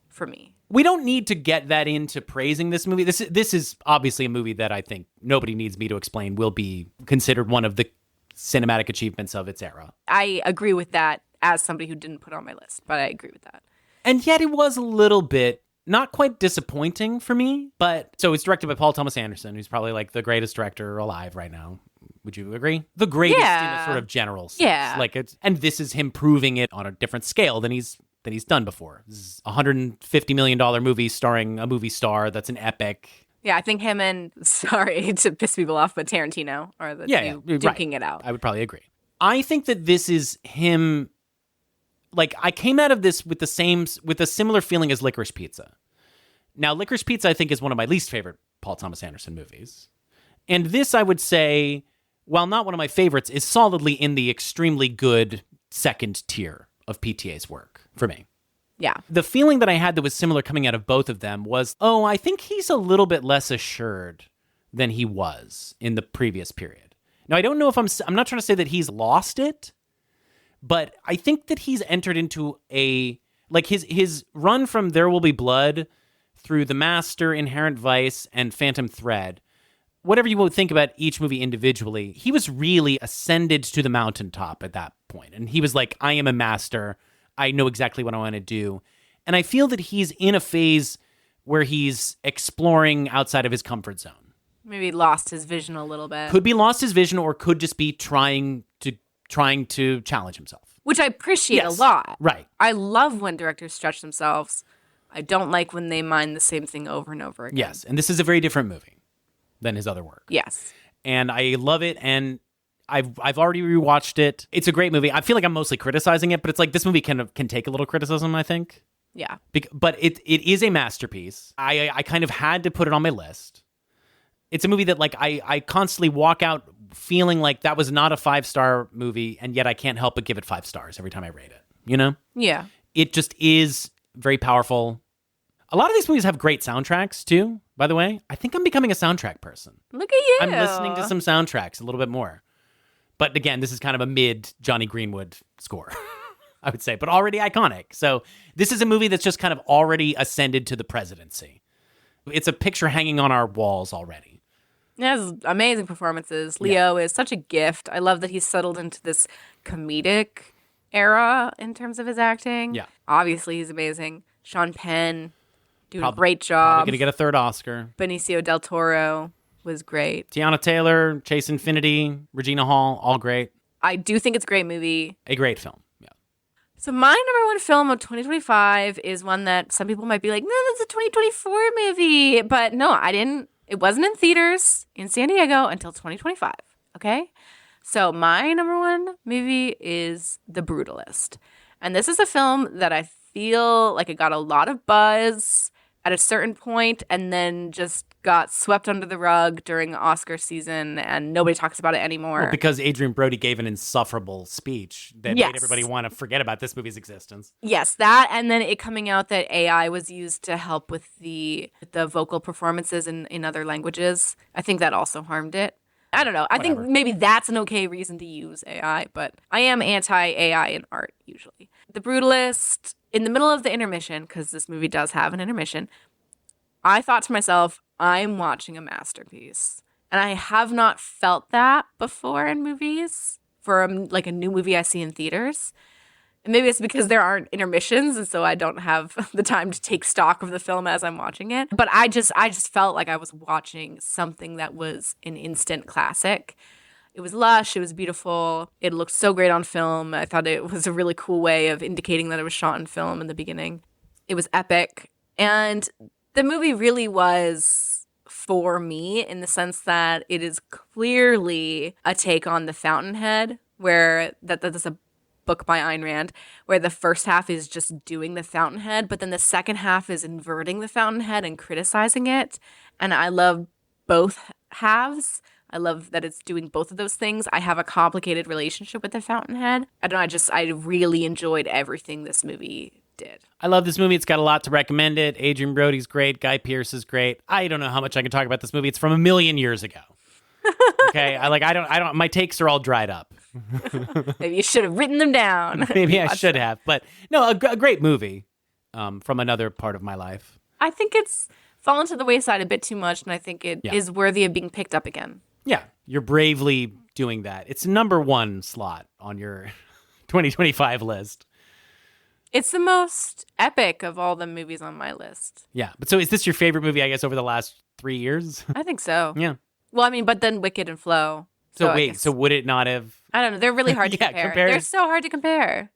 For me. We don't need to get that into praising this movie. This is obviously a movie that I think nobody needs me to explain will be considered one of the cinematic achievements of its era. I agree with that as somebody who didn't put it on my list, but I agree with that. And yet it was a little bit, not quite disappointing for me, but so it's directed by Paul Thomas Anderson, who's probably like the greatest director alive right now. Would you agree? The greatest in a sort of general sense. Yeah. And this is him proving it on a different scale than he's done before. This is a $150 million movie starring a movie star that's an epic. Yeah, I think him and, sorry to piss people off, but Tarantino are the two duking it out. I would probably agree. I think that this is him, like, I came out of this with a similar feeling as Licorice Pizza. Now, Licorice Pizza, I think, is one of my least favorite Paul Thomas Anderson movies. And this, I would say, while not one of my favorites, is solidly in the extremely good second tier of PTA's work for me. Yeah. The feeling that I had that was similar coming out of both of them was, I think he's a little bit less assured than he was in the previous period. Now, I don't know if I'm not trying to say that he's lost it, but I think that he's entered into his run from There Will Be Blood through The Master, Inherent Vice, and Phantom Thread. Whatever you would think about each movie individually, he was really ascended to the mountaintop at that point. And he was like, I am a master. I know exactly what I want to do. And I feel that he's in a phase where he's exploring outside of his comfort zone. Maybe lost his vision a little bit. Could be lost his vision, or could just be trying to challenge himself. Which I appreciate a lot. Right. I love when directors stretch themselves. I don't like when they mine the same thing over and over again. Yes, and this is a very different movie than his other work. Yes. And I love it, and I've already rewatched it. It's a great movie. I feel like I'm mostly criticizing it, but it's like this movie can take a little criticism, I think. Yeah. But it is a masterpiece. I kind of had to put it on my list. It's a movie that like I constantly walk out feeling like that was not a 5-star movie, and yet I can't help but give it 5 stars every time I rate it. You know? Yeah. It just is very powerful. A lot of these movies have great soundtracks too, by the way. I think I'm becoming a soundtrack person. Look at you. I'm listening to some soundtracks a little bit more. But again, this is kind of a mid Johnny Greenwood score, I would say, but already iconic. So this is a movie that's just kind of already ascended to the presidency. It's a picture hanging on our walls already. It has amazing performances. Leo is such a gift. I love that he's settled into this comedic era in terms of his acting. Yeah. Obviously, he's amazing. Sean Penn doing a great job. Probably going to get a 3rd Oscar. Benicio del Toro was great. Tiana Taylor, Chase Infinity, Regina Hall, all great. I do think it's a great movie. A great film, yeah. So my number one film of 2025 is one that some people might be like, no, that's a 2024 movie. But no, it wasn't in theaters in San Diego until 2025, okay? So my number one movie is The Brutalist. And this is a film that I feel like it got a lot of buzz at a certain point and then just got swept under the rug during Oscar season and nobody talks about it anymore. Well, because Adrian Brody gave an insufferable speech that made everybody want to forget about this movie's existence. Yes, that, and then it coming out that AI was used to help with the vocal performances in other languages. I think that also harmed it. I don't know. I think maybe that's an okay reason to use AI, but I am anti-AI in art usually. The Brutalist, in the middle of the intermission, because this movie does have an intermission, I thought to myself, I'm watching a masterpiece. And I have not felt that before in movies for a new movie I see in theaters. And maybe it's because there aren't intermissions, and so I don't have the time to take stock of the film as I'm watching it. But I just felt like I was watching something that was an instant classic. It was lush, it was beautiful, it looked so great on film. I thought it was a really cool way of indicating that it was shot in film in the beginning. It was epic. And the movie really was for me in the sense that it is clearly a take on The Fountainhead, where that's a book by Ayn Rand, where the first half is just doing The Fountainhead, but then the second half is inverting The Fountainhead and criticizing it. And I love both halves. I love that it's doing both of those things. I have a complicated relationship with The Fountainhead. I don't know, I really enjoyed everything this movie did. I love this movie. It's got a lot to recommend it. Adrian Brody's great. Guy Pearce is great. I don't know how much I can talk about this movie. It's from a million years ago. Okay, I don't. My takes are all dried up. Maybe you should have written them down. Maybe I should have, but no, a great movie from another part of my life. I think it's fallen to the wayside a bit too much, and I think it is worthy of being picked up again. Yeah, you're bravely doing that. It's number 1 slot on your 2025 list. It's the most epic of all the movies on my list. Yeah, but so is this your favorite movie, I guess, over the last 3 years? I think so. Yeah. Well, I mean, but then Wicked and Flow. So wait, so would it not have... I don't know. They're really hard to compare. They're so hard to compare.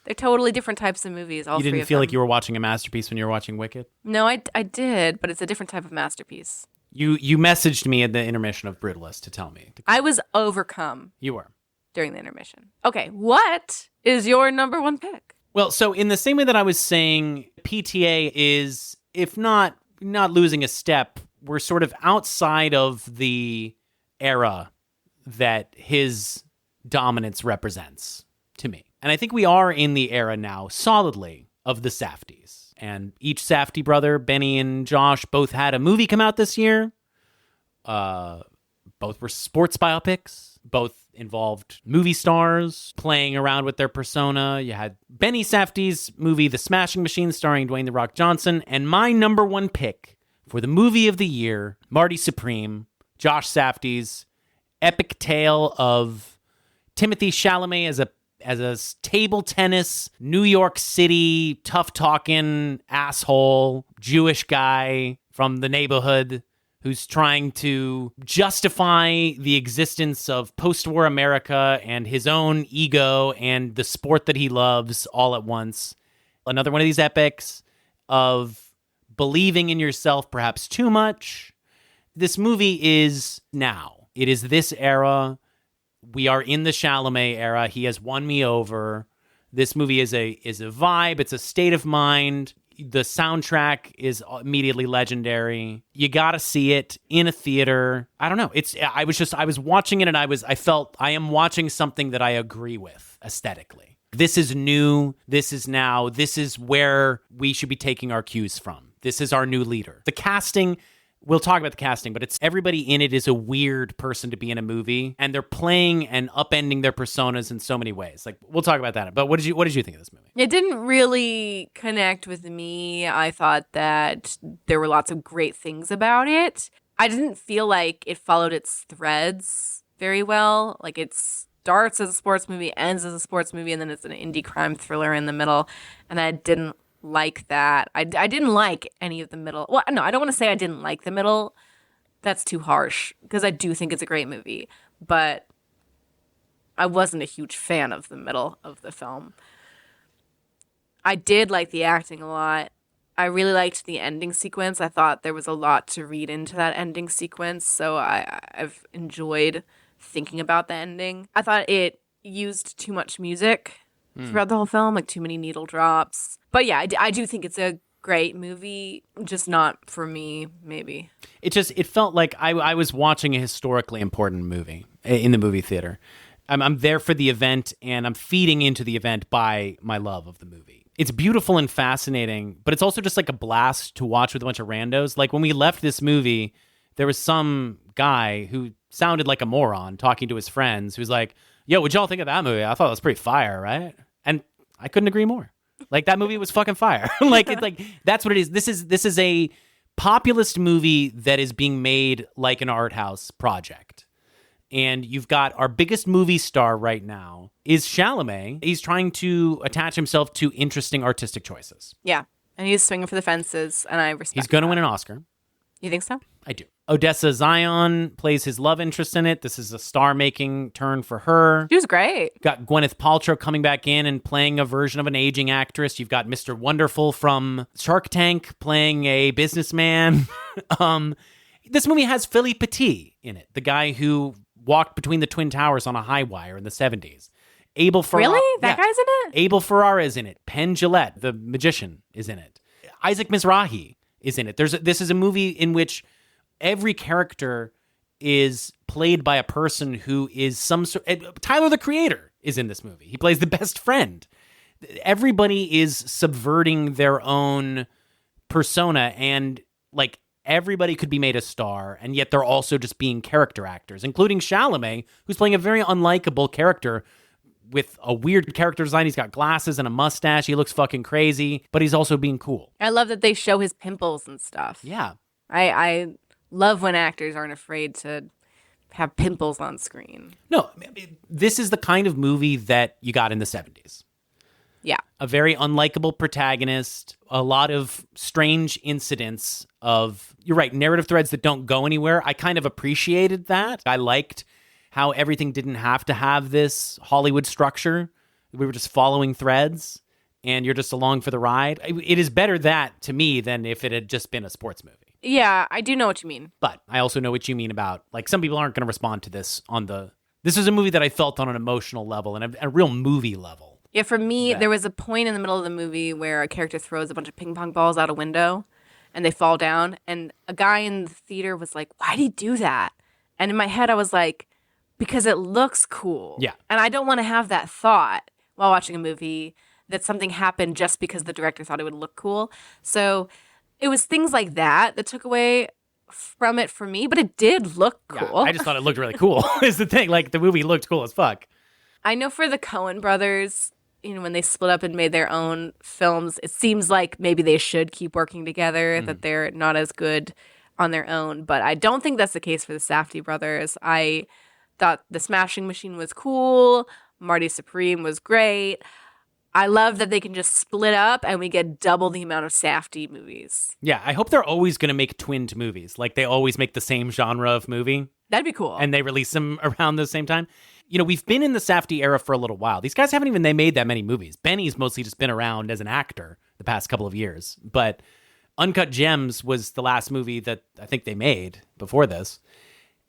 They're totally different types of movies, all three of them. You didn't feel like you were watching a masterpiece when you were watching Wicked? No, I did, but it's a different type of masterpiece. You messaged me at the intermission of Brutalist to tell me. I was overcome. You were. During the intermission. Okay, what is your number 1 pick? Well, so in the same way that I was saying, PTA is, if not losing a step, we're sort of outside of the era that his dominance represents to me. And I think we are in the era now, solidly, of the Safdies. And each Safdie brother, Benny and Josh, both had a movie come out this year. Both were sports biopics. Both involved movie stars playing around with their persona. You had Benny Safdie's movie, The Smashing Machine, starring Dwayne "The Rock" Johnson. And my number 1 pick for the movie of the year, Marty Supreme, Josh Safdie's epic tale of Timothée Chalamet as a table tennis, New York City, tough-talking asshole, Jewish guy from the neighborhood who's trying to justify the existence of post-war America and his own ego and the sport that he loves all at once. Another one of these epics of believing in yourself perhaps too much. This movie is now. It is this era. We are in the Chalamet era. He has won me over. This movie is a vibe. It's a state of mind. The soundtrack is immediately legendary. You got to see it in a theater. I don't know. I was watching it and I felt I am watching something that I agree with aesthetically. This is new. This is now. This is where we should be taking our cues from. This is our new leader. The casting, we'll talk about the casting, but it's everybody in it is a weird person to be in a movie, and they're playing and upending their personas in so many ways. Like, we'll talk about that. But what did you think of this movie? It didn't really connect with me. I thought that there were lots of great things about it. I didn't feel like it followed its threads very well. Like, it starts as a sports movie, ends as a sports movie, and then it's an indie crime thriller in the middle. And I didn't like that. I didn't like any of the middle. Well, no, I don't want to say I didn't like the middle. That's too harsh, because I do think it's a great movie. But I wasn't a huge fan of the middle of the film. I did like the acting a lot. I really liked the ending sequence. I thought there was a lot to read into that ending sequence, so I've enjoyed thinking about the ending. I thought it used too much music throughout the whole film, like too many needle drops. But yeah, I do think it's a great movie, just not for me, maybe. It felt like I was watching a historically important movie in the movie theater. I'm there for the event, and I'm feeding into the event by my love of the movie. It's beautiful and fascinating, but it's also just like a blast to watch with a bunch of randos. Like when we left this movie, there was some guy who sounded like a moron talking to his friends who's like, yo, what'd y'all think of that movie? I thought it was pretty fire, right? And I couldn't agree more. Like that movie was fucking fire. It's like that's what it is. This is a populist movie that is being made like an art house project. And you've got our biggest movie star right now is Chalamet. He's trying to attach himself to interesting artistic choices. Yeah. And he's swinging for the fences, and I respect He's going to that. win an Oscar. You think so? I do. Odessa Zion plays his love interest in it. This is a star-making turn for her. She was great. Got Gwyneth Paltrow coming back in and playing a version of an aging actress. You've got Mr. Wonderful from Shark Tank playing a businessman. This movie has Philippe Petit in it, the guy who walked between the Twin Towers on a high wire in the 70s. Abel Ferrara. Really? That guy's in it? Abel Ferrara is in it. Penn Jillette, the magician, is in it. Isaac Mizrahi is in it. This is a movie in which every character is played by a person who is some sort. Tyler, the Creator, is in this movie. He plays the best friend. Everybody is subverting their own persona, and like everybody could be made a star, and yet they're also just being character actors, including Chalamet, who's playing a very unlikable character with a weird character design. He's got glasses and a mustache. He looks fucking crazy, but he's also being cool. I love that they show his pimples and stuff. Yeah. I love when actors aren't afraid to have pimples on screen. No, this is the kind of movie that you got in the 70s. Yeah. A very unlikable protagonist, a lot of strange incidents of, you're right, narrative threads that don't go anywhere. I kind of appreciated that. I liked how everything didn't have to have this Hollywood structure. We were just following threads, and you're just along for the ride. It is better that, to me, than if it had just been a sports movie. Yeah, I do know what you mean. But I also know what you mean about, like, some people aren't going to respond to this on the... This is a movie that I felt on an emotional level and a real movie level. Yeah, for me, there was a point in the middle of the movie where a character throws a bunch of ping pong balls out a window, and they fall down, and a guy in the theater was like, why'd he do that? And in my head, I was like, because it looks cool. Yeah. And I don't want to have that thought while watching a movie that something happened just because the director thought it would look cool. So it was things like that that took away from it for me, but it did look cool. Yeah, I just thought it looked really cool, is the thing. Like, the movie looked cool as fuck. I know for the Coen brothers, you know, when they split up and made their own films, it seems like maybe they should keep working together, that they're not as good on their own. But I don't think that's the case for the Safdie brothers. I thought The Smashing Machine was cool. Marty Supreme was great. I love that they can just split up and we get double the amount of Safdie movies. Yeah, I hope they're always going to make twinned movies. Like, they always make the same genre of movie. That'd be cool. And they release them around the same time. You know, we've been in the Safdie era for a little while. These guys haven't even made that many movies. Benny's mostly just been around as an actor the past couple of years. But Uncut Gems was the last movie that I think they made before this.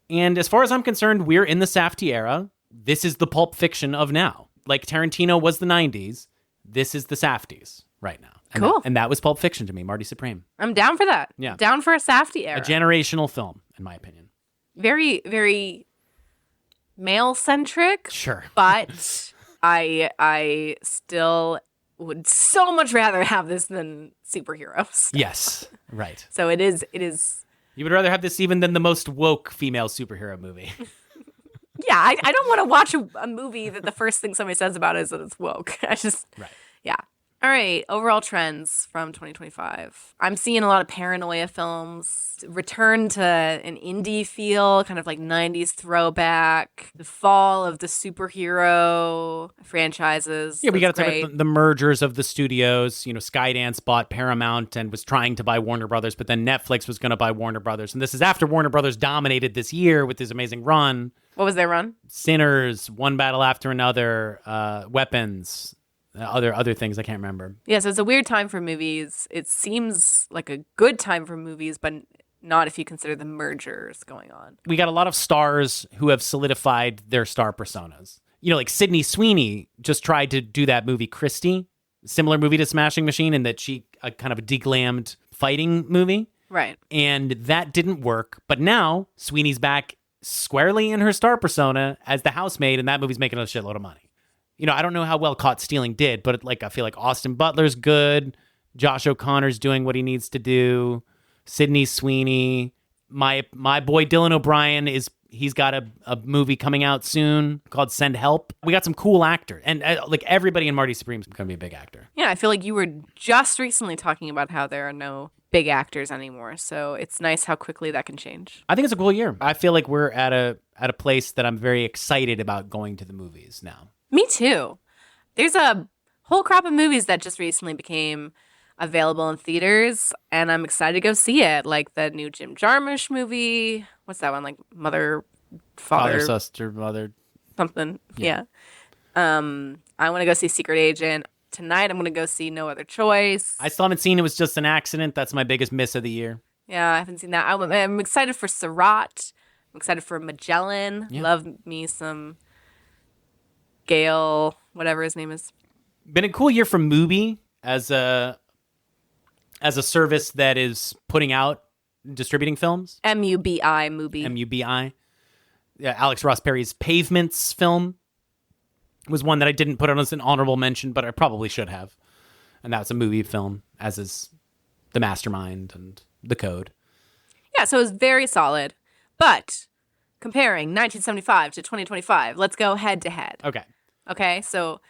And as far as I'm concerned, we're in the Safdie era. This is the Pulp Fiction of now. Like Tarantino was the 90s. This is the Safdies right now. And cool. And that was Pulp Fiction to me, Marty Supreme. I'm down for that. Yeah. Down for a Safdie era. A generational film, in my opinion. Very, very male-centric. Sure. But I still would so much rather have this than superheroes. Yes. Right. So it is. You would rather have this even than the most woke female superhero movie. Yeah, I don't want to watch a movie that the first thing somebody says about it is that it's woke. Right. Yeah. All right, overall trends from 2025. I'm seeing a lot of paranoia films, return to an indie feel, kind of like 90s throwback, the fall of the superhero franchises. Yeah, we got to talk great. about the mergers of the studios. You know, Skydance bought Paramount and was trying to buy Warner Brothers, but then Netflix was going to buy Warner Brothers. And this is after Warner Brothers dominated this year with this amazing run. What was their run? Sinners, One Battle After Another, Weapons, other things I can't remember. Yeah, so it's a weird time for movies. It seems like a good time for movies, but not if you consider the mergers going on. We got a lot of stars who have solidified their star personas. You know, like Sydney Sweeney just tried to do that movie Christie, similar movie to Smashing Machine, in that she a kind of a deglammed fighting movie. Right. And that didn't work. But now Sweeney's back squarely in her star persona as the housemaid, and that movie's making a shitload of money. You know, I don't know how well Caught Stealing did, but I feel like Austin Butler's good. Josh O'Connor's doing what he needs to do. Sydney Sweeney. My boy Dylan O'Brien he's got a movie coming out soon called Send Help. We got some cool actors. And everybody in Marty Supreme's going to be a big actor. Yeah, I feel like you were just recently talking about how there are no big actors anymore. So it's nice how quickly that can change. I think it's a cool year. I feel like we're at a place that I'm very excited about going to the movies now. Me too. There's a whole crop of movies that just recently became available in theaters, and I'm excited to go see it. Like the new Jim Jarmusch movie. What's that one? Like Mother, Father, Sister, Mother. Something. Yeah. I want to go see Secret Agent. Tonight I'm going to go see No Other Choice. I still haven't seen It Was Just an Accident. That's my biggest miss of the year. Yeah, I haven't seen that. I'm excited for Surratt. I'm excited for Magellan. Yeah. Love me some Gale, whatever his name is. Been a cool year for Mubi as a service that is putting out distributing films. M-U-B-I, Mubi. M-U-B-I. Yeah, Alex Ross Perry's Pavements film was one that I didn't put on as an honorable mention, but I probably should have. And that's a movie film, as is The Mastermind and The Code. Yeah, so it was very solid. But comparing 1975 to 2025, let's go head to head. Okay. Okay, so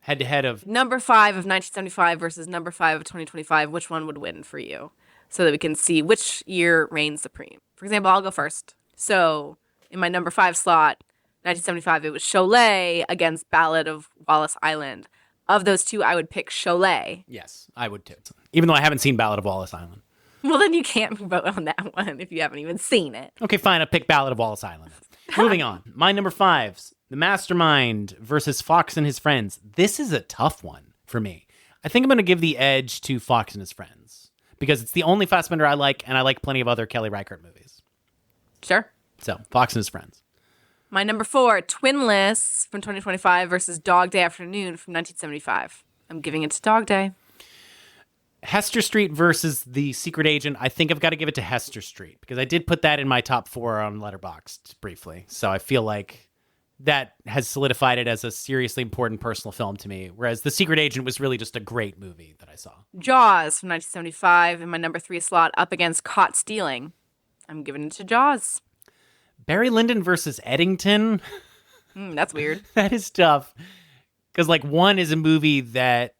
Head to head of... number 5 of 1975 versus number 5 of 2025, which one would win for you? So that we can see which year reigns supreme. For example, I'll go first. So in my number 5 slot, 1975, it was Cholet against Ballad of Wallace Island. Of those two, I would pick Cholet. Yes, I would too. Even though I haven't seen Ballad of Wallace Island. Well, then you can't vote on that one if you haven't even seen it. Okay, fine. I'll pick Ballad of Wallace Island. Moving on. My number 5's The Mastermind versus Fox and His Friends. This is a tough one for me. I think I'm going to give the edge to Fox and His Friends because it's the only Fassbender I like, and I like plenty of other Kelly Reichardt movies. Sure. So, Fox and His Friends. My number 4, Twinless from 2025 versus Dog Day Afternoon from 1975. I'm giving it to Dog Day. Hester Street versus The Secret Agent. I think I've got to give it to Hester Street because I did put that in my top 4 on Letterboxd briefly. So I feel like that has solidified it as a seriously important personal film to me, whereas The Secret Agent was really just a great movie that I saw. Jaws from 1975 in my number 3 slot up against Caught Stealing. I'm giving it to Jaws. Barry Lyndon versus Eddington. That's weird. That is tough. Because, one is a movie that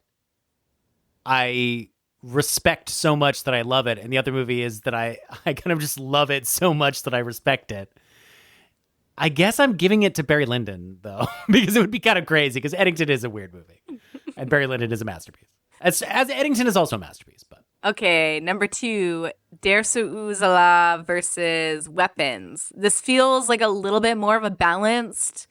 I respect so much that I love it, and the other movie is that I kind of just love it so much that I respect it. I guess I'm giving it to Barry Lyndon, though, because it would be kind of crazy, because Eddington is a weird movie, and Barry Lyndon is a masterpiece. As Eddington is also a masterpiece, but... Okay, number 2, Dersu Uzala versus Weapons. This feels like a little bit more of a balanced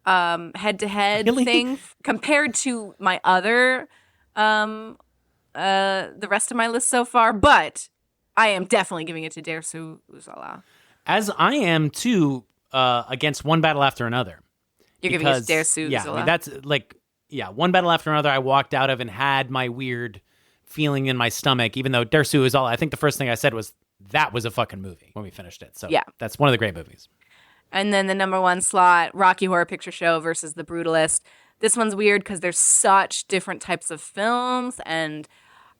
head-to-head thing compared to my other, the rest of my list so far, but I am definitely giving it to Dersu Uzala. As I am, too, against One Battle After Another. You're giving it to Dersu Uzala? Yeah, I mean, that's One Battle After Another I walked out of and had my weird feeling in my stomach, even though Dersu Uzala, I think the first thing I said was, that was a fucking movie when we finished it. So yeah, that's one of the great movies. And then the number 1 slot, Rocky Horror Picture Show versus The Brutalist. This one's weird because there's such different types of films, and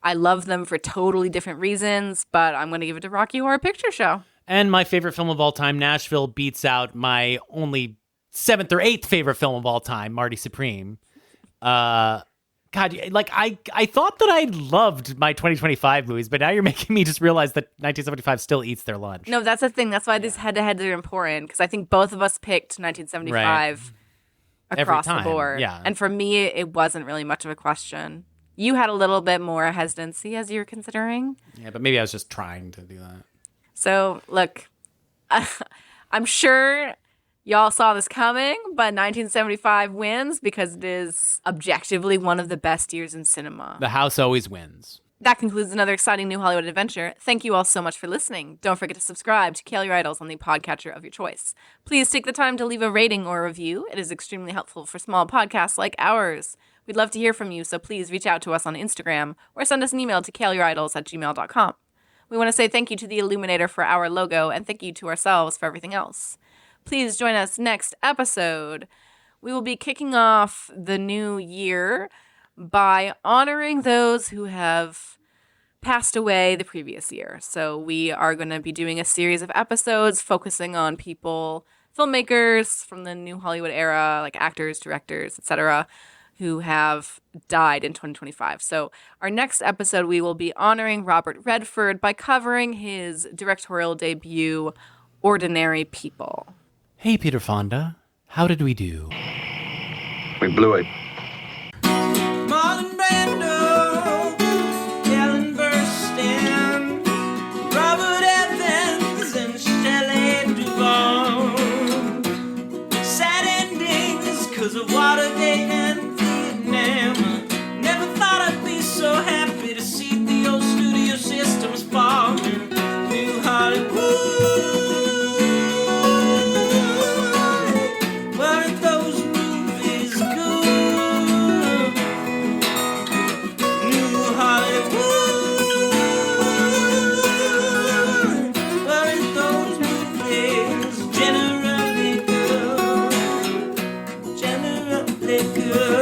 I love them for totally different reasons, but I'm going to give it to Rocky Horror Picture Show. And my favorite film of all time, Nashville, beats out my only 7th or 8th favorite film of all time, Marty Supreme. God, I thought that I loved my 2025 movies, but now you're making me just realize that 1975 still eats their lunch. No, that's the thing. That's why these head-to-heads are important, because I think both of us picked 1975 across the board. Yeah. And for me, it wasn't really much of a question. You had a little bit more hesitancy as you were considering. Yeah, but maybe I was just trying to do that. So, look, I'm sure y'all saw this coming, but 1975 wins because it is objectively one of the best years in cinema. The house always wins. That concludes another exciting New Hollywood adventure. Thank you all so much for listening. Don't forget to subscribe to Kill Your Idols on the podcatcher of your choice. Please take the time to leave a rating or a review. It is extremely helpful for small podcasts like ours. We We'd love to hear from you, so please reach out to us on Instagram or send us an email to kailyouриdols@gmail.com. We want to say thank you to the Illuminator for our logo and thank you to ourselves for everything else. Please join us next episode. We will be kicking off the new year by honoring those who have passed away the previous year. So we are going to be doing a series of episodes focusing on people, filmmakers from the new Hollywood era, like actors, directors, etc., who have died in 2025. So our next episode, we will be honoring Robert Redford by covering his directorial debut, Ordinary People. Hey, Peter Fonda. How did we do? We blew it. Marlon Brando, Ellen Burstyn, Robert Evans, and Shelley Duvall. Sad endings 'cause of Watergate and Vietnam. Never thought I'd be so happy to see the old studio systems fall. New Hollywood. Weren't those movies good? New Hollywood. Weren't those movies generally good? Generally good.